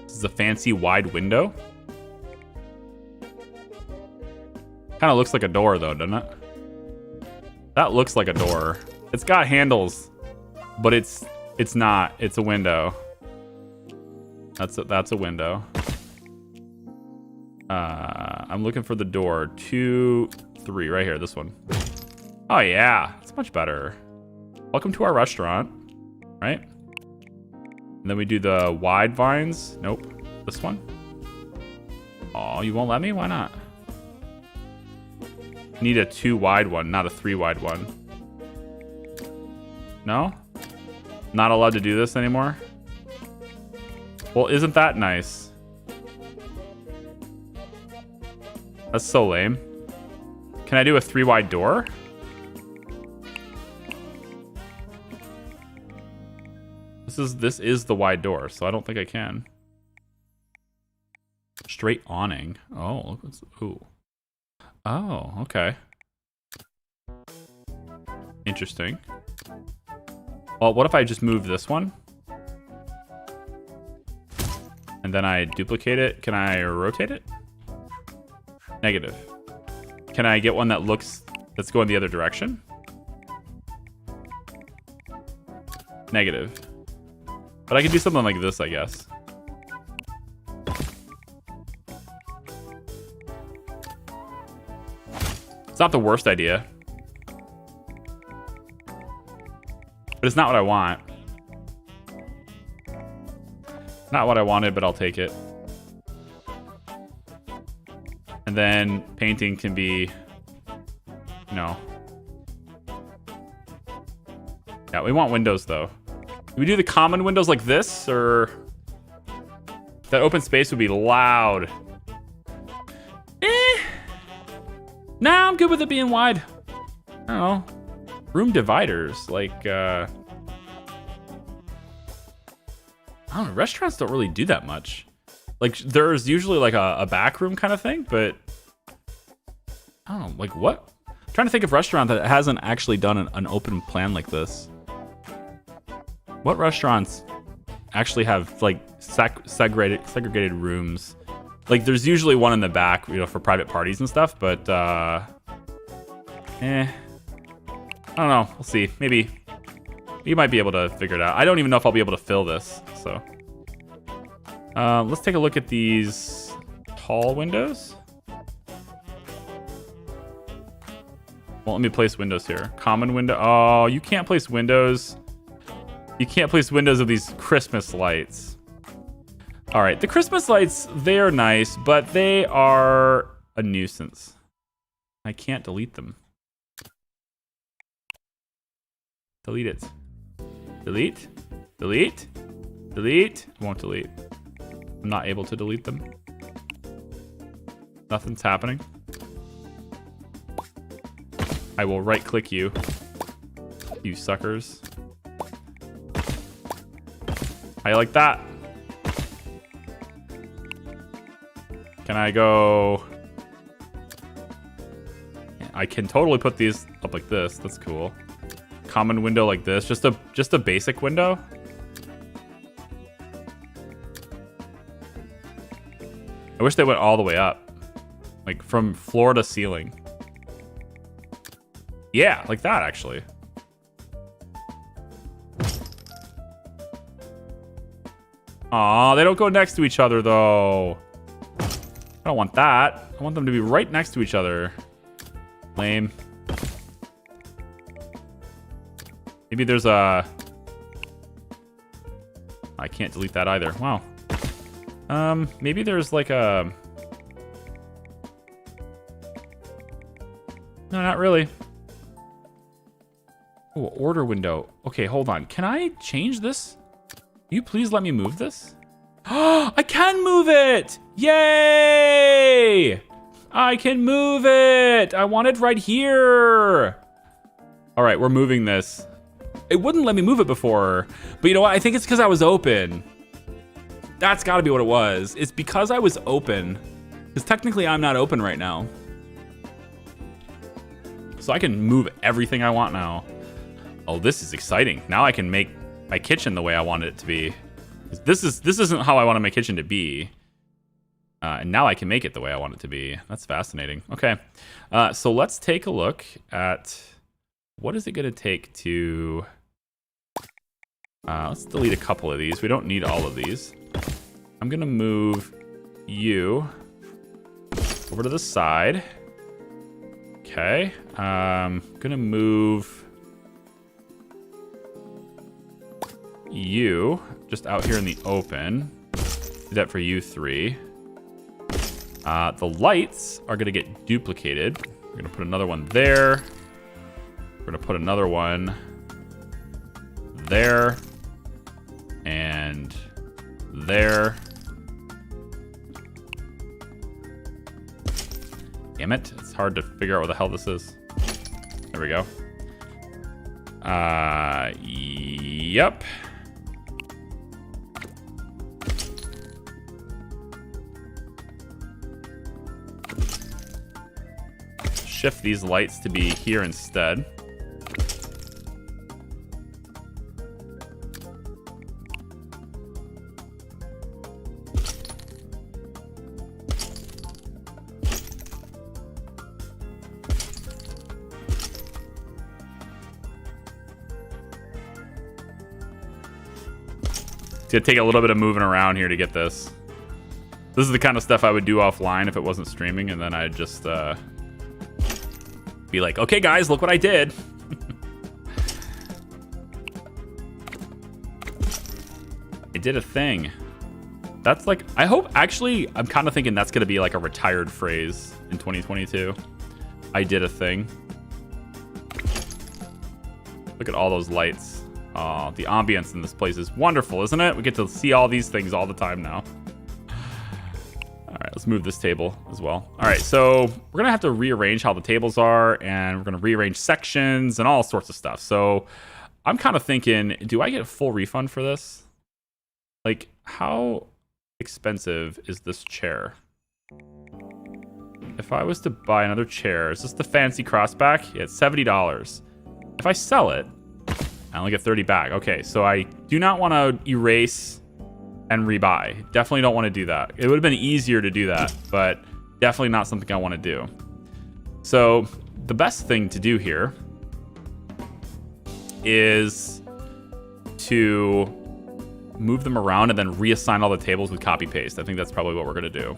This is a fancy wide window. Kind of looks like a door though, doesn't it? That looks like a door. It's got handles, but it's not. It's a window. That's a window. I'm looking for the door. 2, 3, right here. This one. Oh yeah, it's much better. Welcome to our restaurant, right? And then we do the wide vines. Nope. This one. Oh, you won't let me? Why not? Need a 2 wide one, not a 3 wide one. No? Not allowed to do this anymore? Well, isn't that nice? That's so lame. Can I do a 3 wide door? This is the wide door, so I don't think I can. Straight awning. Oh, look what's... Ooh. Oh, okay. Interesting. Well, what if I just move this one? And then I duplicate it. Can I rotate it? Negative. Can I get one that's going the other direction? Negative. But I could do something like this, I guess. It's not the worst idea. But it's not what I want. Not what I wanted, but I'll take it. And then painting can be, you know. Yeah, we want windows though. Do we do the common windows like this, or that open space would be loud? Nah, I'm good with it being wide. I don't know. room dividers. Like, I don't know. Restaurants don't really do that much. Like, there's usually like a back room kind of thing, but I don't know. Like, what? I'm trying to think of a restaurant that hasn't actually done an open plan like this. What restaurants actually have like segregated rooms? Like, there's usually one in the back, you know, for private parties and stuff, but I don't know. We'll see. Maybe you might be able to figure it out. I don't even know if I'll be able to fill this. So let's take a look at these tall windows. Well, let me place windows here. Common window. Oh, you can't place windows. You can't place windows of these Christmas lights. All right, the Christmas lights, they're nice, but they are a nuisance. I can't delete them. Delete it. Delete. Delete. Delete. I won't delete. I'm not able to delete them. Nothing's happening. I will right-click you. You suckers. How you like that? Can I go... I can totally put these up like this. That's cool. Common window like this. Just a basic window. I wish they went all the way up. Like from floor to ceiling. Yeah, like that actually. Aw, they don't go next to each other though. I don't want that. I want them to be right next to each other. Lame. Maybe there's a... I can't delete that either. Wow. Maybe there's like a... No, not really. Oh, order window. Okay, hold on. Can I change this? Can you please let me move this? Oh, I can move it! Yay! I can move it! I want it right here! All right, we're moving this. It wouldn't let me move it before. But you know what? I think it's because I was open. That's gotta be what it was. It's because I was open. Because technically I'm not open right now. So I can move everything I want now. Oh, this is exciting. Now I can make my kitchen the way I want it to be. This isn't how I want my kitchen to be. And now I can make it the way I want it to be. That's fascinating. Okay, so let's take a look at what is it gonna take to... let's delete a couple of these. We don't need all of these. I'm gonna move you over to the side. Okay, gonna move you just out here in the open. Do that for you three. The lights are gonna get duplicated. We're gonna put another one there. We're gonna put another one there and there. Damn it, it's hard to figure out what the hell this is. There we go. Yep. Shift these lights to be here instead. It's gonna take a little bit of moving around here to get this. This is the kind of stuff I would do offline if it wasn't streaming, and then I'd just be like, okay guys, look what I did. I did a thing. That's like, I hope, actually, I'm kind of thinking that's gonna be like a retired phrase in 2022. I did a thing. Look at all those lights. Oh, the ambience in this place is wonderful, isn't it? We get to see all these things all the time now. All right, let's Let's move this table as well. All right, so we're gonna have to rearrange how the tables are, and we're gonna rearrange sections and all sorts of stuff. So I'm kind of thinking, do I get a full refund for this? Like, how expensive is this chair? If I was to buy another chair, is this the fancy crossback? Yeah, it's $70. If I sell it, I only get 30 back. Okay, so I do not want to erase and rebuy. Definitely don't want to do that. It would have been easier to do that, but definitely not something I want to do. So the best thing to do here is to move them around and then reassign all the tables with copy paste. I think that's probably what we're going to do.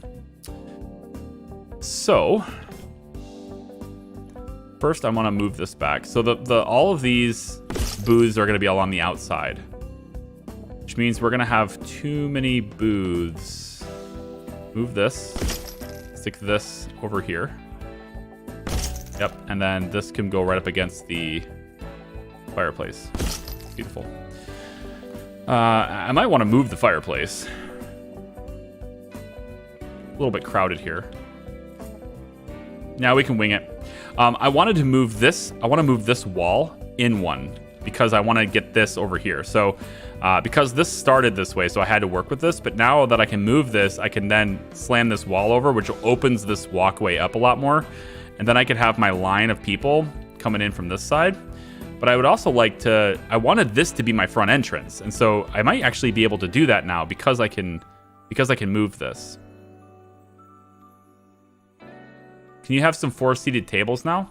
So first I want to move this back. So all of these booths are going to be all on the outside, which means we're going to have too many booths. Move this, stick this over here. Yep, and then this can go right up against the fireplace. Beautiful. I might want to move the fireplace. A little bit crowded here. Now we can wing it. I wanted to move this. I want to move this wall in one because I want to get this over here. So because this started this way, so I had to work with this. But now that I can move this, I can then slam this wall over, which opens this walkway up a lot more. And then I could have my line of people coming in from this side. But I would also like to, I wanted this to be my front entrance. And so I might actually be able to do that now because I can move this. Can you have some 4-seated tables now?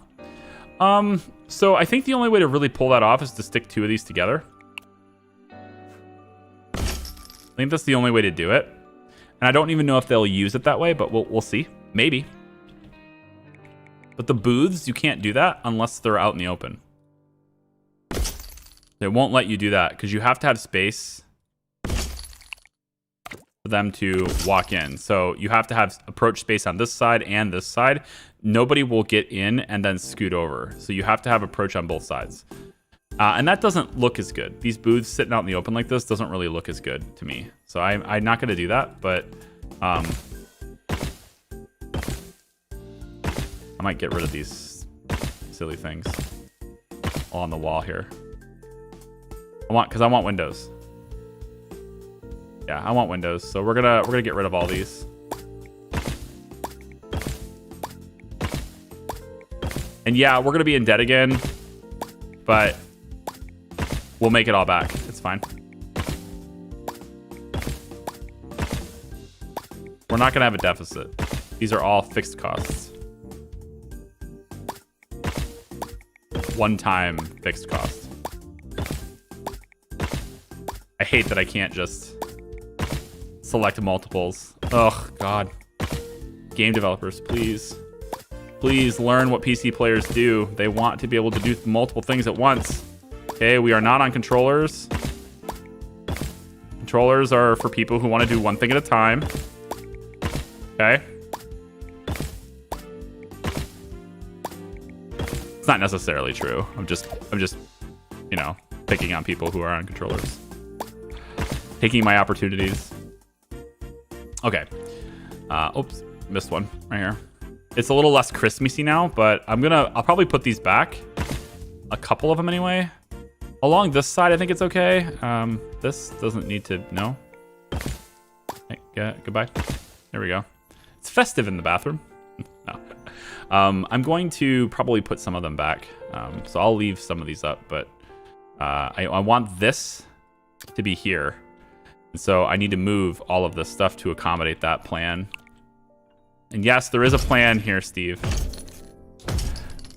So I think the only way to really pull that off is to stick 2 of these together. I think that's the only way to do it. And I don't even know if they'll use it that way, but we'll see. Maybe. But the booths, you can't do that unless they're out in the open. They won't let you do that because you have to have space for them to walk in. So you have to have approach space on this side and this side. Nobody will get in and then scoot over. So you have to have approach on both sides. And that doesn't look as good. These booths sitting out in the open like this doesn't really look as good to me. So I'm not going to do that, but I might get rid of these silly things all on the wall here. Because I want windows. Yeah, I want windows. So we're gonna get rid of all these. And yeah, we're gonna be in debt again, but we'll make it all back. It's fine. We're not gonna have a deficit. These are all fixed costs. One-time fixed cost. I hate that I can't just select multiples. Oh, God. Game developers, please. Please learn what PC players do. They want to be able to do multiple things at once. Okay, we are not on controllers. Controllers are for people who want to do one thing at a time. Okay. It's not necessarily true. I'm just, you know, picking on people who are on controllers. Taking my opportunities. Okay. Oops, missed one right here. It's a little less Christmassy now, but I'll probably put these back. A couple of them anyway. Along this side, I think it's okay. This doesn't need to, no. Hey, yeah, goodbye. There we go. It's festive in the bathroom. No. I'm going to probably put some of them back. So I'll leave some of these up, but I want this to be here. And so I need to move all of this stuff to accommodate that plan. And yes, there is a plan here, Steve.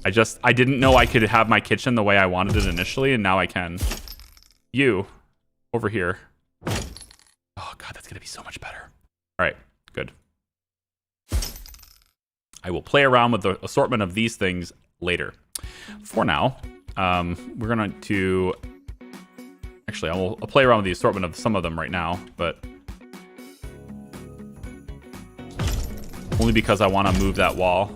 I didn't know I could have my kitchen the way I wanted it initially, and now I can. You, over here. Oh, God, that's going to be so much better. All right, good. I will play around with the assortment of these things later. For now, we're going to... Actually, I'll play around with the assortment of some of them right now, but only because I want to move that wall.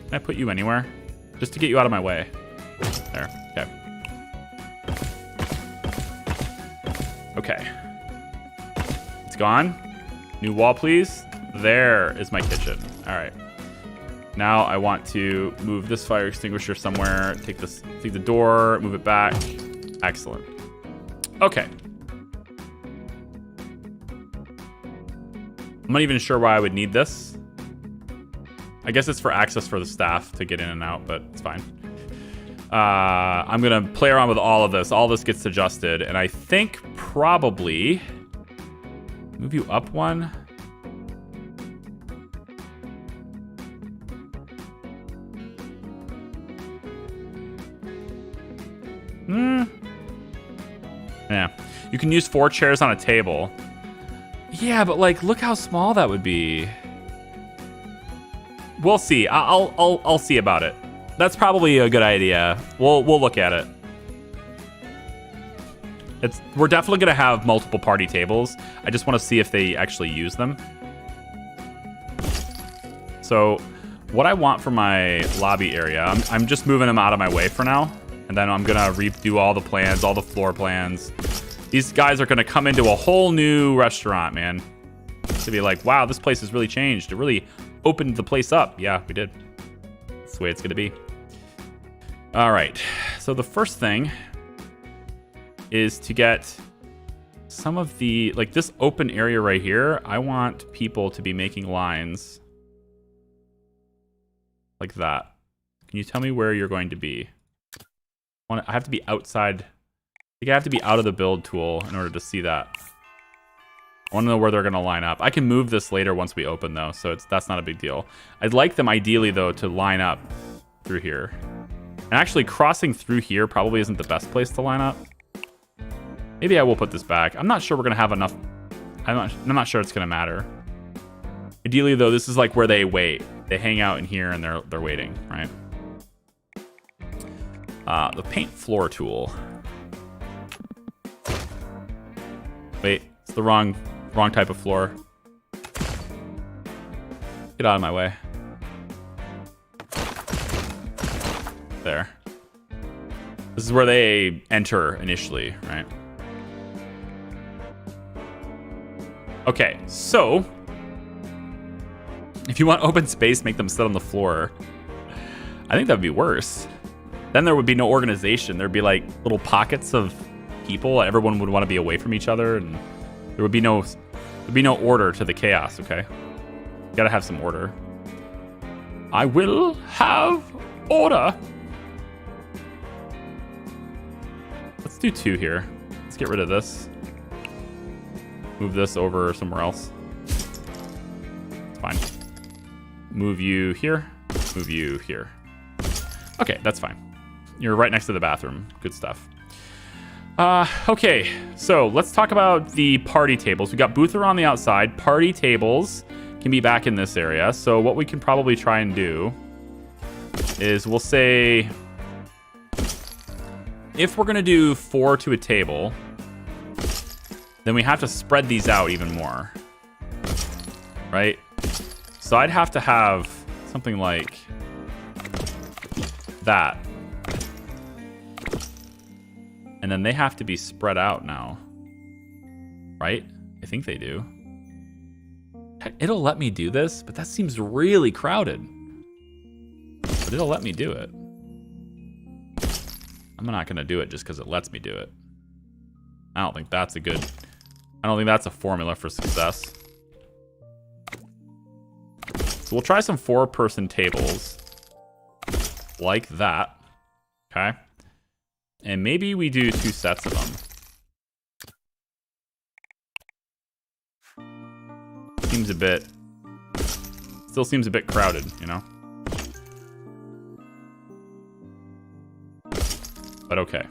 Can I put you anywhere? Just to get you out of my way. There, okay. Okay. It's gone. New wall, please. There is my kitchen. All right. Now I want to move this fire extinguisher somewhere. Take the door, move it back. Excellent. Okay. I'm not even sure why I would need this. I guess it's for access for the staff to get in and out, but it's fine. I'm going to play around with all of this. All this gets adjusted, and I think probably move you up one. Yeah. You can use 4 chairs on a table. Yeah, but like, look how small that would be. We'll see. I'll see about it. That's probably a good idea. We'll look at it. We're definitely gonna have multiple party tables. I just want to see if they actually use them. So, what I want for my lobby area, I'm just moving them out of my way for now, and then I'm gonna redo all the plans, all the floor plans. These guys are gonna come into a whole new restaurant, man. To be like, wow, this place has really changed. It really opened the place up. Yeah, we did. That's the way it's gonna be. All right, so the first thing is to get some of the, like this open area right here, I want people to be making lines like that. Can you tell me where you're going to be? I have to be outside. I think I have to be out of the build tool in order to see that. I want to know where they're going to line up. I can move this later once we open though, so that's not a big deal. I'd like them ideally though to line up through here. And actually crossing through here probably isn't the best place to line up. Maybe I will put this back. I'm not sure we're going to have enough. I'm not sure it's going to matter. Ideally though, this is like where they wait. They hang out in here and they're waiting, right? The paint floor tool. Wait, it's the wrong type of floor. Get out of my way. There. This is where they enter initially, right? Okay, so if you want open space, make them sit on the floor. I think that would be worse. Then there would be no organization. There'd be like little pockets of people. Everyone would want to be away from each other, and there would be no order to the chaos. Okay, you gotta have some order. I will have order. Let's do 2 here. Let's get rid of this. Move this over somewhere else. It's fine. Move you here. Move you here. Okay, that's fine. You're right next to the bathroom. Good stuff. Okay, so let's talk about the party tables. We got Boother on the outside. Party tables can be back in this area. So what we can probably try and do is we'll say, if we're going to do 4 to a table, then we have to spread these out even more, right? So I'd have to have something like that. And then they have to be spread out now, right? I think they do. It'll let me do this, but that seems really crowded. But it'll let me do it. I'm not gonna do it just because it lets me do it. I don't think that's a formula for success. So we'll try some 4-person tables like that, okay? And maybe we do 2 sets of them. Still seems a bit crowded, you know? But okay.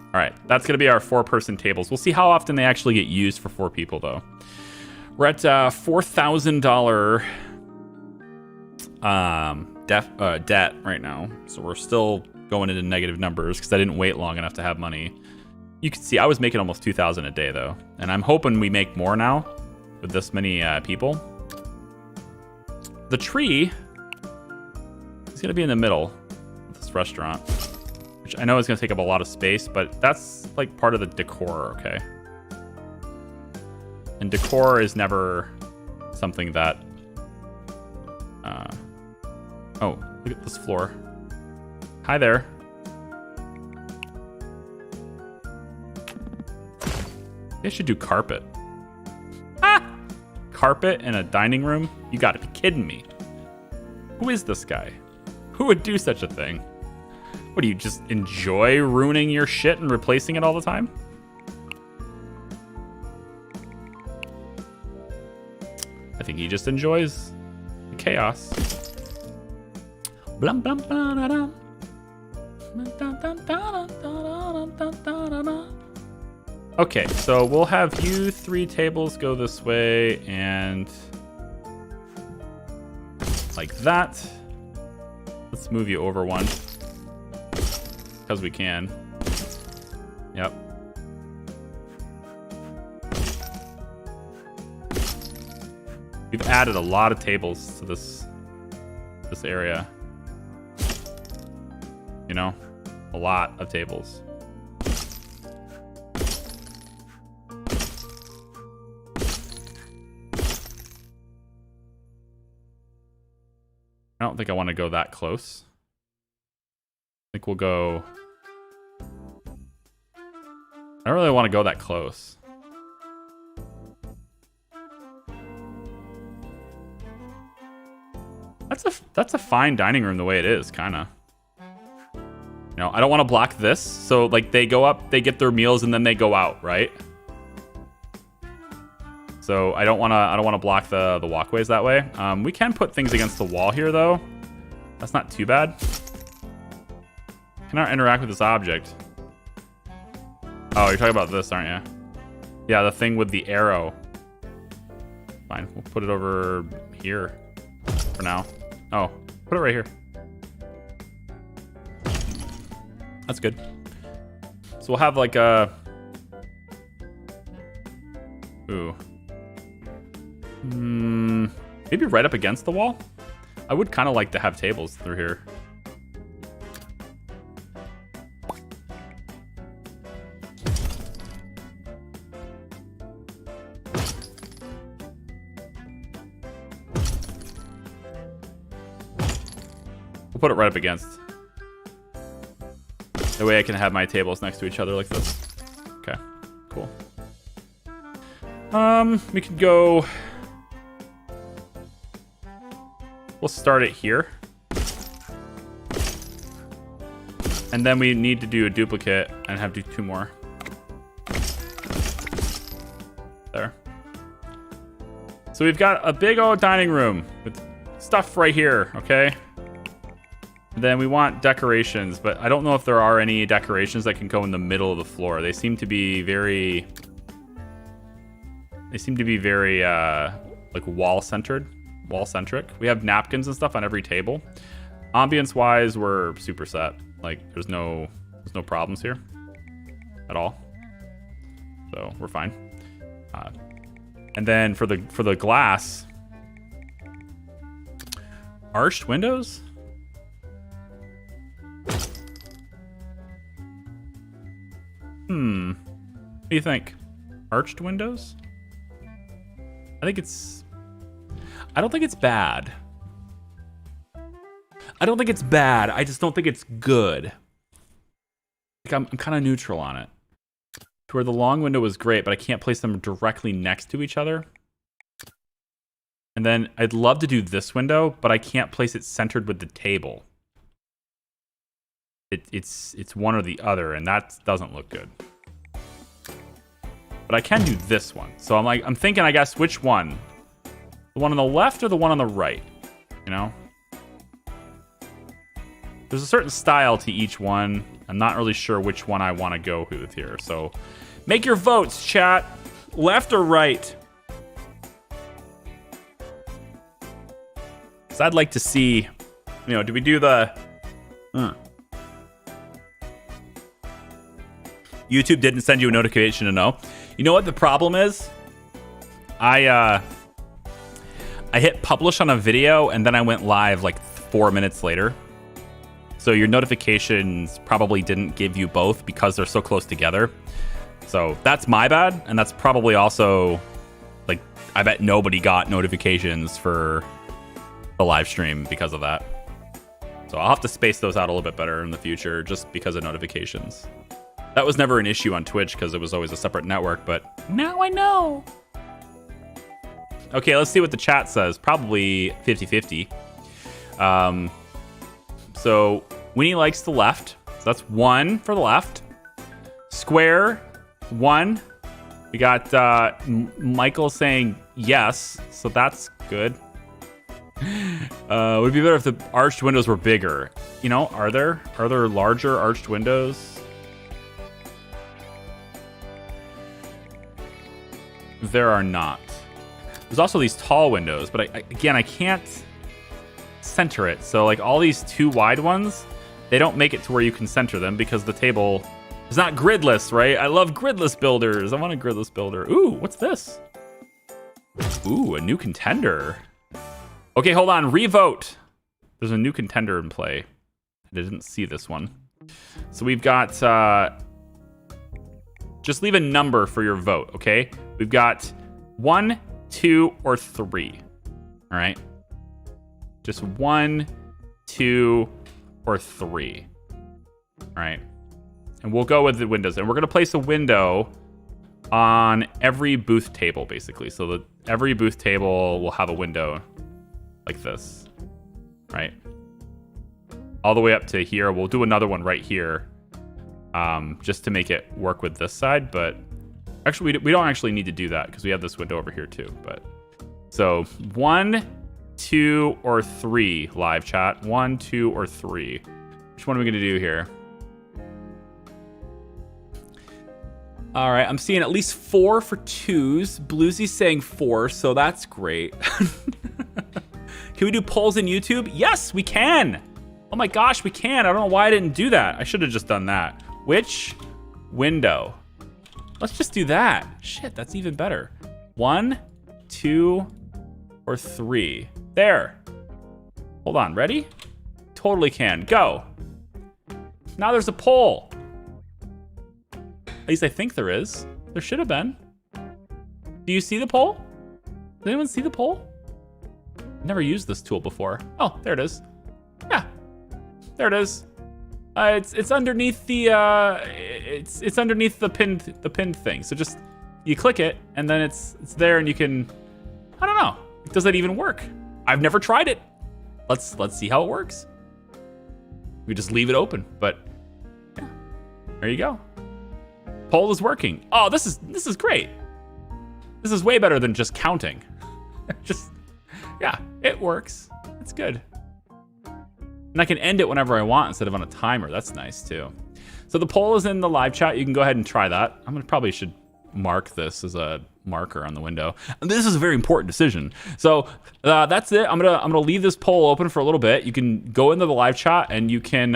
All right, that's gonna be our 4-person tables. We'll see how often they actually get used for 4 people though. We're at $4,000 debt right now. So we're still going into negative numbers because I didn't wait long enough to have money. You can see I was making almost 2,000 a day though. And I'm hoping we make more now with this many people. The tree is gonna be in the middle of this restaurant. which I know is going to take up a lot of space, but that's like part of the decor, okay? And decor is never something that... oh, look at this floor. Hi there. I should do carpet. Ah! Carpet in a dining room? You gotta be kidding me. Who is this guy? Who would do such a thing? What, do you just enjoy ruining your shit and replacing it all the time? I think he just enjoys the chaos. Blum, blum, ba-da-da. Okay, so we'll have you 3 tables go this way and like that. Let's move you over one because we can. Yep. We've added a lot of tables to this area. You know, a lot of tables. I don't think I want to go that close. I think we'll go... I don't really want to go that close. That's a fine dining room the way it is, kind of. You know, I don't want to block this. So, like, they go up, they get their meals, and then they go out, right? So I don't want to block the walkways that way. We can put things against the wall here, though. That's not too bad. Cannot interact with this object. Oh, you're talking about this, aren't you? Yeah, the thing with the arrow. Fine, we'll put it over here for now. Oh, put it right here. That's good. So we'll have like a... Ooh. Maybe right up against the wall? I would kind of like to have tables through here. We'll put it right up against. That way I can have my tables next to each other like this. Okay, cool. We could go... We'll start it here. And then we need to do a duplicate and have to do 2 more. There. So we've got a big old dining room with stuff right here, okay? And then we want decorations, but I don't know if there are any decorations that can go in the middle of the floor. They seem to be very... like wall-centered. Wall-centric. We have napkins and stuff on every table. Ambience-wise, we're super set. Like, there's no problems here at all. So we're fine. And then for the glass, arched windows. What do you think? Arched windows? I don't think it's bad. I don't think it's bad. I just don't think it's good. Like I'm kind of neutral on it. To where the long window was great, but I can't place them directly next to each other. And then I'd love to do this window, but I can't place it centered with the table. It's one or the other, and that doesn't look good. But I can do this one. So I'm thinking, I guess, which one? The one on the left or the one on the right? You know? There's a certain style to each one. I'm not really sure which one I want to go with here. So make your votes, chat. Left or right? Because I'd like to see, you know, do we do the... YouTube didn't send you a notification to know. You know what the problem is? I hit publish on a video and then I went live like 4 minutes later. So your notifications probably didn't give you both because they're so close together. So that's my bad. And that's probably also, like, I bet nobody got notifications for the live stream because of that. So I'll have to space those out a little bit better in the future just because of notifications. That was never an issue on Twitch because it was always a separate network, but now I know. Okay, let's see what the chat says. Probably 50-50. So Winnie likes the left. So that's 1 for the left. Square, 1. We got Michael saying yes, so that's good. Would be better if the arched windows were bigger. You know, are there larger arched windows? There are not. There's also these tall windows, but I can't center it. So like all these 2 wide ones, they don't make it to where you can center them because the table is not gridless, right? I love gridless builders. I want a gridless builder. Ooh, what's this? Ooh, a new contender. Okay, hold on. Revote. There's a new contender in play. I didn't see this one. So we've got... just leave a number for your vote, okay? We've got 1, 2, or 3. All right? Just 1, 2, or 3. All right? And we'll go with the windows. And we're going to place a window on every booth table, basically. So every booth table will have a window like this, right? All the way up to here. We'll do another one right here, just to make it work with this side. But actually, we don't actually need to do that because we have this window over here too. But so 1, 2, or 3 live chat. 1, 2, or 3. Which one are we going to do here? All right, I'm seeing at least 4 for 2s. Bluesy's saying 4, so that's great. Can we do polls in YouTube? Yes, we can. Oh my gosh, we can. I don't know why I didn't do that. I should have just done that. Which window? Let's just do that. Shit, that's even better. 1, 2, or 3. There. Hold on, ready? Totally can. Go. Now there's a poll. At least I think there is. There should have been. Do you see the poll? Does anyone see the poll? Never used this tool before. Oh, there it is. Yeah, there it is. It's underneath the it's underneath the pinned thing. So just you click it and then it's there and you can. I don't know. Does that even work? I've never tried it. Let's see how it works. We just leave it open, but yeah, there you go. Poll is working. Oh, this is great. This is way better than just counting. Yeah, it works. It's good. And I can end it whenever I want instead of on a timer. That's nice too. So the poll is in the live chat. You can go ahead and try that. Probably should mark this as a marker on the window. And this is a very important decision. So that's it. I'm gonna leave this poll open for a little bit. You can go into the live chat and you can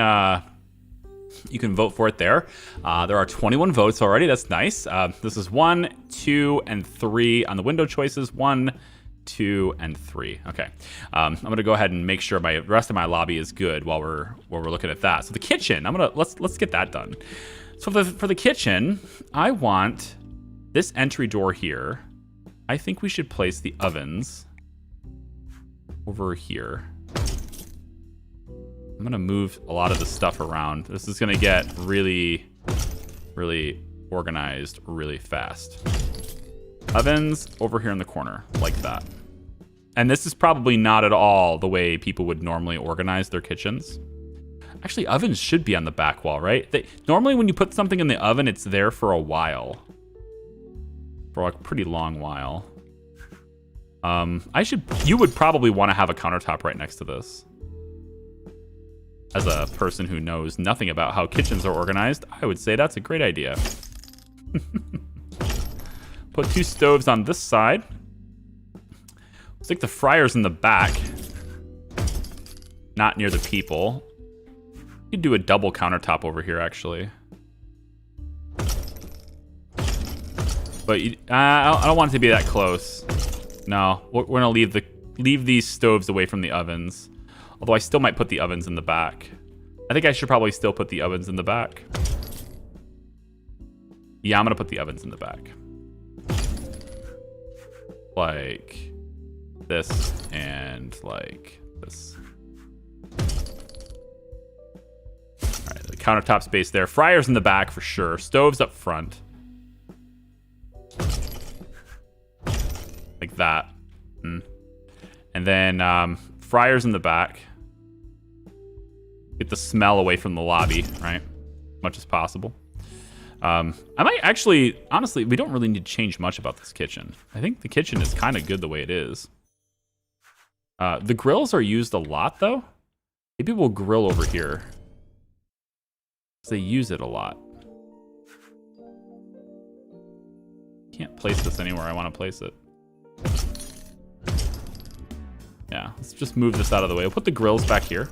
vote for it there. There are 21 votes already. That's nice. This is 1, 2, and 3 on the window choices. 1, 2, and 3. Okay. I'm gonna go ahead and make sure the rest of my lobby is good while we're looking at that. So the kitchen, let's get that done. So for the kitchen, I want this entry door here. I think we should place the ovens over here. I'm gonna move a lot of the stuff around. This is gonna get really, really organized really fast. Ovens over here in the corner, like that. And this is probably not at all the way people would normally organize their kitchens. Actually, ovens should be on the back wall, right? Normally when you put something in the oven, it's there for a while. For a pretty long while. You would probably want to have a countertop right next to this. As a person who knows nothing about how kitchens are organized, I would say that's a great idea. Put 2 stoves on this side. Stick the fryers in the back. Not near the people. You could do a double countertop over here, actually. But I don't want it to be that close. No, we're gonna leave these stoves away from the ovens. Although I still might put the ovens in the back. I think I should probably still put the ovens in the back. Yeah, I'm gonna put the ovens in the back. Like this and like this. All right, the countertop space there. Fryer's in the back for sure. Stoves up front. Like that. And then fryer's in the back. Get the smell away from the lobby, right? Much as possible. I might actually, honestly, we don't really need to change much about this kitchen. I think the kitchen is kind of good the way it is. The grills are used a lot, though. Maybe we'll grill over here. Because they use it a lot. Can't place this anywhere I want to place it. Yeah, let's just move this out of the way. We'll put the grills back here.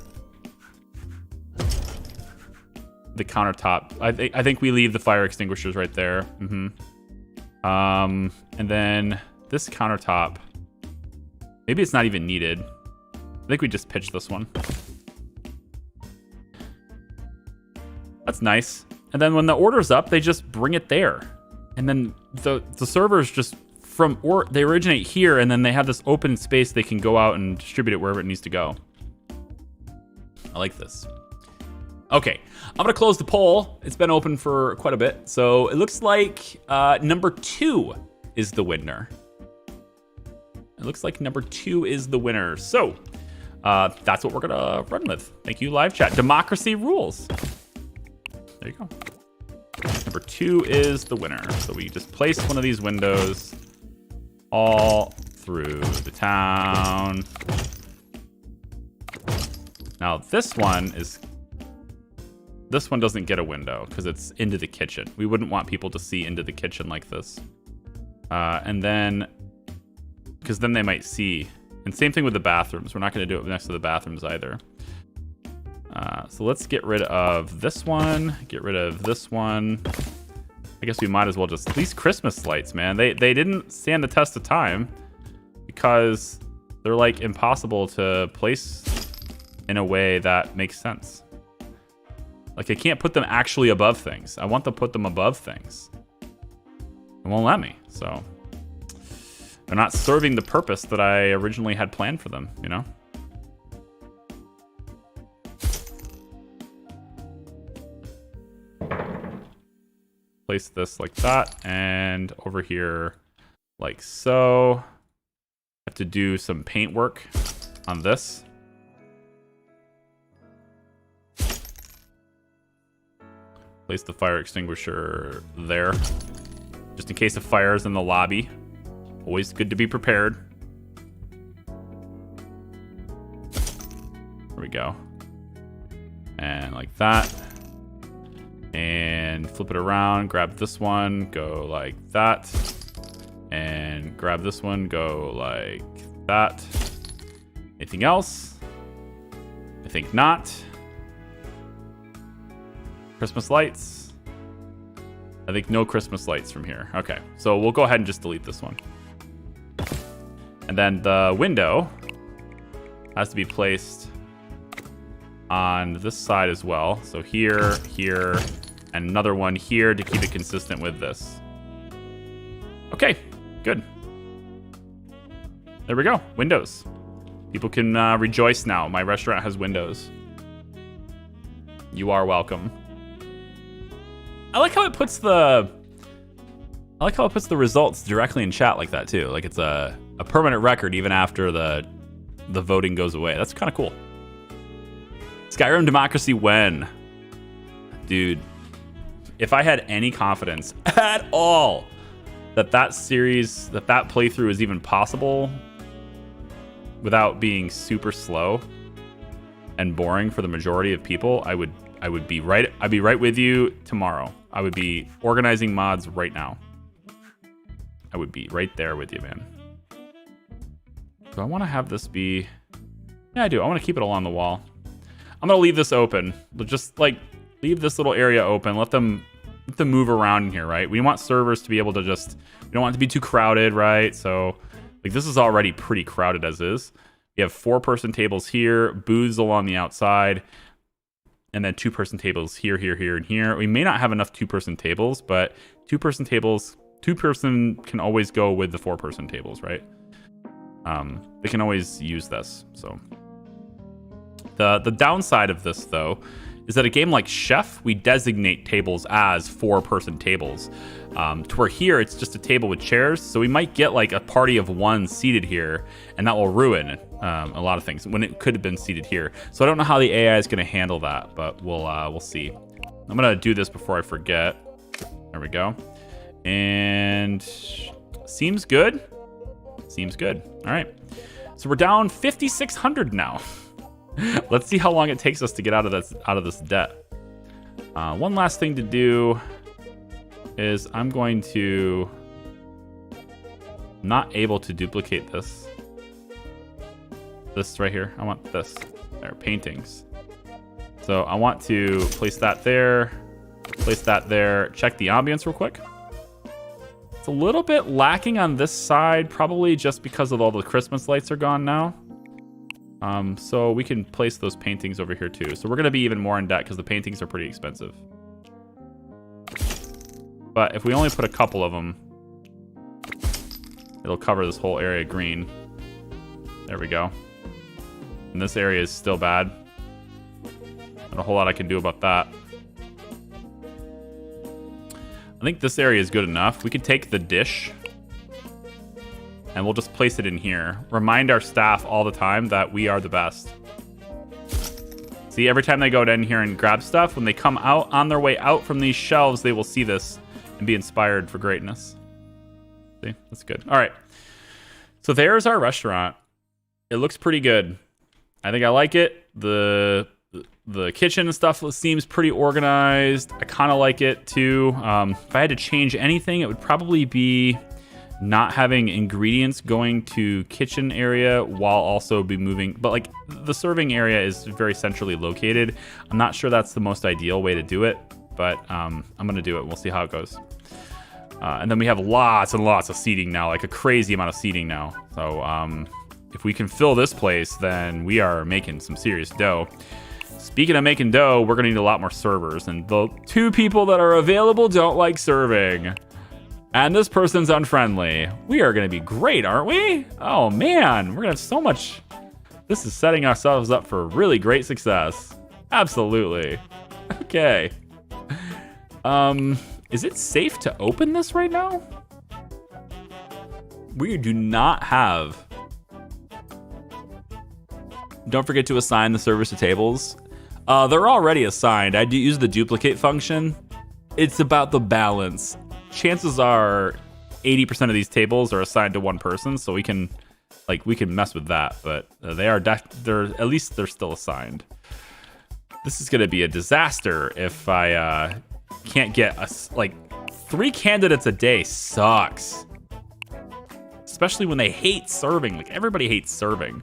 The countertop. I think we leave the fire extinguishers right there. And then this countertop. Maybe it's not even needed. I think we just pitch this one. That's nice. And then when the order's up, they just bring it there. And then the servers just they originate here, and then they have this open space they can go out and distribute it wherever it needs to go. I like this. Okay, I'm gonna close the poll. It's been open for quite a bit, so it looks like number 2 is the winner. It looks like number 2 is the winner. So that's what we're gonna run with. Thank you, live chat. Democracy rules. There you go. Number 2 is the winner. So we just place one of these windows all through the town. Now this one doesn't get a window because it's into the kitchen. We wouldn't want people to see into the kitchen like this. And then, because then they might see. And same thing with the bathrooms. We're not going to do it next to the bathrooms either. So let's get rid of this one. Get rid of this one. I guess we might as well just... These Christmas lights, man. They didn't stand the test of time because they're like impossible to place in a way that makes sense. Like I can't put them actually above things. I want to put them above things. It won't let me, so... They're not serving the purpose that I originally had planned for them, you know? Place this like that, and over here like so. Have to do some paint work on this. Place the fire extinguisher there, just in case a fire is in the lobby. Always good to be prepared. There we go. And like that. And flip it around, grab this one, go like that. And grab this one, go like that. Anything else? I think not. Christmas lights? I think no Christmas lights from here. Okay, so we'll go ahead and just delete this one. And then the window has to be placed on this side as well. So here, here, and another one here to keep it consistent with this. Okay, good. There we go, windows. People can rejoice now. My restaurant has windows. You are welcome. I like how it puts the results directly in chat like that too. Like it's a permanent record even after the voting goes away. That's kind of cool. Skyrim Democracy when? Dude, if I had any confidence at all that series, that playthrough is even possible without being super slow and boring for the majority of people, I'd be right with you tomorrow. I would be organizing mods right now. I would be right there with you, man. Do I want to have this be... Yeah, I do. I want to keep it along the wall. I'm going to leave this open. Just, like, leave this little area open. Let them move around in here, right? We want servers to be able to just... We don't want it to be too crowded, right? So, like, this is already pretty crowded as is. We have 4-person tables here, booths along the outside, and then 2-person tables here, here, here, and here. We may not have enough 2-person tables, but 2-person tables, 2-person can always go with the 4-person tables, right? They can always use this. So the downside of this, though, is that a game like Chef, we designate tables as 4-person tables. To where here, it's just a table with chairs. So we might get like a party of 1 seated here, and that will ruin a lot of things when it could have been seated here. So I don't know how the AI is going to handle that, but we'll see. I'm going to do this before I forget. There we go. And seems good. Seems good. All right. So we're down 5,600 now. Let's see how long it takes us to get out of this debt. One last thing to do is I'm going to not able to duplicate this. This right here. I want this. There, paintings. So I want to place that there. Place that there. Check the ambience real quick. It's a little bit lacking on this side, probably just because of all the Christmas lights are gone now. So we can place those paintings over here too. So we're going to be even more in debt because the paintings are pretty expensive. But if we only put a couple of them, it'll cover this whole area green. There we go. And this area is still bad. Not a whole lot I can do about that. I think this area is good enough. We could take the dish and we'll just place it in here. Remind our staff all the time that we are the best. See, every time they go in here and grab stuff, when they come out on their way out from these shelves, they will see this and be inspired for greatness. See, that's good. All right. So there's our restaurant. It looks pretty good. I think I like it. The kitchen and stuff seems pretty organized. I kind of like it too. If I had to change anything, it would probably be not having ingredients going to kitchen area while also be moving. But like the serving area is very centrally located. I'm not sure that's the most ideal way to do it, but I'm going to do it. We'll see how it goes. And then we have lots and lots of seating now, like a crazy amount of seating now. So if we can fill this place, then we are making some serious dough. Speaking of making dough, we're going to need a lot more servers. And the 2 people that are available don't like serving. And this person's unfriendly. We are going to be great, aren't we? Oh, man. We're going to have so much. This is setting ourselves up for really great success. Absolutely. Okay. Is it safe to open this right now? We do not have. Don't forget to assign the servers to tables. They're already assigned. I do use the duplicate function. It's about the balance. Chances are 80% of these tables are assigned to 1 person, so we can mess with that, but they're at least they're still assigned. This is going to be a disaster if I can't get us like 3 candidates a day sucks. Especially when they hate serving. Like everybody hates serving.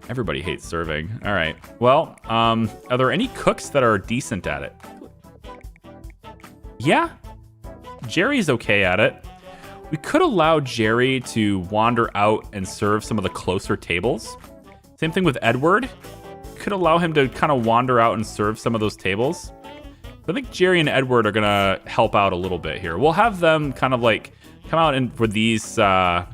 Everybody hates serving. All right. Well, are there any cooks that are decent at it? Yeah. Jerry's okay at it. We could allow Jerry to wander out and serve some of the closer tables. Same thing with Edward. Could allow him to kind of wander out and serve some of those tables. I think Jerry and Edward are gonna help out a little bit here. We'll have them kind of like come out and for these 8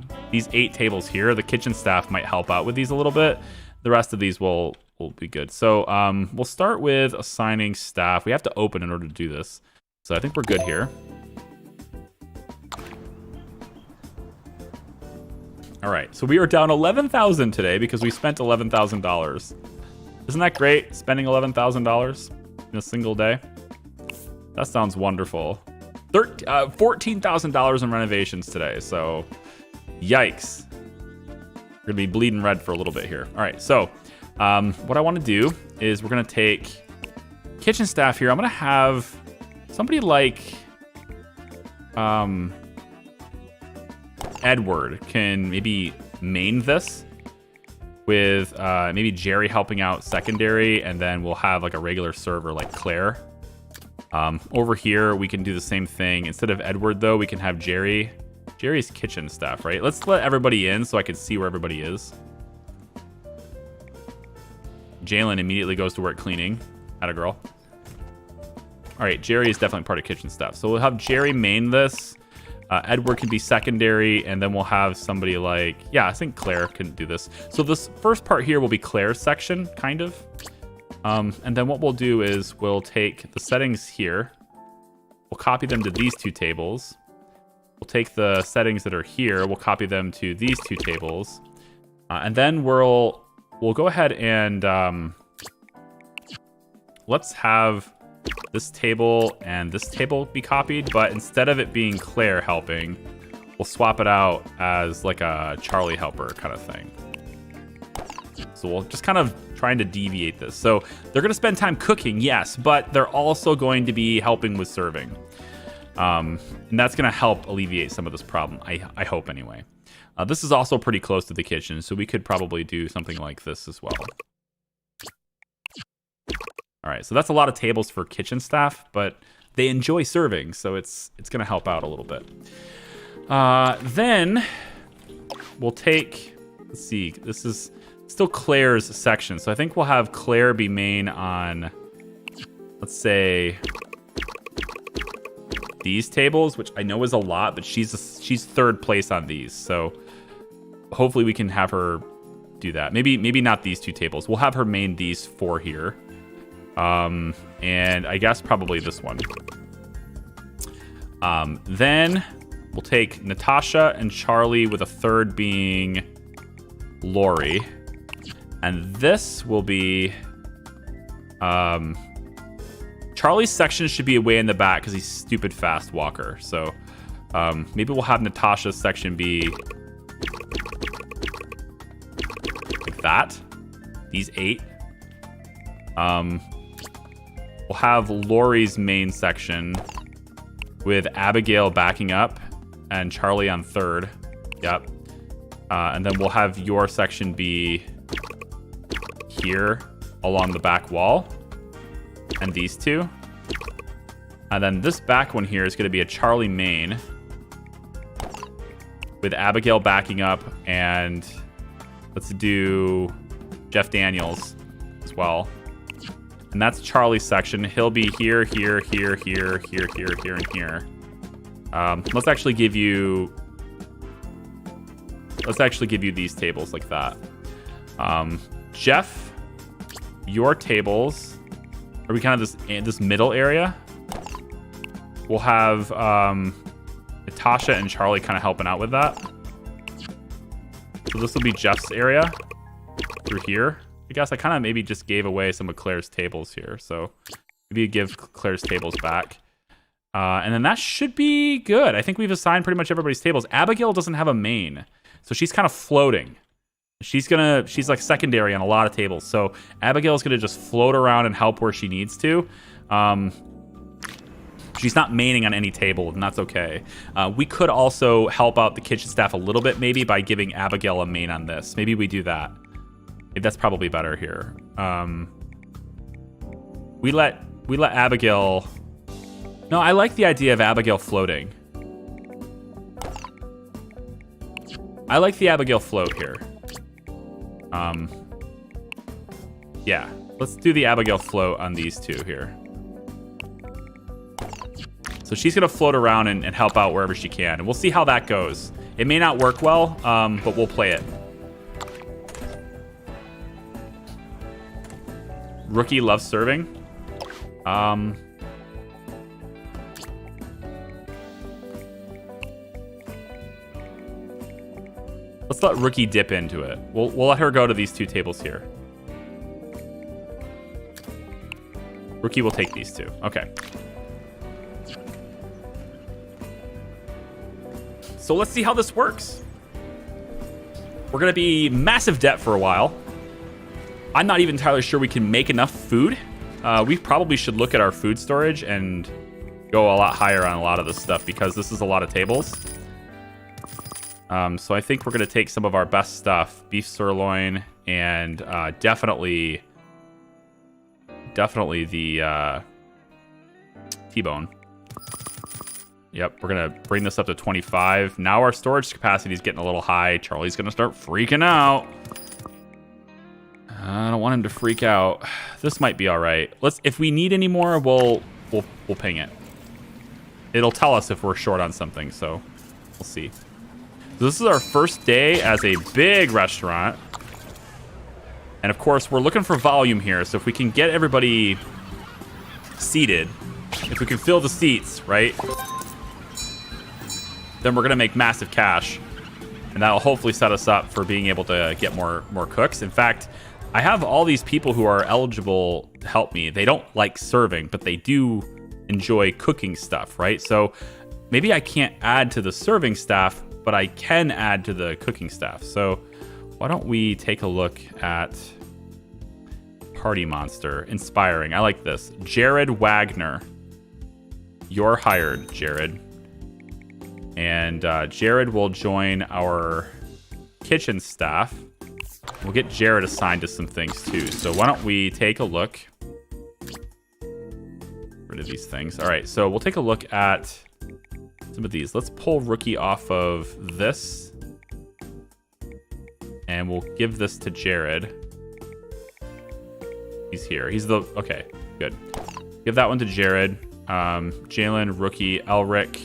tables here. The kitchen staff might help out with these a little bit. The rest of these will be good. So we'll start with assigning staff. We have to open in order to do this. So I think we're good here. All right, so we are down 11,000 today because we spent $11,000. Isn't that great, spending $11,000 in a single day? That sounds wonderful. $14,000 in renovations today, so yikes. We're gonna be bleeding red for a little bit here. All right, so what I wanna do is we're gonna take kitchen staff here. I'm gonna have somebody like Edward can maybe main this with maybe Jerry helping out secondary, and then we'll have like a regular server like Claire. Over here, we can do the same thing. Instead of Edward, though, we can have Jerry. Jerry's kitchen staff, right? Let's let everybody in so I can see where everybody is. Jalen immediately goes to work cleaning. Atta girl. All right, Jerry is definitely part of kitchen stuff. So we'll have Jerry main this. Edward can be secondary, and then we'll have somebody like... Yeah, I think Claire can do this. So this first part here will be Claire's section, kind of. And then what we'll do is we'll take the settings here. We'll copy them to these two tables. We'll take the settings that are here. We'll copy them to these two tables. And then we'll go ahead and... let's have this table and this table be copied, but instead of it being Claire helping, we'll swap it out as like a Charlie helper kind of thing. So we'll just kind of trying to deviate this. So they're going to spend time cooking, yes, but they're also going to be helping with serving. And that's going to help alleviate some of this problem, I hope anyway. This is also pretty close to the kitchen, so we could probably do something like this as well. All right, so that's a lot of tables for kitchen staff, but they enjoy serving, so it's going to help out a little bit. Then we'll take, let's see, this is still Claire's section, so I think we'll have Claire be main on, let's say, these tables, which I know is a lot, but she's third place on these, so hopefully we can have her do that. Maybe not these two tables. We'll have her main these four here. And I guess probably this one. Then we'll take Natasha and Charlie with a third being Lori. And this will be... Charlie's section should be way in the back because he's stupid fast walker. So maybe we'll have Natasha's section be like that. These 8. We'll have Lori's main section with Abigail backing up and Charlie on third. Yep. And then we'll have your section be here along the back wall. And these two. And then this back one here is going to be a Charlie main with Abigail backing up, and let's do Jeff Daniels as well. And that's Charlie's section. He'll be here, here, here, here, here, here, here, and here. Let's actually give you these tables like that. Jeff, your tables. Are we kind of this middle area? We'll have Natasha and Charlie kind of helping out with that. So this will be Jeff's area through here. I guess I kind of maybe just gave away some of Claire's tables here. So maybe you give Claire's tables back. And then that should be good. I think we've assigned pretty much everybody's tables. Abigail doesn't have a main, so she's kind of floating. She's like secondary on a lot of tables. So Abigail's gonna just float around and help where she needs to. She's not maining on any table, and that's okay. We could also help out the kitchen staff a little bit, maybe by giving Abigail a main on this. Maybe we do that. That's probably better here. We let Abigail. No, I like the idea of Abigail floating. I like the Abigail float here. Yeah, let's do the Abigail float on these two here. So she's gonna float around and help out wherever she can, and we'll see how that goes. It may not work well, but we'll play it. Rookie loves serving. Let's let Rookie dip into it. We'll let her go to these two tables here. Rookie will take these two. Okay. So let's see how this works. We're going to be massive debt for a while. I'm not even entirely sure we can make enough food. We probably should look at our food storage and go a lot higher on a lot of this stuff because this is a lot of tables. So I think we're going to take some of our best stuff, beef sirloin, and definitely the T-bone. Yep, we're going to bring this up to 25. Now our storage capacity is getting a little high. Charlie's going to start freaking out. I don't want him to freak out. This might be all right. If we need any more, we'll ping it. It'll tell us if we're short on something, so we'll see. So this is our first day as a big restaurant. And of course, we're looking for volume here. So if we can get everybody seated, if we can fill the seats, right? Then we're gonna make massive cash. And that'll hopefully set us up for being able to get more cooks. In fact, I have all these people who are eligible to help me. They don't like serving, but they do enjoy cooking stuff, right? So maybe I can't add to the serving staff, but I can add to the cooking staff. So why don't we take a look at Party Monster. Inspiring. I like this. Jared Wagner. You're hired, Jared. And Jared will join our kitchen staff. We'll get Jared assigned to some things too. So why don't we take a look. Rid of these things. All right, so we'll take a look at some of these. Let's pull Rookie off of this. And we'll give this to Jared. He's here. He's the... Okay, good. Give that one to Jared. Jalen, Rookie, Elric.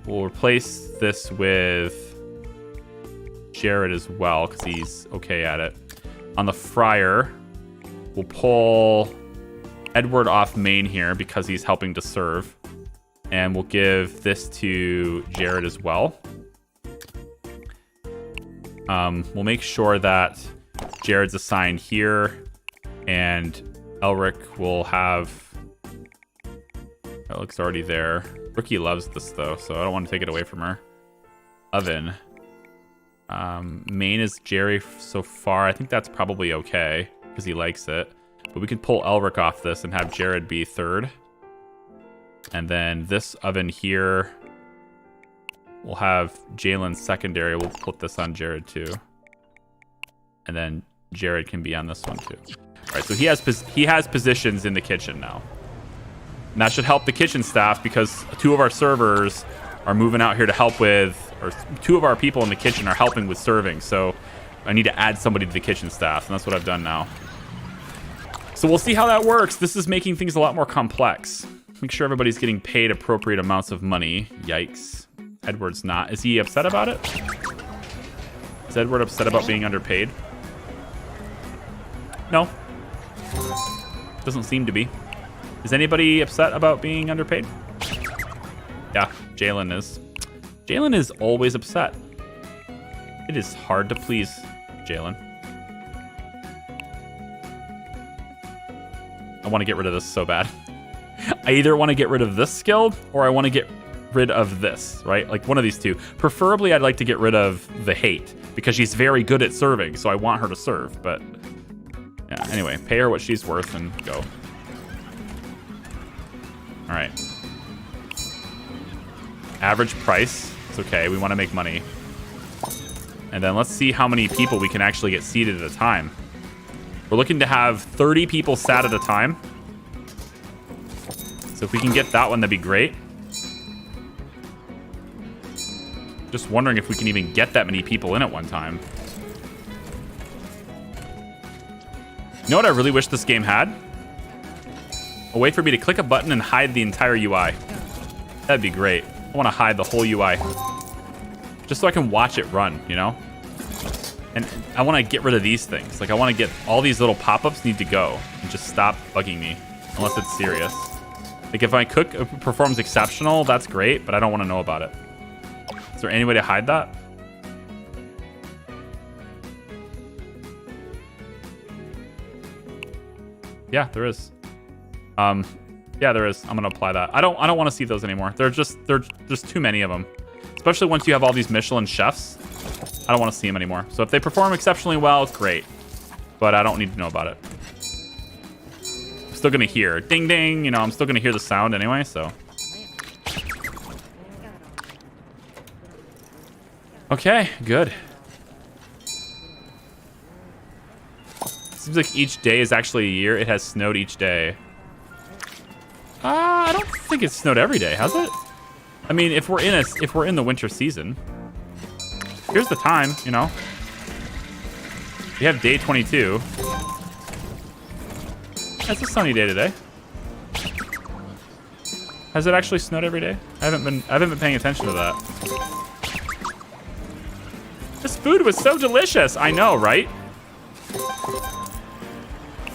We'll replace this with Jared as well, because he's okay at it. On the Fryer, we'll pull Edward off main here because he's helping to serve. And we'll give this to Jared as well. We'll make sure that Jared's assigned here, and Elric will have... Elric's already there. Rookie loves this though, so I don't want to take it away from her. Oven. Main is Jerry so far. I think that's probably okay because he likes it. But we could pull Elric off this and have Jared be third. And then this oven here, we'll have Jalen secondary. We'll put this on Jared too. And then Jared can be on this one too. All right, so he has positions in the kitchen now. And that should help the kitchen staff because two of our servers are moving out here to help with, or two of our people in the kitchen are helping with serving. So I need to add somebody to the kitchen staff, and that's what I've done now. So we'll see how that works. This is making things a lot more complex. Make sure everybody's getting paid appropriate amounts of money. Yikes. Edward's not. Is he upset about it? Is Edward upset about being underpaid? No. Doesn't seem to be. Is anybody upset about being underpaid? Yeah, Jalen is. Jalen is always upset. It is hard to please Jalen. I want to get rid of this so bad. I either want to get rid of this skill or I want to get rid of this, right? Like one of these two. Preferably, I'd like to get rid of the hate because she's very good at serving, so I want her to serve. But yeah, anyway, pay her what she's worth and go. All right. Average price. It's okay. We want to make money. And then let's see how many people we can actually get seated at a time. We're looking to have 30 people sat at a time. So if we can get that one, that'd be great. Just wondering if we can even get that many people in at one time. You know what I really wish this game had? A way for me to click a button and hide the entire UI. That'd be great. I want to hide the whole UI. Just so I can watch it run, you know? And I want to get rid of these things. Like, I want to get all these little pop-ups need to go and just stop bugging me. Unless it's serious. Like, if my cook performs exceptional, that's great, but I don't want to know about it. Is there any way to hide that? Yeah, there is. Yeah, there is. I'm gonna apply that. I don't want to see those anymore. They're just too many of them. Especially once you have all these Michelin chefs. I don't want to see them anymore. So if they perform exceptionally well, it's great. But I don't need to know about it. I'm still gonna hear ding ding, you know, I'm still gonna hear the sound anyway, so. Okay, good. Seems like each day is actually a year. It has snowed each day. I don't think it's snowed every day, has it? I mean, if we're in the winter season, here's the time, you know. We have day 22. It's a sunny day today. Has it actually snowed every day? I haven't been paying attention to that. This food was so delicious. I know, right?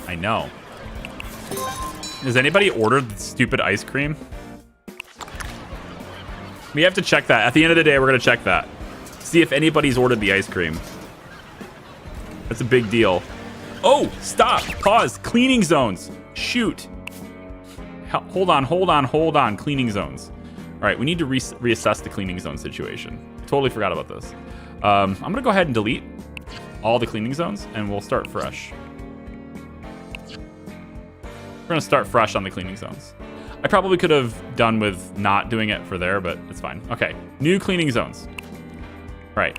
I know. Has anybody ordered the stupid ice cream? We have to check that. At the end of the day, we're going to check that. See if anybody's ordered the ice cream. That's a big deal. Oh, stop. Pause. Cleaning zones. Shoot. Hold on. Cleaning zones. All right, we need to reassess the cleaning zone situation. Totally forgot about this. I'm going to go ahead and delete all the cleaning zones, and we'll start fresh. We're going to start fresh on the cleaning zones. I probably could have done with not doing it for there, but it's fine. Okay, new cleaning zones. All right,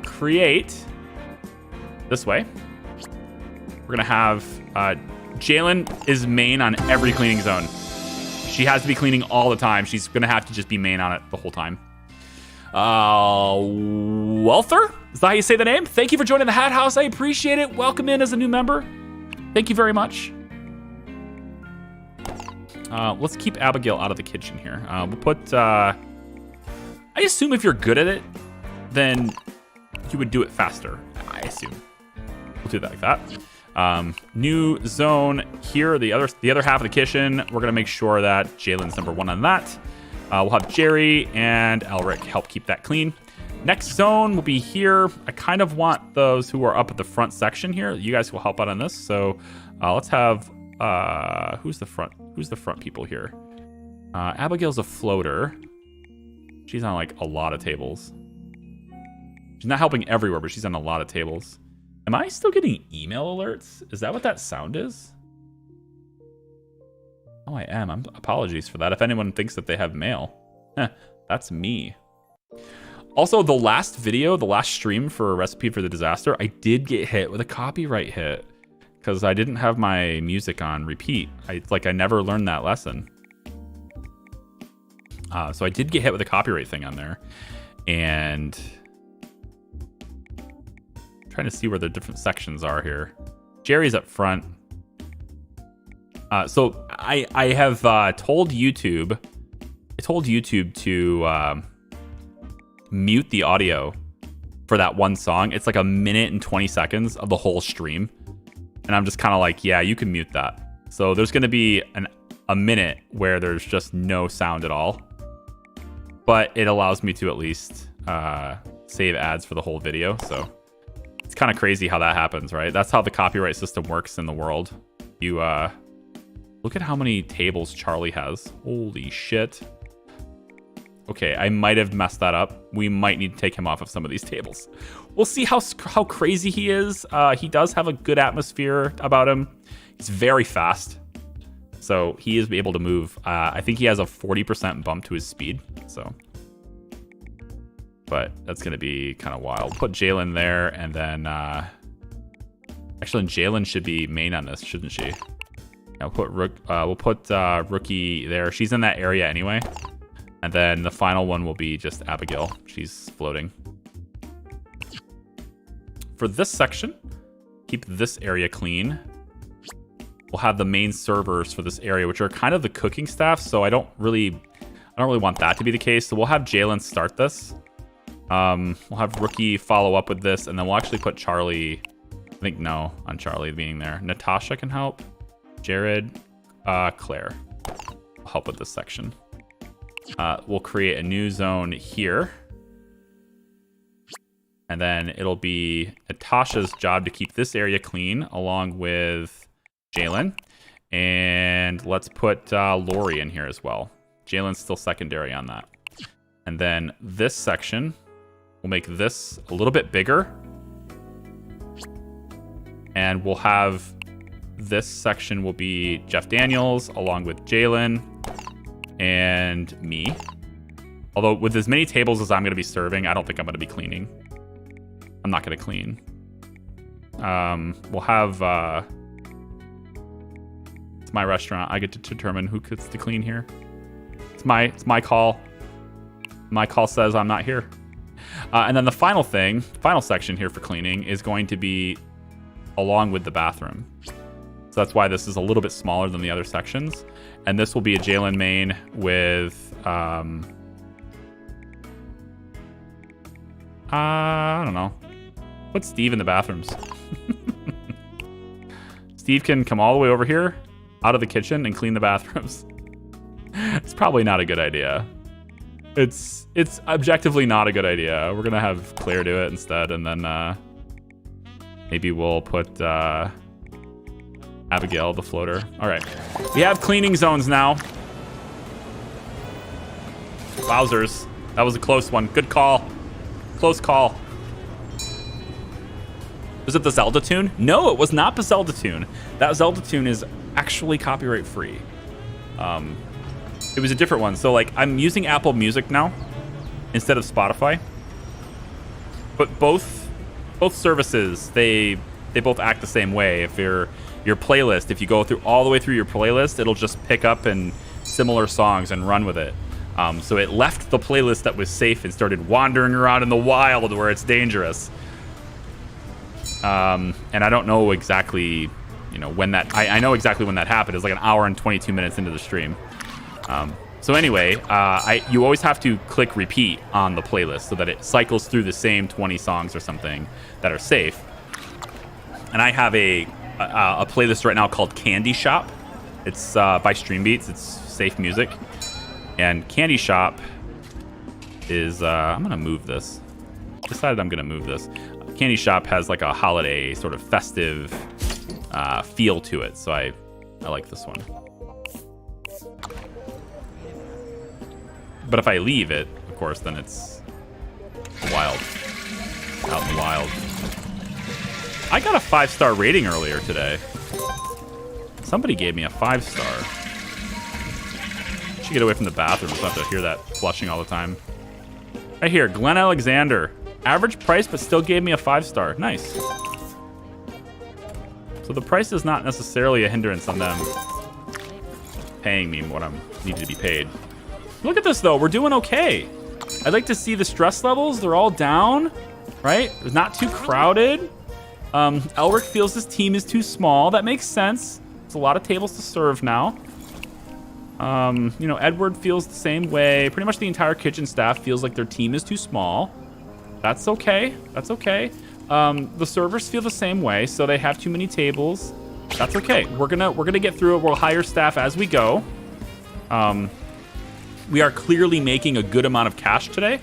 create this way. We're going to have Jalen is main on every cleaning zone. She has to be cleaning all the time. She's going to have to just be main on it the whole time. Welther? Is that how you say the name? Thank you for joining the Hat House. I appreciate it. Welcome in as a new member. Thank you very much. Let's keep Abigail out of the kitchen here. We'll put... I assume if you're good at it, then you would do it faster. I assume. We'll do that like that. New zone here, the other half of the kitchen. We're gonna make sure that Jalen's number 1 on that. We'll have Jerry and Elric help keep that clean. Next zone will be here. I kind of want those who are up at the front section here. You guys will help out on this. So let's have who's the front people here? Abigail's a floater. She's on like a lot of tables. She's not helping everywhere, but she's on a lot of tables. Am I still getting email alerts? Is that what that sound is? Oh, I am. Apologies for that. If anyone thinks that they have mail, that's me. Also, the last video, the last stream for a Recipe for the Disaster, I did get hit with a copyright hit because I didn't have my music on repeat. I never learned that lesson. So I did get hit with a copyright thing on there, and trying to see where the different sections are here. Jerry's up front. So I have told YouTube to mute the audio for that one song. It's like 1 minute and 20 seconds of the whole stream, and I'm just kind of like, yeah, you can mute that. So there's going to be a minute where there's just no sound at all, but it allows me to at least save ads for the whole video. So it's kind of crazy how that happens, right? That's how the copyright system works in the world. You look at how many tables Charlie has. Holy shit. Okay, I might have messed that up. We might need to take him off of some of these tables. We'll see how crazy he is. He does have a good atmosphere about him. He's very fast, so he is able to move. I think he has a 40% bump to his speed, so... But that's going to be kind of wild. Put Jalen there, and then... Actually, Jalen should be main on this, shouldn't she? We'll put Rookie there. She's in that area anyway. And then the final one will be just Abigail. She's floating. For this section, keep this area clean. We'll have the main servers for this area, which are kind of the cooking staff. So I don't really want that to be the case. So we'll have Jalen start this. We'll have Rookie follow up with this, and then we'll actually put Charlie. I think no on Charlie being there. Natasha can help. Jared, Claire will help with this section. We'll create a new zone here. And then it'll be Natasha's job to keep this area clean along with Jalen. And let's put Lori in here as well. Jalen's still secondary on that. And then this section, we'll make this a little bit bigger. And we'll have this section will be Jeff Daniels along with Jalen and me. Although with as many tables as I'm going to be serving, I don't think I'm going to be cleaning. I'm not going to clean. We'll have... it's my restaurant. I get to determine who gets to clean here. It's my call. My call says I'm not here. And then the final section here for cleaning is going to be along with the bathroom. So that's why this is a little bit smaller than the other sections. And this will be a Jalen main with, I don't know. Put Steve in the bathrooms. Steve can come all the way over here, out of the kitchen, and clean the bathrooms. It's probably not a good idea. It's objectively not a good idea. We're gonna have Claire do it instead, and then maybe we'll put Abigail, the floater. All right, we have cleaning zones now. Wowzers, that was a close one. Good call, close call. Was it the Zelda tune? No, it was not the Zelda tune. That Zelda tune is actually copyright free. It was a different one. So like I'm using Apple Music now instead of Spotify. But both services, they both act the same way. If your playlist, if you go through all the way through your playlist, it'll just pick up in similar songs and run with it. So it left the playlist that was safe and started wandering around in the wild where it's dangerous. And I don't know exactly, when that... I know exactly when that happened. It was like an hour and 22 minutes into the stream. So anyway, you always have to click repeat on the playlist so that it cycles through the same 20 songs or something that are safe. And I have a playlist right now called Candy Shop. It's by Streambeats. It's safe music. And Candy Shop is... I'm going to move this. Decided I'm going to move this. Candy Shop has like a holiday sort of festive feel to it, so I like this one. But if I leave it, of course, then it's wild. Out in the wild. I got a 5-star rating earlier today. Somebody gave me a 5-star. Should get away from the bathroom so I have to hear that flushing all the time. Right here, Glenn Alexander. Average price, but still gave me a 5-star. Nice. So the price is not necessarily a hindrance on them paying me what I'm needed to be paid. Look at this, though. We're doing okay. I'd like to see the stress levels. They're all down, right? It's not too crowded. Elric feels his team is too small. That makes sense. There's a lot of tables to serve now. Edward feels the same way. Pretty much the entire kitchen staff feels like their team is too small. That's okay. That's okay. The servers feel the same way, so they have too many tables. That's okay. We're gonna get through it. We'll hire staff as we go. We are clearly making a good amount of cash today.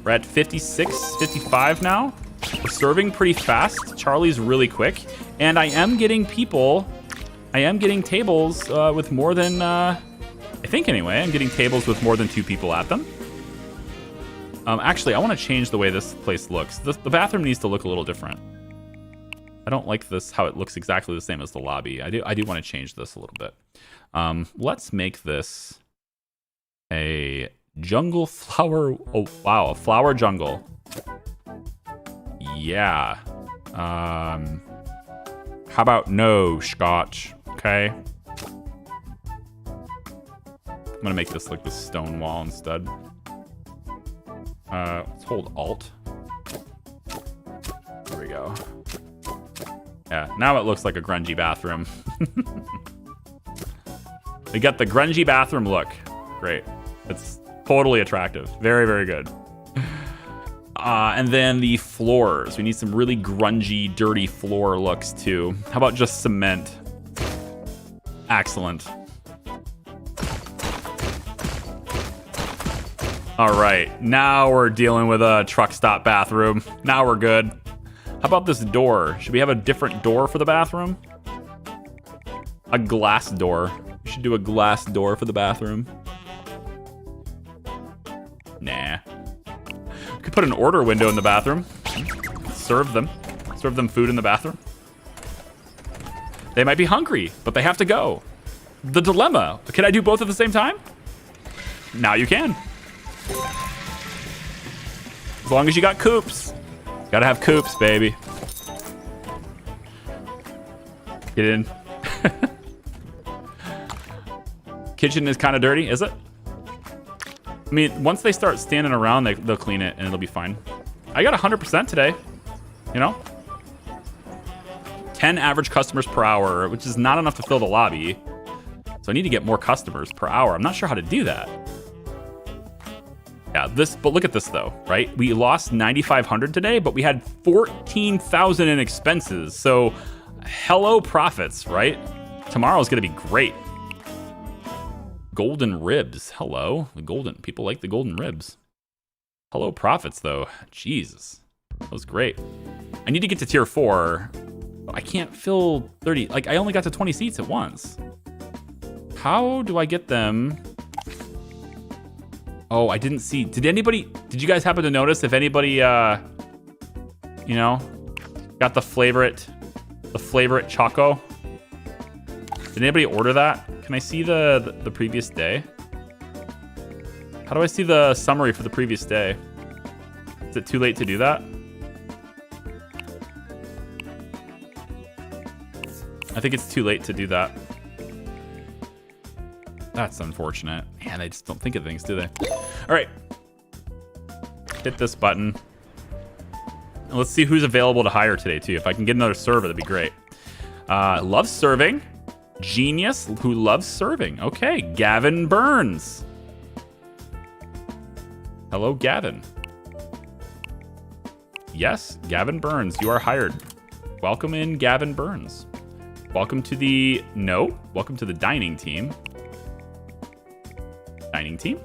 We're at 56, 55 now. We're serving pretty fast. Charlie's really quick, and I am getting tables with more than. I think anyway. I'm getting tables with more than 2 people at them. Actually, I want to change the way this place looks. The bathroom needs to look a little different. I don't like this, how it looks exactly the same as the lobby. I do want to change this a little bit. Let's make this a jungle flower. Oh, wow, a flower jungle. Yeah. How about no scotch? Okay. I'm going to make this like the stone wall instead. Let's hold Alt. There we go. Yeah, now it looks like a grungy bathroom. We got the grungy bathroom look. Great. It's totally attractive. Very, very good. And then the floors. We need some really grungy, dirty floor looks too. How about just cement? Excellent. All right, now we're dealing with a truck stop bathroom. Now we're good. How about this door? Should we have a different door for the bathroom? A glass door. We should do a glass door for the bathroom. Nah. We could put an order window in the bathroom. Serve them food in the bathroom. They might be hungry, but they have to go. The dilemma. Can I do both at the same time? Now you can. As long as you got coops. Gotta have coops, baby. Get in. Kitchen is kind of dirty, is it? I mean, once they start standing around, they'll clean it and it'll be fine. I got 100% today, 10 average customers per hour, which is not enough to fill the lobby. So I need to get more customers per hour. I'm not sure how to do that. Yeah, but look at this though, right? We lost 9,500 today, but we had 14,000 in expenses. So hello profits, right? Tomorrow's gonna be great. Golden ribs, hello. People like the golden ribs. Hello profits though, Jesus. That was great. I need to get to tier 4, but I can't fill 30. Like, I only got to 20 seats at once. How do I get them? Oh, I didn't see. Did you guys happen to notice if anybody, got the flavorite Choco? Did anybody order that? Can I see the previous day? How do I see the summary for the previous day? Is it too late to do that? I think it's too late to do that. That's unfortunate. Man, they just don't think of things, do they? All right. Hit this button. And let's see who's available to hire today, too. If I can get another server, that'd be great. Loves serving. Genius who loves serving. Okay, Gavin Burns. Hello, Gavin. Yes, Gavin Burns, you are hired. Welcome in, Gavin Burns. Welcome to the dining team. Dining team.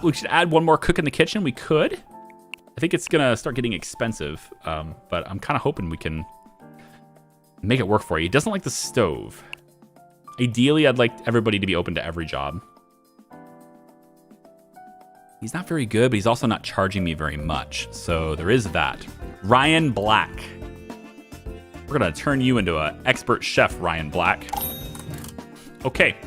We should add one more cook in the kitchen. We could. I think it's gonna start getting expensive, but I'm kind of hoping we can make it work for you. He doesn't like the stove. Ideally, I'd like everybody to be open to every job. He's not very good, but he's also not charging me very much. So there is that. Ryan Black. We're gonna turn you into an expert chef, Ryan Black. Okay,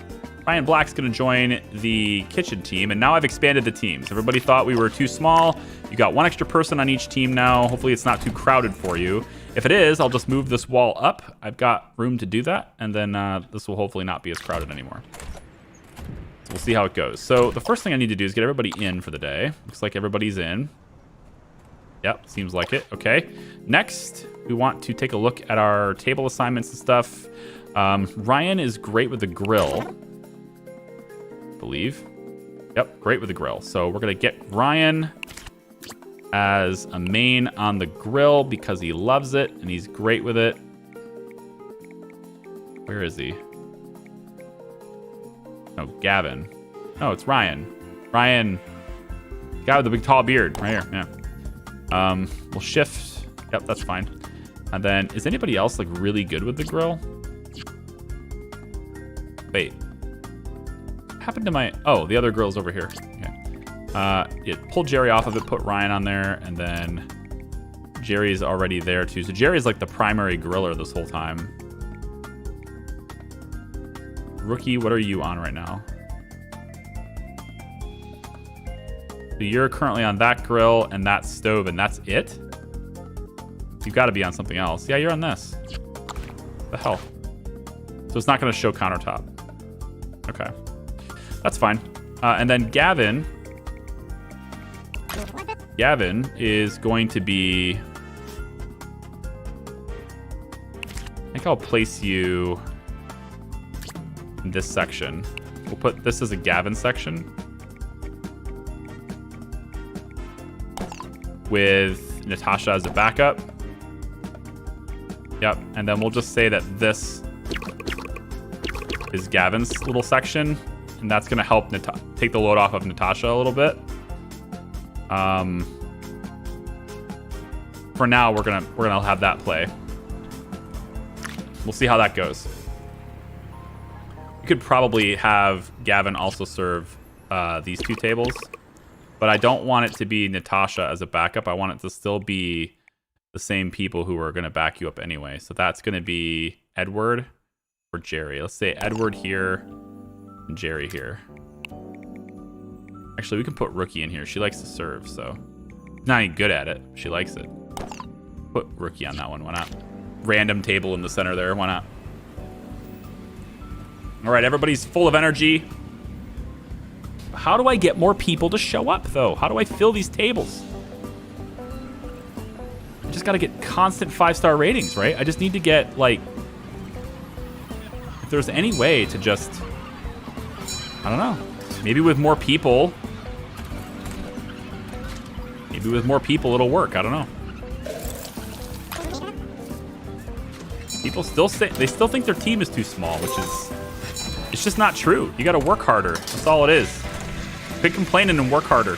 Ryan Black's gonna join the kitchen team, and now I've expanded the teams. Everybody thought we were too small. You got one extra person on each team now. Hopefully it's not too crowded for you. If it is, I'll just move this wall up. I've got room to do that, and then this will hopefully not be as crowded anymore. So we'll see how it goes. So the first thing I need to do is get everybody in for the day. Looks like everybody's in. Yep, seems like it. Okay. Next, we want to take a look at our table assignments and stuff. Ryan is great with the grill, I believe. Yep, great with the grill. So we're going to get Ryan as a main on the grill because he loves it and he's great with it. Where is he? Oh, Gavin. No, it's Ryan. Ryan, guy with the big tall beard, right here. Yeah. We'll shift. Yep, that's fine. And then, is anybody else like really good with the grill? Wait. What happened to my? Oh, the other grill's over here. Yeah, pull Jerry off of it, put Ryan on there, and then Jerry's already there too. So Jerry's like the primary griller this whole time. Rookie, what are you on right now? So you're currently on that grill and that stove, and that's it? You've got to be on something else. Yeah, you're on this. What the hell? So it's not going to show countertop. Okay. That's fine. And then Gavin is going to be... I think I'll place you in this section. We'll put this as a Gavin section. With Natasha as a backup. Yep, and then we'll just say that this is Gavin's little section, and that's gonna help take the load off of Natasha a little bit. For now, we're gonna have that play. We'll see how that goes. We could probably have Gavin also serve these two tables, but I don't want it to be Natasha as a backup. I want it to still be the same people who are going to back you up anyway. So that's going to be Edward or Jerry. Let's say Edward here and Jerry here. Actually, we can put Rookie in here. She likes to serve, so not any good at it. She likes it. Put Rookie on that one. Why not? Random table in the center there. Why not? All right, everybody's full of energy. How do I get more people to show up, though? How do I fill these tables? just got to get constant 5-star ratings, right? I just need to get, like, if there's any way to just, I don't know, maybe with more people. Maybe with more people it'll work. I don't know. People still say, they still think their team is too small, which is, it's just not true. You got to work harder. That's all it is. Quit complaining and work harder.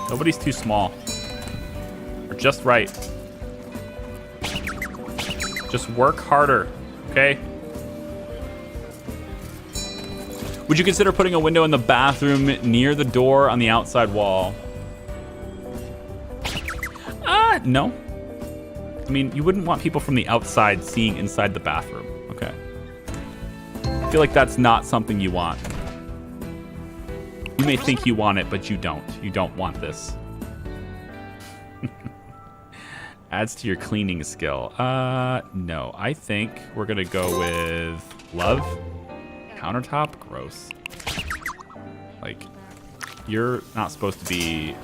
Nobody's too small. We're just right. Just work harder, okay? Would you consider putting a window in the bathroom near the door on the outside wall? No. I mean, you wouldn't want people from the outside seeing inside the bathroom, okay? I feel like that's not something you want. You may think you want it, but you don't. You don't want this. Adds to your cleaning skill. No. I think we're gonna go with love. Countertop? Gross. Like, you're not supposed to be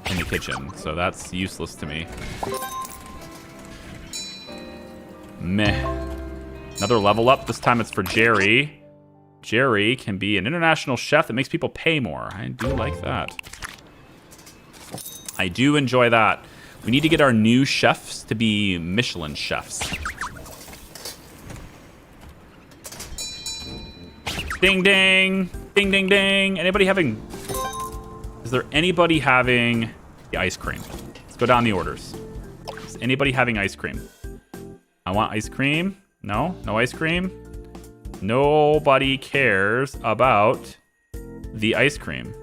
in the kitchen, so that's useless to me. Meh. Another level up. This time it's for Jerry. Jerry can be an international chef that makes people pay more. I do like that. I do enjoy that. We need to get our new chefs to be Michelin chefs. Ding, ding. Ding, ding, ding. Anybody having... Is there anybody having the ice cream? Let's go down the orders. Is anybody having ice cream? I want ice cream. No? No ice cream? Nobody cares about the ice cream.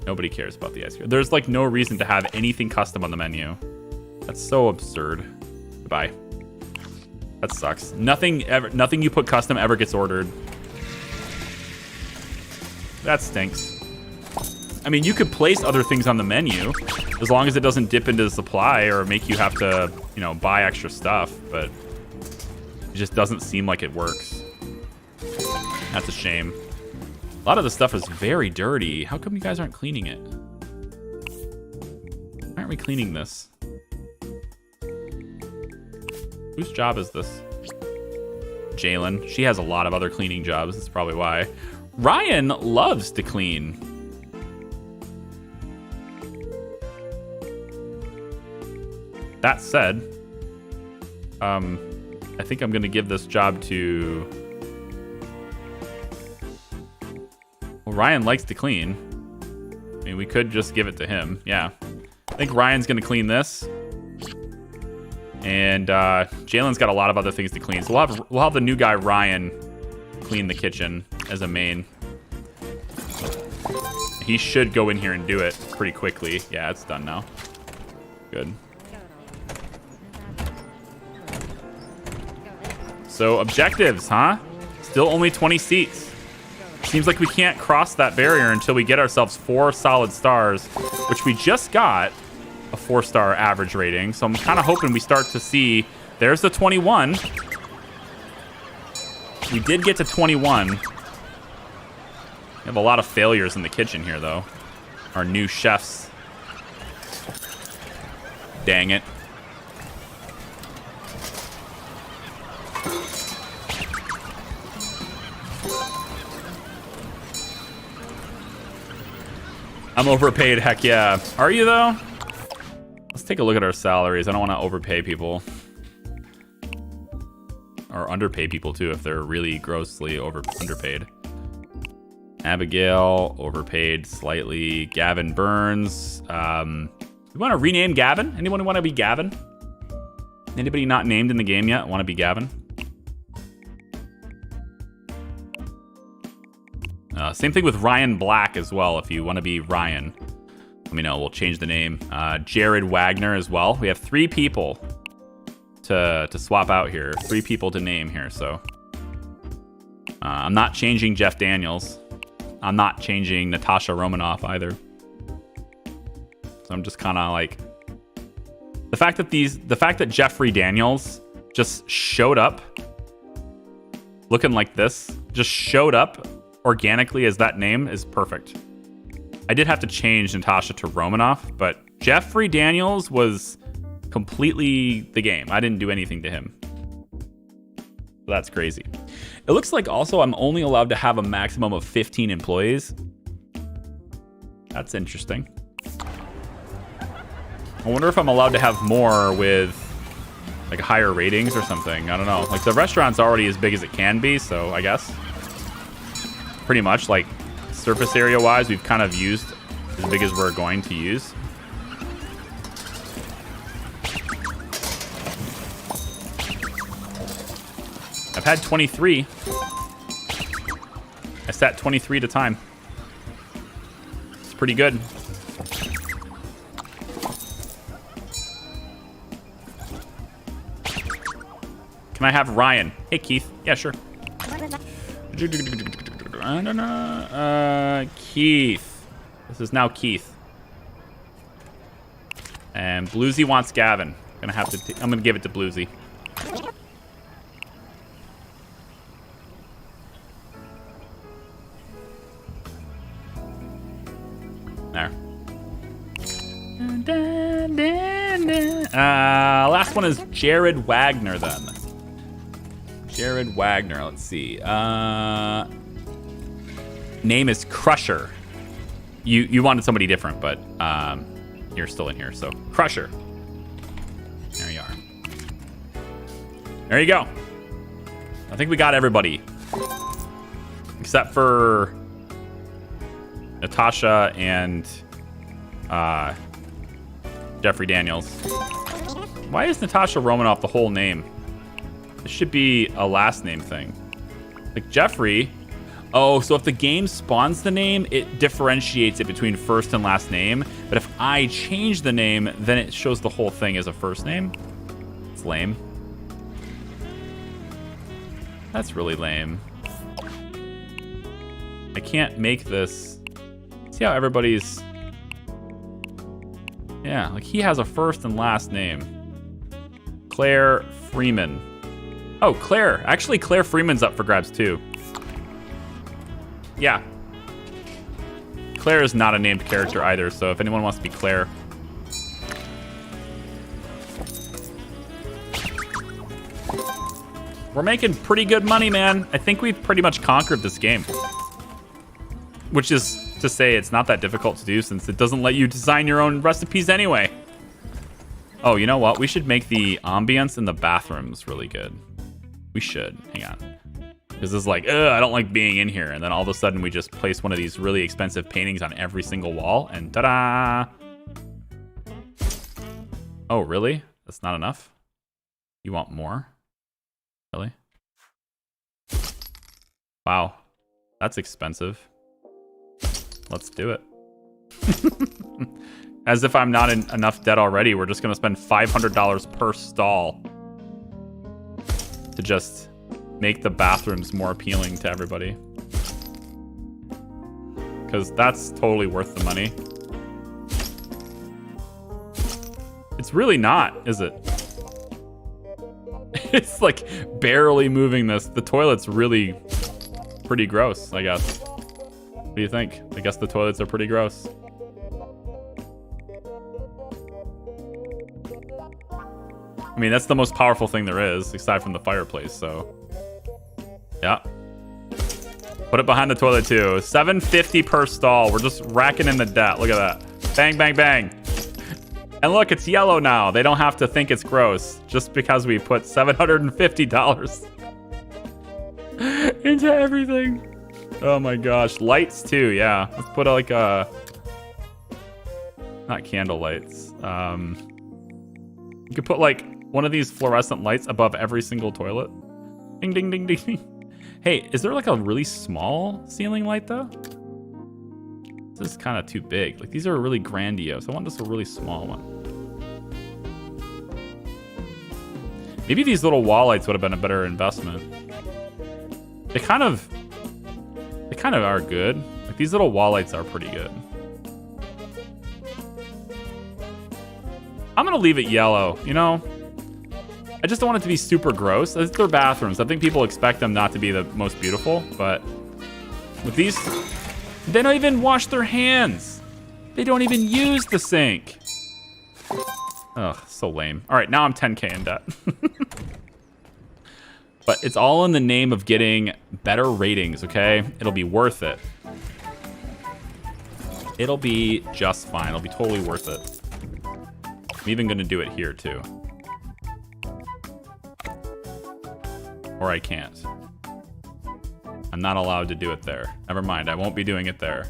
Nobody cares about the ice cream. There's like no reason to have anything custom on the menu. That's so absurd. Goodbye. That sucks. Nothing you put custom ever gets ordered. That stinks. I mean, you could place other things on the menu as long as it doesn't dip into the supply or make you have to, you know, buy extra stuff, but it just doesn't seem like it works. That's a shame. A lot of the stuff is very dirty. How come you guys aren't cleaning it? Why aren't we cleaning this? Whose job is this? Jalen. She has a lot of other cleaning jobs. That's probably why. Ryan loves to clean. That said, I think I'm going to give this job to... Well, Ryan likes to clean. I mean, we could just give it to him. Yeah. I think Ryan's going to clean this. And Jalen's got a lot of other things to clean. So we'll have the new guy, Ryan, clean the kitchen as a main. He should go in here and do it pretty quickly. Yeah, it's done now. Good. So objectives, huh? Still only 20 seats. Seems like we can't cross that barrier until we get ourselves 4 solid stars, which we just got a 4-star average rating. So I'm kind of hoping we start to see, there's the 21. We did get to 21. We have a lot of failures in the kitchen here, though. Our new chefs. Dang it. I'm overpaid, heck yeah. Are you, though? Let's take a look at our salaries. I don't want to overpay people. Or underpay people, too, if they're really grossly underpaid. Abigail, overpaid slightly. Gavin Burns. We want to rename Gavin? Anyone want to be Gavin? Anybody not named in the game yet want to be Gavin? Same thing with Ryan Black as well. If you want to be Ryan, let me know. We'll change the name. Jared Wagner as well. We have 3 people to swap out here. 3 people to name here. So I'm not changing Jeff Daniels. I'm not changing Natasha Romanoff either. So I'm just kind of like the fact that Jeffrey Daniels just showed up looking like this, just showed up organically as that name is perfect. I did have to change Natasha to Romanoff, but Jeffrey Daniels was completely the game. I didn't do anything to him. That's crazy. It looks like also I'm only allowed to have a maximum of 15 employees. That's interesting. I wonder if I'm allowed to have more with like higher ratings or something. I don't know. Like the restaurant's already as big as it can be, so I guess pretty much like surface area wise, we've kind of used as big as we're going to use. I've had 23. I sat 23 at a time. It's pretty good. Can I have Ryan? Hey, Keith. Yeah, sure. I don't know. Keith. This is now Keith. And Bluesy wants Gavin. I'm gonna give it to Bluesy. There. Last one is Jared Wagner then. Jared Wagner, let's see. Name is Crusher. You wanted somebody different, but you're still in here, so Crusher. There you are. There you go. I think we got everybody. Except for Natasha and Jeffrey Daniels. Why is Natasha Romanoff the whole name? This should be a last name thing. Like Jeffrey. Oh, so if the game spawns the name, it differentiates it between first and last name. But if I change the name, then it shows the whole thing as a first name. It's lame. That's really lame. I can't make this. See how everybody's... Yeah, like he has a first and last name. Claire Freeman. Oh, Claire. Actually, Claire Freeman's up for grabs too. Yeah. Claire is not a named character either, so if anyone wants to be Claire. We're making pretty good money, man. I think we've pretty much conquered this game. Which is to say it's not that difficult to do since it doesn't let you design your own recipes anyway. Oh, you know what? We should make the ambience in the bathrooms really good. We should. Hang on. Because it's like, I don't like being in here. And then all of a sudden we just place one of these really expensive paintings on every single wall. And ta-da! Oh, really? That's not enough? You want more? Really? Wow. That's expensive. Let's do it. As if I'm not in enough debt already. We're just going to spend $500 per stall to just make the bathrooms more appealing to everybody. Because that's totally worth the money. It's really not, is it? It's like barely moving this. The toilet's really pretty gross, I guess. What do you think? I guess the toilets are pretty gross. I mean, that's the most powerful thing there is, aside from the fireplace, so... Yeah. Put it behind the toilet, too. $7.50 per stall. We're just racking in the debt. Look at that. Bang, bang, bang. And look, it's yellow now. They don't have to think it's gross, just because we put $750 into everything. Oh my gosh. Lights, too, yeah. Let's put like a... Not candle lights. You could put like one of these fluorescent lights above every single toilet. Ding, ding, ding, ding. Hey, is there like a really small ceiling light though? This is kind of too big. Like these are really grandiose. I want just a really small one. Maybe these little wall lights would have been a better investment. They kind of are good. Like these little wall lights are pretty good. I'm gonna leave it yellow, you know? I just don't want it to be super gross. It's their bathrooms. I think people expect them not to be the most beautiful, but with these, they don't even wash their hands. They don't even use the sink. Ugh, so lame. All right, now I'm 10K in debt. But it's all in the name of getting better ratings, okay? It'll be worth it. It'll be just fine. It'll be totally worth it. I'm even gonna do it here too. Or I can't. I'm not allowed to do it there. Never mind, I won't be doing it there.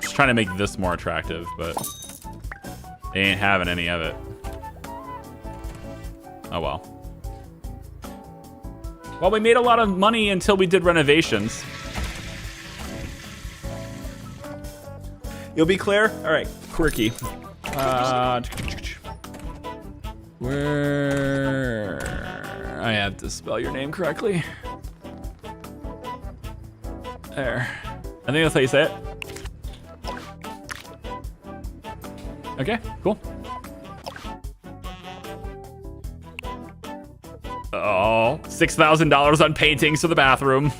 Just trying to make this more attractive, but they ain't having any of it. Oh well. Well, we made a lot of money until we did renovations. You'll be clear? All right, quirky. Where I have to spell your name correctly. There. I think that's how you say it. Okay, cool. Oh, $6,000 on paintings for the bathroom.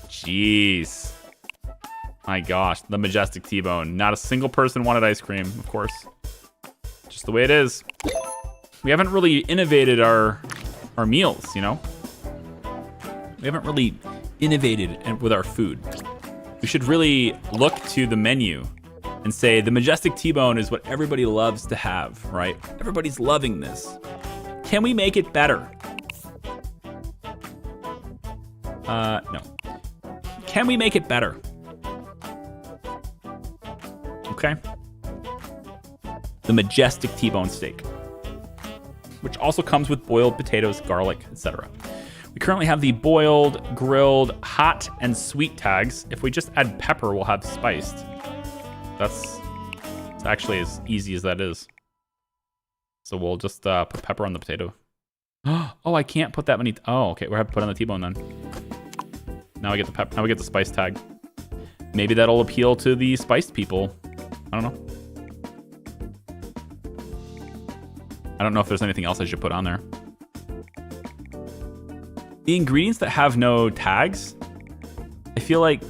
Jeez. My gosh, the majestic T-bone. Not a single person wanted ice cream, of course. Just the way it is. We haven't really innovated our meals, you know? We haven't really innovated with our food. We should really look to the menu and say the majestic T-bone is what everybody loves to have, right? Everybody's loving this. Can we make it better? No. Can we make it better? Okay. The majestic T-bone steak, which also comes with boiled potatoes, garlic, etc. We currently have the boiled, grilled, hot, and sweet tags. If we just add pepper, we'll have spiced. It's actually as easy as that is. So we'll just put pepper on the potato. Oh, I can't put that many. Oh, okay. We'll have to put on the T-bone then. Now we get the pepper. Now we get the spice tag. Maybe that'll appeal to the spiced people. I don't know. I don't know if there's anything else I should put on there. The ingredients that have no tags, I feel like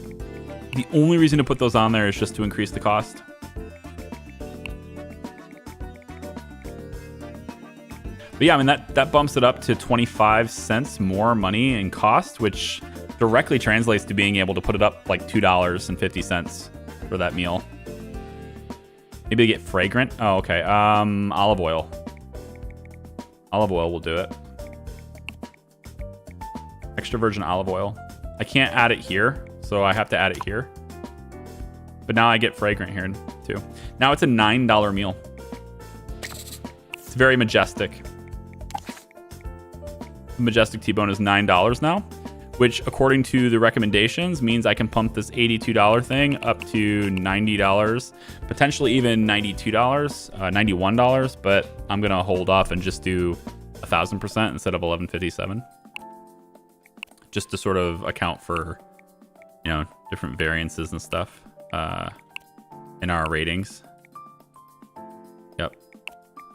the only reason to put those on there is just to increase the cost. But yeah, I mean, that bumps it up to 25 cents more money in cost, which directly translates to being able to put it up like $2.50 for that meal. Maybe get fragrant. Oh, okay. Olive oil. Olive oil will do it. Extra virgin olive oil. I can't add it here, so I have to add it here. But now I get fragrant here too. Now it's a $9 meal. It's very majestic. The majestic T-bone is $9 now, which according to the recommendations means I can pump this $82 thing up to $90, potentially even $92, $91, but I'm gonna hold off and just do 1,000% instead of 1157, just to sort of account for, you know, different variances and stuff in our ratings. Yep,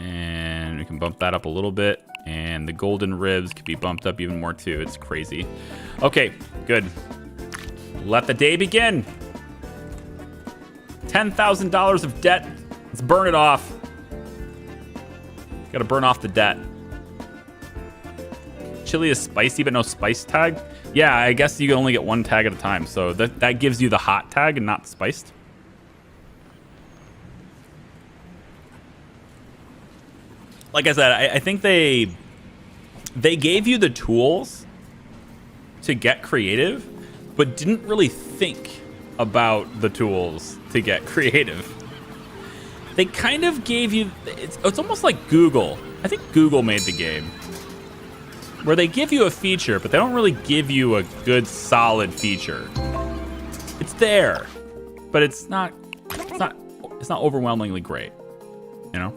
and we can bump that up a little bit. And the golden ribs could be bumped up even more too. It's crazy. Okay, good. Let the day begin. $10,000 of debt. Let's burn it off. Gotta burn off the debt. Chili is spicy, but no spice tag. Yeah, I guess you can only get one tag at a time. So that gives you the hot tag and not the spiced. Like I said, I think they gave you the tools to get creative, but didn't really think about the tools to get creative. They kind of gave you, it's almost like Google. I think Google made the game, where they give you a feature, but they don't really give you a good, solid feature. It's there, but it's not overwhelmingly great, you know?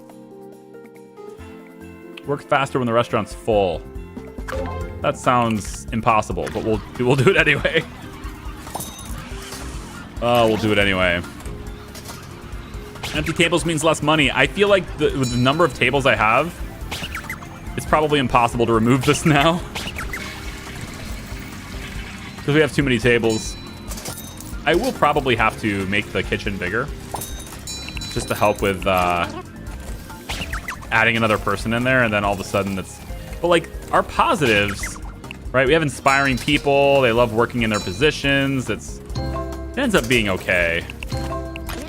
Work faster when the restaurant's full. That sounds impossible, but we'll do it anyway. Oh, we'll do it anyway. Empty tables means less money. I feel like with the number of tables I have, it's probably impossible to remove this now. because we have too many tables. I will probably have to make the kitchen bigger just to help with adding another person in there, and then all of a sudden it's... But like our positives, right? We have inspiring people. They love working in their positions. It ends up being okay.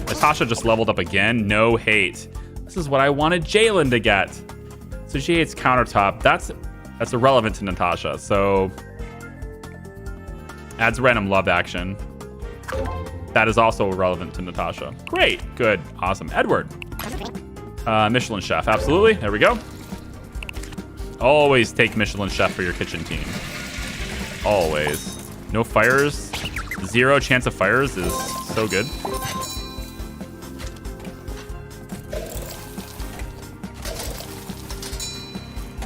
Natasha just leveled up again. No hate. This is what I wanted Jalen to get. So she hates countertop. That's irrelevant to Natasha. So adds random love action. That is also relevant to Natasha. Great. Good. Awesome. Edward. Michelin chef. Absolutely. There we go. Always take Michelin chef for your kitchen team. Always. No fires. 0 chance of fires is so good.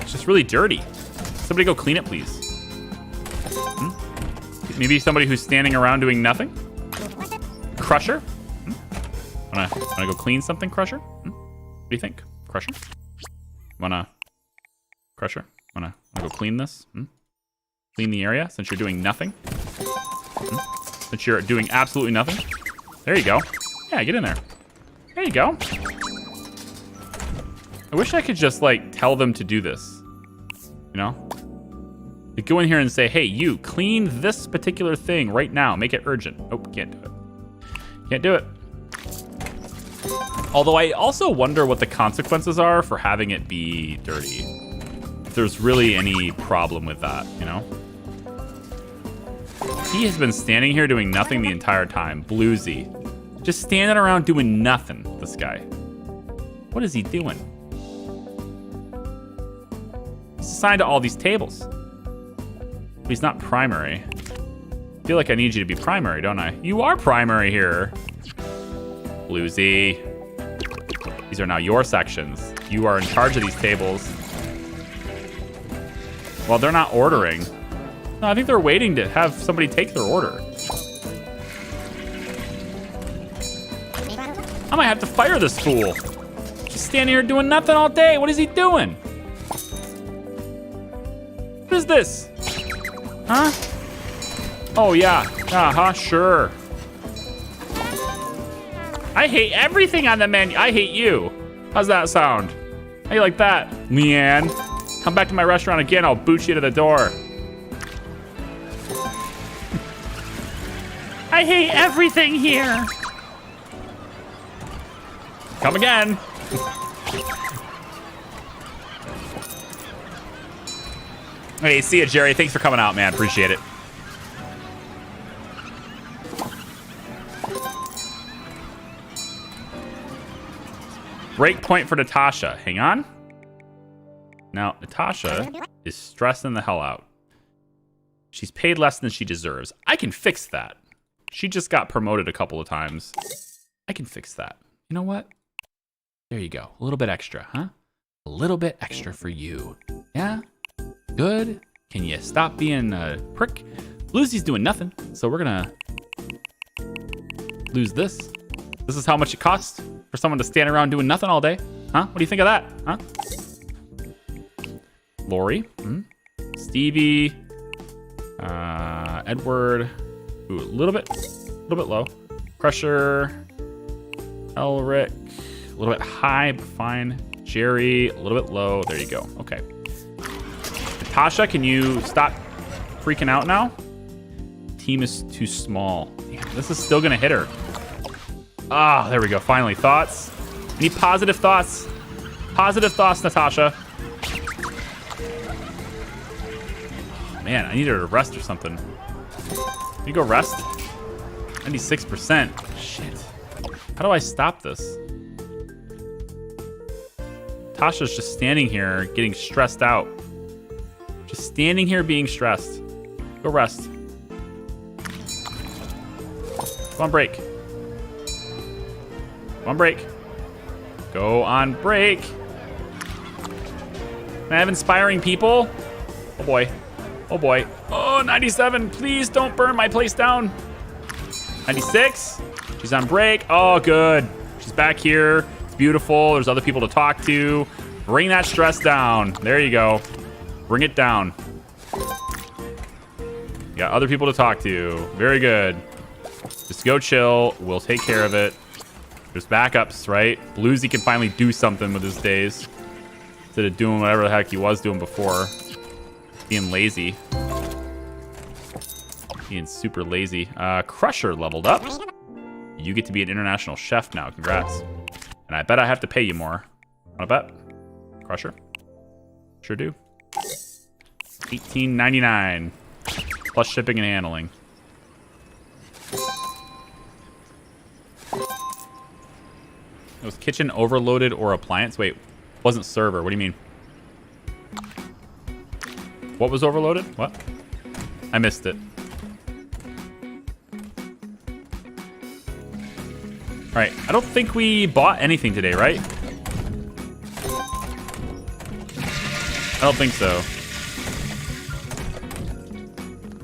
It's just really dirty. Somebody go clean it, please. Maybe somebody who's standing around doing nothing? Crusher? Wanna go clean something, Crusher? What do you think, Crusher? Crusher? Wanna go clean this? Clean the area since you're doing nothing? Since you're doing absolutely nothing? There you go. Yeah, get in there. There you go. I wish I could just like tell them to do this. You know? Like, go in here and say, hey, you, clean this particular thing right now. Make it urgent. Oh, can't do it. Can't do it. Although I also wonder what the consequences are for having it be dirty. If there's really any problem with that, you know? He has been standing here doing nothing the entire time. Bluesy. Just standing around doing nothing, this guy. What is he doing? He's assigned to all these tables. But he's not primary. I feel like I need you to be primary, don't I? You are primary here. Bluesy. These are now your sections. You are in charge of these tables. Well, they're not ordering. No, I think they're waiting to have somebody take their order. I might have to fire this fool. Just standing here doing nothing all day. What is he doing? What is this? Huh? Oh, yeah. Sure. I hate everything on the menu. I hate you. How's that sound? How you like that, Leanne? Come back to my restaurant again. I'll boot you to the door. I hate everything here. Come again. Hey, see ya, Jerry. Thanks for coming out, man. Appreciate it. Break point for Natasha. Hang on. Now, Natasha is stressing the hell out. She's paid less than she deserves. I can fix that. She just got promoted a couple of times. I can fix that. You know what? There you go. A little bit extra, huh? A little bit extra for you. Yeah? Good. Can you stop being a prick? Lucy's doing nothing, so we're gonna lose this. This is how much it costs for someone to stand around doing nothing all day. Huh? What do you think of that? Huh? Lori. Stevie. Edward. Ooh, a little bit low. Crusher. Elric. A little bit high, but fine. Jerry. A little bit low. There you go. Okay. Natasha, can you stop freaking out now? Team is too small. Damn, this is still gonna hit her. Ah, there we go. Finally, thoughts. Any positive thoughts? Positive thoughts, Natasha. Oh, man, I need her to rest or something. Can you go rest? 96%. Shit. How do I stop this? Tasha's just standing here getting stressed out. Just standing here being stressed. Go rest. Go on break. Go on break. Go on break. Can I have inspiring people? Oh boy. Oh boy. Oh, 97. Please don't burn my place down. 96. She's on break. Oh, good. She's back here. It's beautiful. There's other people to talk to. Bring that stress down. There you go. Bring it down. You got other people to talk to. Very good. Just go chill. We'll take care of it. There's backups, right? Bluesy can finally do something with his days. Instead of doing whatever the heck he was doing before. Being lazy. Being super lazy. Crusher leveled up. You get to be an international chef now. Congrats. And I bet I have to pay you more. Wanna bet? Crusher? Sure do. $18.99. Plus shipping and handling. It was kitchen overloaded or appliance? Wait, wasn't server. What do you mean? What was overloaded? What? I missed it. All right, I don't think we bought anything today, right? I don't think so.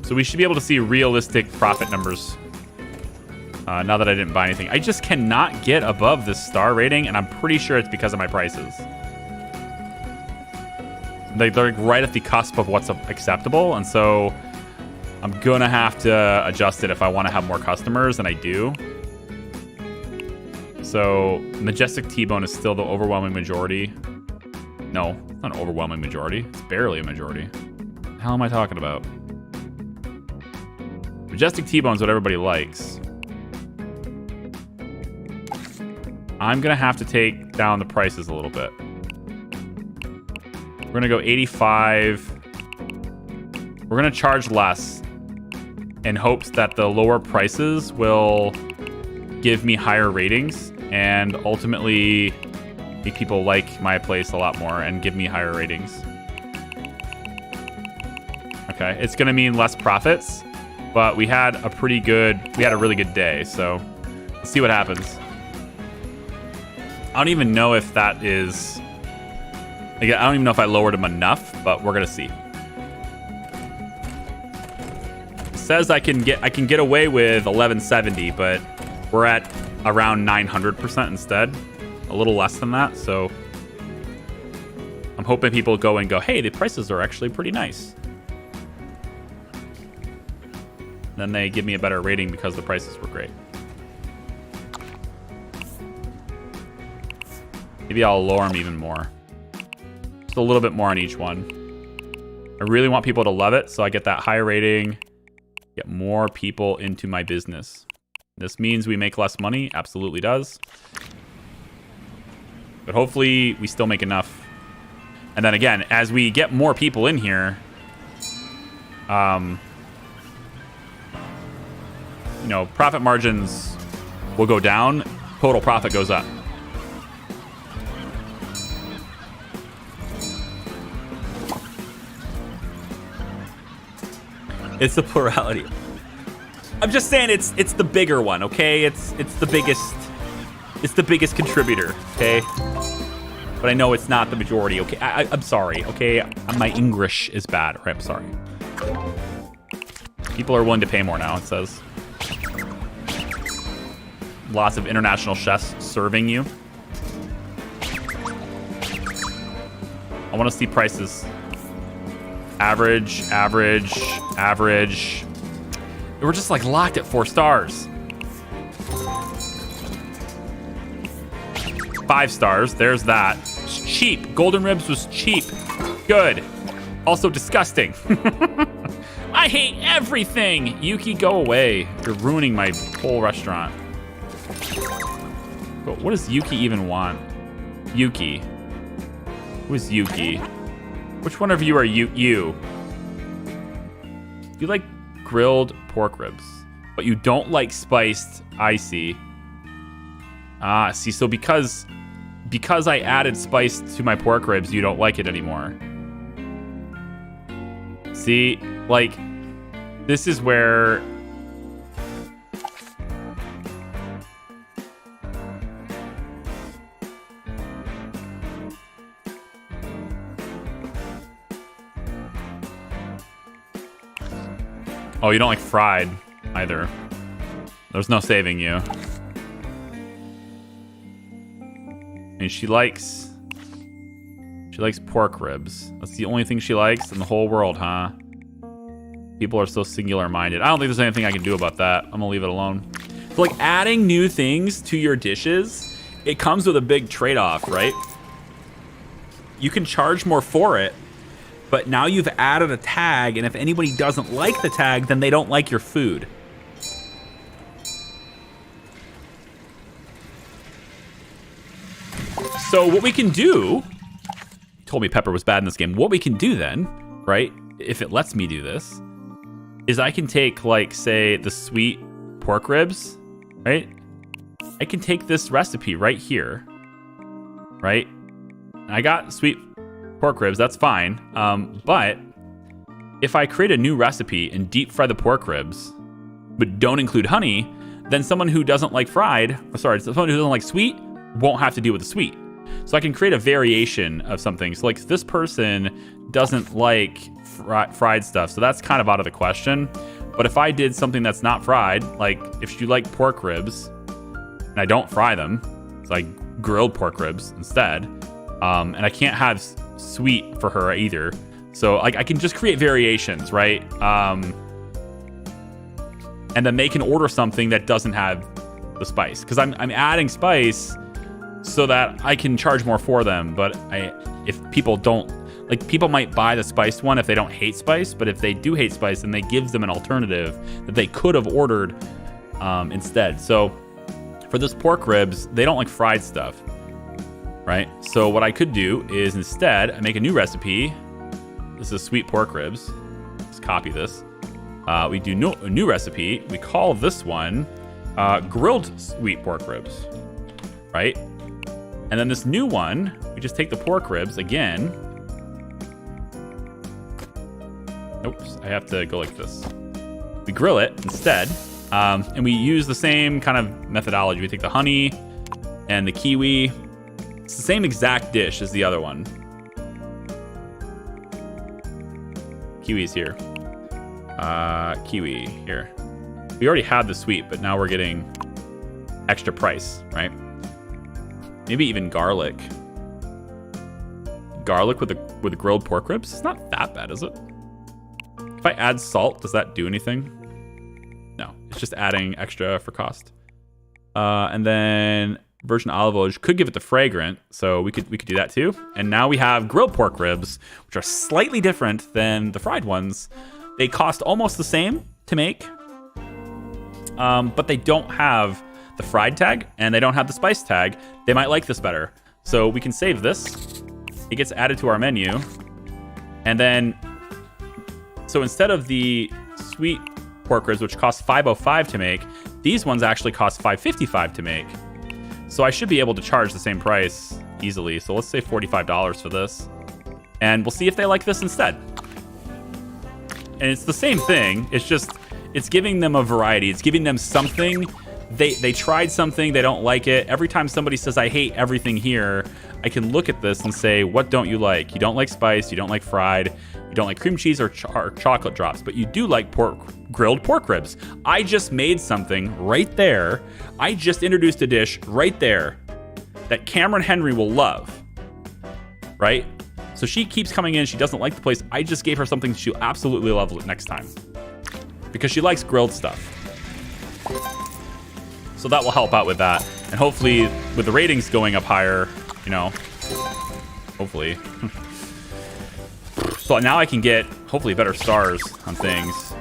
So we should be able to see realistic profit numbers. Now that I didn't buy anything. I just cannot get above this star rating, and I'm pretty sure it's because of my prices. They're like right at the cusp of what's acceptable, and so I'm gonna have to adjust it if I want to have more customers, and I do. So Majestic T-Bone is still the overwhelming majority. No, it's not an overwhelming majority. It's barely a majority. What the hell am I talking about? Majestic T-Bone's what everybody likes. I'm going to have to take down the prices a little bit. We're going to go 85. We're going to charge less in hopes that the lower prices will give me higher ratings and ultimately make people like my place a lot more and give me higher ratings. Okay, it's going to mean less profits, but we had a really good day, so let's see what happens. I don't even know if that is... Like, I don't even know if I lowered them enough, but we're gonna see. It says I can get away with 1170, but we're at around 900% instead. A little less than that, so I'm hoping people go and go, hey, the prices are actually pretty nice. Then they give me a better rating because the prices were great. Maybe I'll lower them even more. Just a little bit more on each one. I really want people to love it, so I get that high rating, get more people into my business. This means we make less money. Absolutely does. But hopefully we still make enough. And then again, as we get more people in here, you know, profit margins will go down. Total profit goes up. It's the plurality. I'm just saying it's the bigger one, okay? It's the biggest contributor, okay? But I know it's not the majority, okay? I'm sorry, okay? My English is bad, right? I'm sorry. People are willing to pay more now, it says. Lots of international chefs serving you. I want to see prices. Average. We're just like locked at 4 stars. 5 stars. There's that. It's cheap. Golden ribs was cheap. Good. Also disgusting. I hate everything. Yuki, go away. You're ruining my whole restaurant. But what does Yuki even want? Yuki. Who is Yuki? Which one of you are you? You like grilled pork ribs, but you don't like spiced. I see. Ah, see. So because I added spice to my pork ribs, you don't like it anymore. See, like, this is where... Oh, you don't like fried either. There's no saving you. And she likes pork ribs. That's the only thing she likes in the whole world, huh? People are so singular-minded. I don't think there's anything I can do about that. I'm gonna leave it alone. So like adding new things to your dishes, it comes with a big trade-off, right? You can charge more for it, but now you've added a tag, and if anybody doesn't like the tag, then they don't like your food. So what we can do, told me Pepper was bad in this game. What we can do then, right, if it lets me do this, is I can take, like, say, the sweet pork ribs, right? I can take this recipe right here, right? I got sweet pork ribs, that's fine. But if I create a new recipe and deep fry the pork ribs, but don't include honey, then someone who doesn't like someone who doesn't like sweet won't have to deal with the sweet. So I can create a variation of something. So like this person doesn't like fried stuff, so that's kind of out of the question. But if I did something that's not fried, like if you like pork ribs and I don't fry them, so I grilled pork ribs instead, and I can't have sweet for her either. So like I can just create variations, right? And then they can order something that doesn't have the spice, because I'm adding spice so that I can charge more for them. But if people don't, like, people might buy the spiced one if they don't hate spice, but if they do hate spice, then they gives them an alternative that they could have ordered instead. So for this pork ribs, they don't like fried stuff, right? So what I could do is instead I make a new recipe. This is sweet pork ribs. Let's copy this. We do a new recipe. We call this one grilled sweet pork ribs, right? And then this new one, we just take the pork ribs again. Oops, I have to go like this. We grill it instead, and we use the same kind of methodology. We take the honey and the kiwi. It's the same exact dish as the other one. Kiwi's here. Kiwi here. We already had the sweet, but now we're getting extra price, right? Maybe even garlic. Garlic with the grilled pork ribs? It's not that bad, is it? If I add salt, does that do anything? No, it's just adding extra for cost. And then virgin olive oil could give it the fragrant, so we could do that too. And now we have grilled pork ribs, which are slightly different than the fried ones. They cost almost the same to make, but they don't have the fried tag and they don't have the spice tag. They might like this better. So we can save this. It gets added to our menu. And then, so instead of the sweet pork ribs, which cost $5.05 to make, these ones actually cost $5.55 to make. So I should be able to charge the same price easily. So let's say $45 for this. And we'll see if they like this instead. And it's the same thing. It's just, it's giving them a variety. It's giving them something. They tried something, they don't like it. Every time somebody says, I hate everything here, I can look at this and say, what don't you like? You don't like spice, you don't like fried, you don't like cream cheese or chocolate drops, but you do like grilled pork ribs. I just made something right there. I just introduced a dish right there that Cameron Henry will love, right? So she keeps coming in, she doesn't like the place. I just gave her something she'll absolutely love next time because she likes grilled stuff. So that will help out with that. And hopefully with the ratings going up higher, you know, hopefully. So now I can get hopefully better stars on things.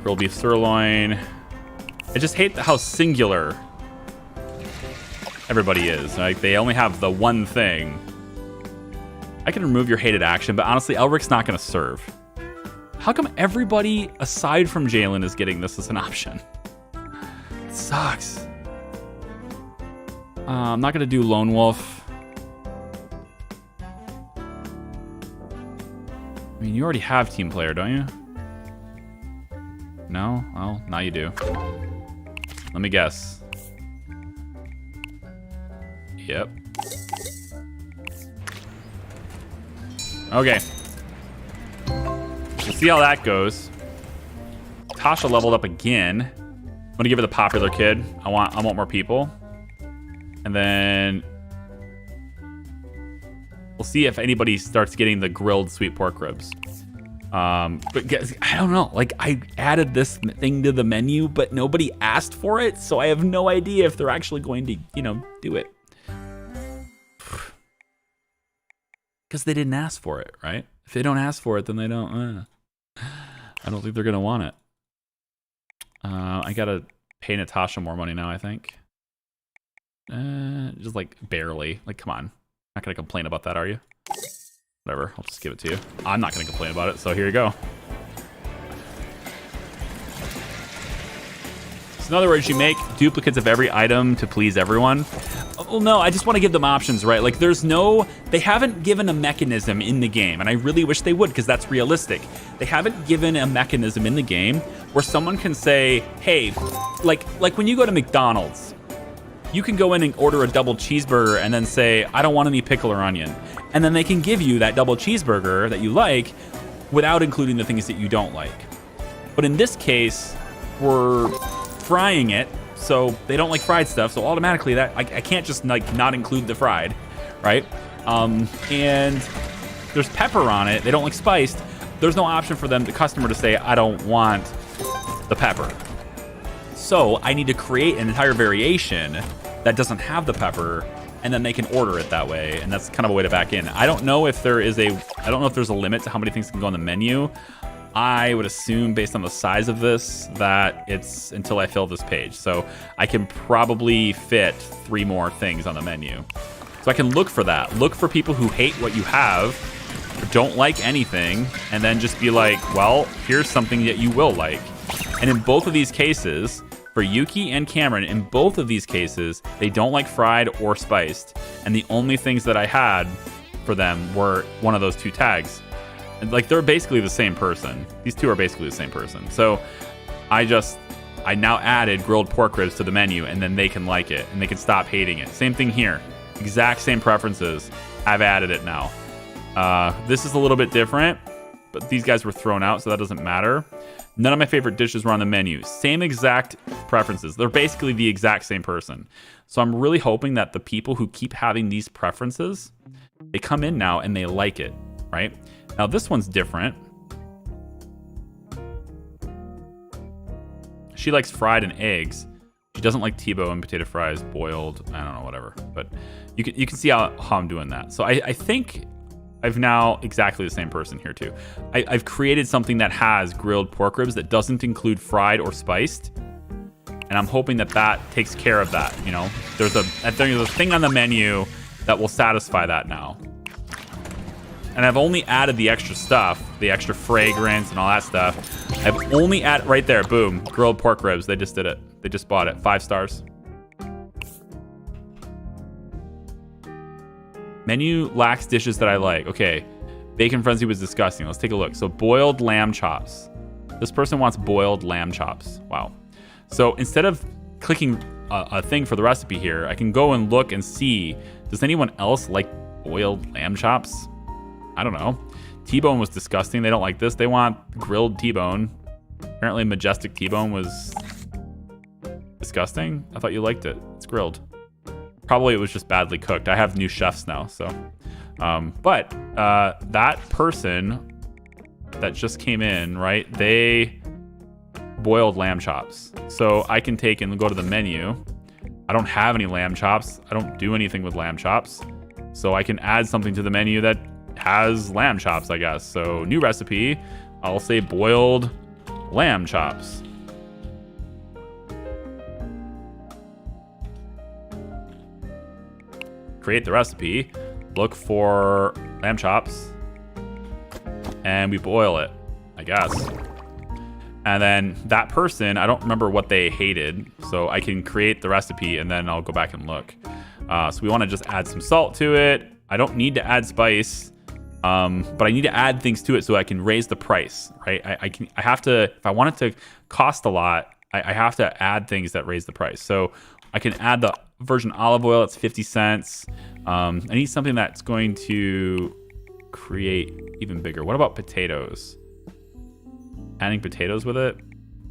Grilled beef sirloin. I just hate how singular everybody is. Like they only have the one thing. I can remove your hated action, but honestly, Elric's not going to serve. How come everybody aside from Jalen is getting this as an option? It sucks. I'm not going to do Lone Wolf. I mean, you already have team player, don't you? No? Well, now you do. Let me guess. Yep. Okay. We'll see how that goes. Tasha leveled up again. I'm gonna give her the popular kid. I want more people. And then we'll see if anybody starts getting the grilled sweet pork ribs. But guys, I don't know. Like, I added this thing to the menu, but nobody asked for it, so I have no idea if they're actually going to, you know, do it. Because they didn't ask for it, right? If they don't ask for it, then they don't. I don't think they're gonna want it. I gotta pay Natasha more money now, I think. Just like barely. Like, come on. Not gonna complain about that, are you? Whatever, I'll just give it to you. I'm not gonna complain about it, so here you go. So in other words, you make duplicates of every item to please everyone. Well, no, I just want to give them options, right? Like, they haven't given a mechanism in the game, and I really wish they would, because that's realistic. They haven't given a mechanism in the game where someone can say, hey, like when you go to McDonald's, you can go in and order a double cheeseburger and then say, I don't want any pickle or onion. And then they can give you that double cheeseburger that you like without including the things that you don't like. But in this case, we're frying it, so they don't like fried stuff, so automatically that I can't just like not include the fried, right? And there's pepper on it. They don't like spiced. There's no option for them, the customer, to say, I don't want the pepper. So I need to create an entire variation that doesn't have the pepper, and then they can order it that way, and that's kind of a way to back in. I don't know if there's a limit to how many things can go on the menu. I would assume, based on the size of this, that it's until I fill this page. So I can probably fit 3 more things on the menu. So I can look for that. Look for people who hate what you have, or don't like anything, and then just be like, well, here's something that you will like. And in both of these cases, for Yuki and Cameron, in both of these cases, they don't like fried or spiced. And the only things that I had for them were one of those 2 tags. Like, they're basically the same person. These 2 are basically the same person. So I now added grilled pork ribs to the menu, and then they can like it and they can stop hating it. Same thing here. Exact same preferences. I've added it now. This is a little bit different, but these guys were thrown out, so that doesn't matter. None of my favorite dishes were on the menu. Same exact preferences. They're basically the exact same person. So I'm really hoping that the people who keep having these preferences, they come in now and they like it, right? Now this one's different. She likes fried and eggs. She doesn't like T-bone, potato fries, boiled, I don't know, whatever. But you can see how I'm doing that. So I think I've now exactly the same person here too. I've created something that has grilled pork ribs that doesn't include fried or spiced. And I'm hoping that takes care of that, you know? There's a thing on the menu that will satisfy that now. And I've only added the extra stuff, the extra fragrance and all that stuff. I've only added, right there, boom, grilled pork ribs. They just did it. They just bought it. 5 stars. Menu lacks dishes that I like. Okay, bacon frenzy was disgusting. Let's take a look. So boiled lamb chops. This person wants boiled lamb chops. Wow. So instead of clicking a thing for the recipe here, I can go and look and see, does anyone else like boiled lamb chops? I don't know. T-bone was disgusting. They don't like this. They want grilled T-bone. Apparently Majestic T-bone was disgusting. I thought you liked it. It's grilled. Probably it was just badly cooked. I have new chefs now, so. But that person that just came in, right? They boiled lamb chops. So I can take and go to the menu. I don't have any lamb chops. I don't do anything with lamb chops. So I can add something to the menu that has lamb chops, I guess. So new recipe, I'll say boiled lamb chops. Create the recipe, look for lamb chops, and we boil it, I guess. And then that person, I don't remember what they hated, so I can create the recipe and then I'll go back and look. So we want to just add some salt to it. I don't need to add spice, but I need to add things to it so I can raise the price, right? I have to, if I want it to cost a lot, I have to add things that raise the price. So I can add the virgin olive oil, it's 50 cents. I need something that's going to create even bigger. What about potatoes? Adding potatoes with it?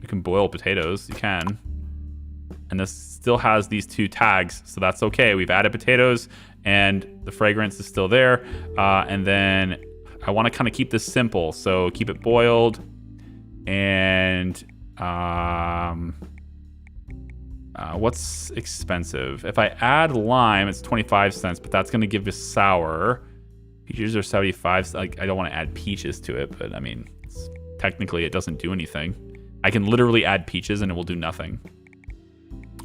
You can boil potatoes, you can. And this still has these 2 tags, so that's okay. We've added potatoes and the fragrance is still there. And then I want to kind of keep this simple. So keep it boiled. And what's expensive? If I add lime, it's 25 cents, but that's going to give us sour. Peaches are 75. Like, I don't want to add peaches to it, but I mean, technically it doesn't do anything. I can literally add peaches and it will do nothing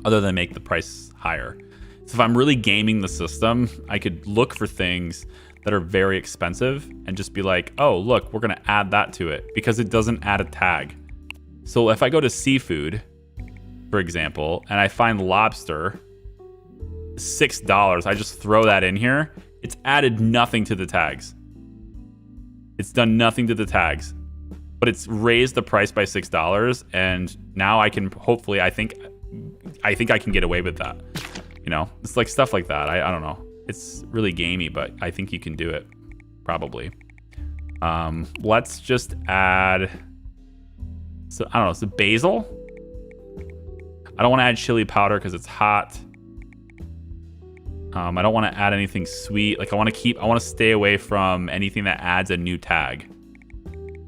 other than make the price higher. So if I'm really gaming the system, I could look for things that are very expensive and just be like, oh, look, we're going to add that to it because it doesn't add a tag. So if I go to seafood, for example, and I find lobster, $6, I just throw that in here. It's added nothing to the tags. It's done nothing to the tags, but it's raised the price by $6. And now I can hopefully, I think I can get away with that. You know, it's like stuff like that. I don't know. It's really gamey, but I think you can do it probably. Let's just add, so I don't know, so basil. I don't want to add chili powder because it's hot. I don't want to add anything sweet. Like I want to stay away from anything that adds a new tag.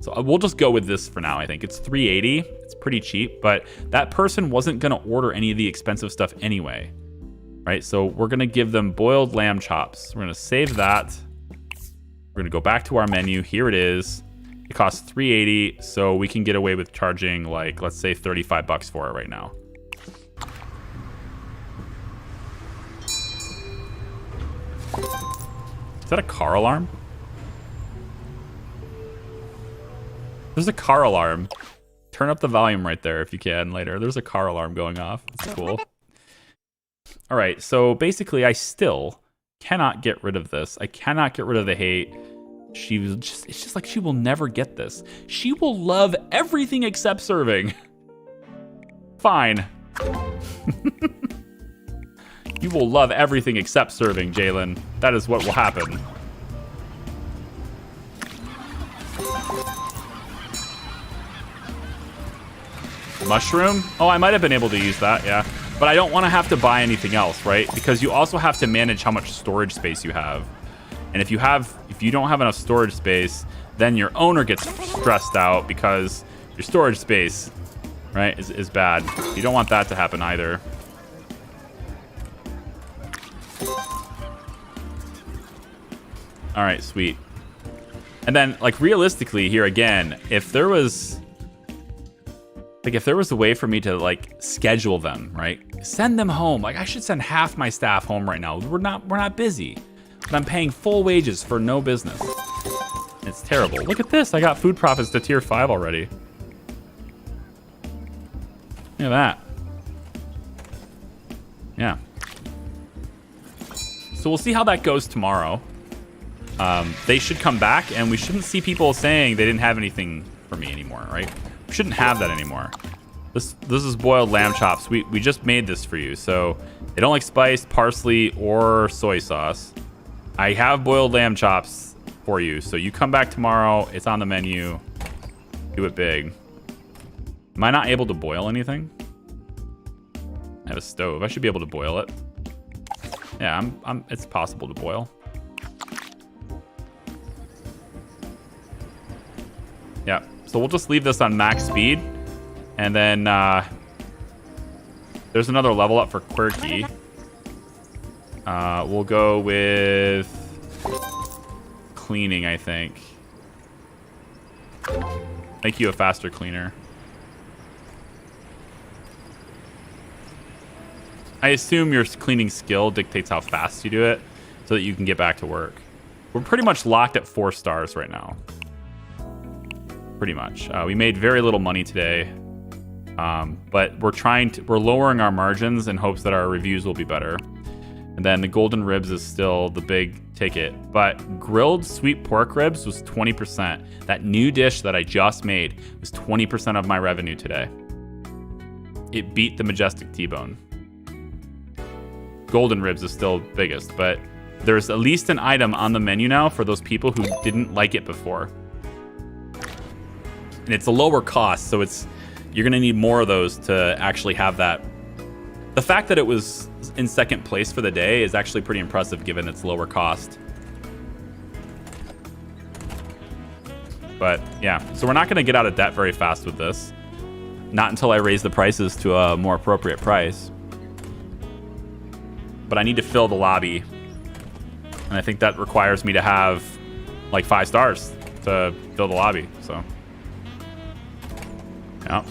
So we'll just go with this for now. I think it's $3.80. It's pretty cheap, but that person wasn't going to order any of the expensive stuff anyway, right? So we're going to give them boiled lamb chops. We're going to save that. We're going to go back to our menu. Here it is. It costs $3.80, so we can get away with charging like, let's say $35 for it right now. Is that a car alarm? There's a car alarm. Turn up the volume right there if you can later. There's a car alarm going off. It's cool. All right, so basically I still cannot get rid of this. I cannot get rid of the hate. It's just like she will never get this. She will love everything except serving. Fine. You will love everything except serving, Jalen. That is what will happen. Mushroom? Oh, I might have been able to use that, yeah. But I don't want to have to buy anything else, right? Because you also have to manage how much storage space you have. And if you don't have enough storage space, then your owner gets stressed out because your storage space, right, is bad. You don't want that to happen either. All right, sweet. And then, like, realistically here again, if there was a way for me to, like, schedule them, right? Send them home. Like, I should send half my staff home right now. We're not busy. But I'm paying full wages for no business. It's terrible. Look at this. I got food profits to tier 5 already. Look at that. Yeah. So we'll see how that goes tomorrow. They should come back, and we shouldn't see people saying they didn't have anything for me anymore, right? We shouldn't have that anymore. This is boiled lamb chops. We just made this for you, so they don't like spice, parsley, or soy sauce. I have boiled lamb chops for you, so you come back tomorrow. It's on the menu. Do it big. Am I not able to boil anything? I have a stove. I should be able to boil it. Yeah, it's possible to boil. Yeah, so we'll just leave this on max speed. And then there's another level up for quirky. We'll go with cleaning, I think. Make you a faster cleaner. I assume your cleaning skill dictates how fast you do it so that you can get back to work. We're pretty much locked at 4 stars right now. Pretty much. We made very little money today. But we're lowering our margins in hopes that our reviews will be better. And then the golden ribs is still the big ticket. But grilled sweet pork ribs was 20%. That new dish that I just made was 20% of my revenue today. It beat the Majestic T-bone. Golden ribs is still biggest, but there's at least an item on the menu now for those people who didn't like it before. And it's a lower cost, so you're going to need more of those to actually have that. The fact that it was in second place for the day is actually pretty impressive given its lower cost. But yeah, so we're not going to get out of debt very fast with this. Not until I raise the prices to a more appropriate price. But I need to fill the lobby. And I think that requires me to have like 5 stars to fill the lobby. So, yeah.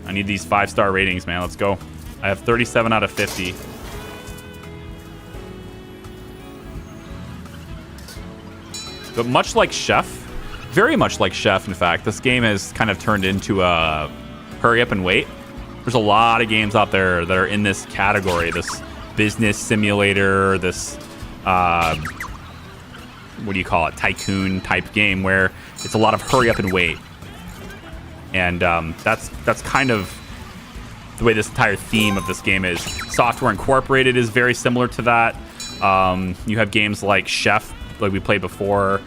I need these 5-star ratings, man. Let's go. I have 37 out of 50. But much like Chef, very much like Chef, in fact, this game has kind of turned into a hurry up and wait. There's a lot of games out there that are in this category, this business simulator, this, what do you call it, tycoon type game where it's a lot of hurry up and wait. And that's kind of the way this entire theme of this game is. Software Incorporated is very similar to that. You have games like Chef, like we played before.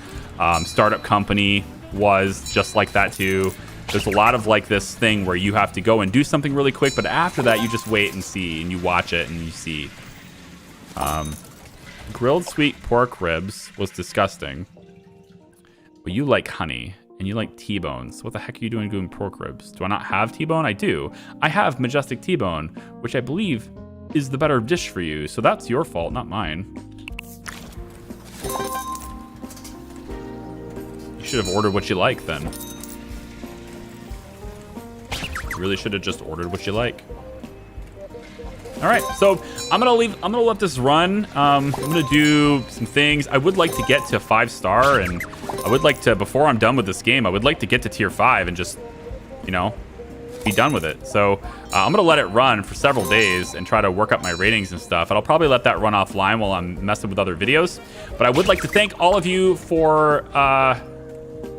Startup Company was just like that too. There's a lot of like this thing where you have to go and do something really quick, but after that you just wait and see, and you watch it and you see. Grilled sweet pork ribs was disgusting, but you like honey and you like T-bones. What the heck are you doing pork ribs? Do I not have T-bone? I do. I have Majestic T-bone, which I believe is the better dish for you, so that's your fault, not mine. You should have ordered what you like then. You really should have just ordered what you like. All right, so I'm gonna let this run. I'm gonna do some things. I would like to get to 5-star, and I would like to, before I'm done with this game, I would like to get to tier 5 and just, you know, be done with it. So I'm gonna let it run for several days and try to work up my ratings and stuff. And I'll probably let that run offline while I'm messing with other videos. But I would like to thank all of you for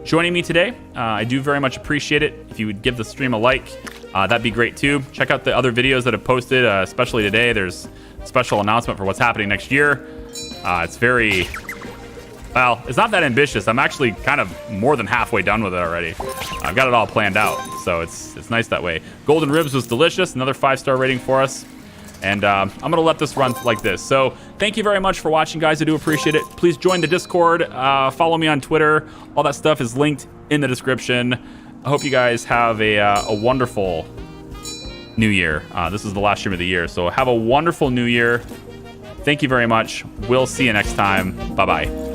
joining me today. I do very much appreciate it. If you would give the stream a like, that'd be great too. Check out the other videos that I've posted, especially today. There's a special announcement for what's happening next year. It's very, well, it's not that ambitious. I'm actually kind of more than halfway done with it already. I've got it all planned out, so it's nice that way. Golden Ribs was delicious. Another 5-star rating for us. And I'm going to let this run like this. So thank you very much for watching, guys. I do appreciate it. Please join the Discord. Follow me on Twitter. All that stuff is linked in the description. I hope you guys have a wonderful new year. This is the last stream of the year. So have a wonderful new year. Thank you very much. We'll see you next time. Bye-bye.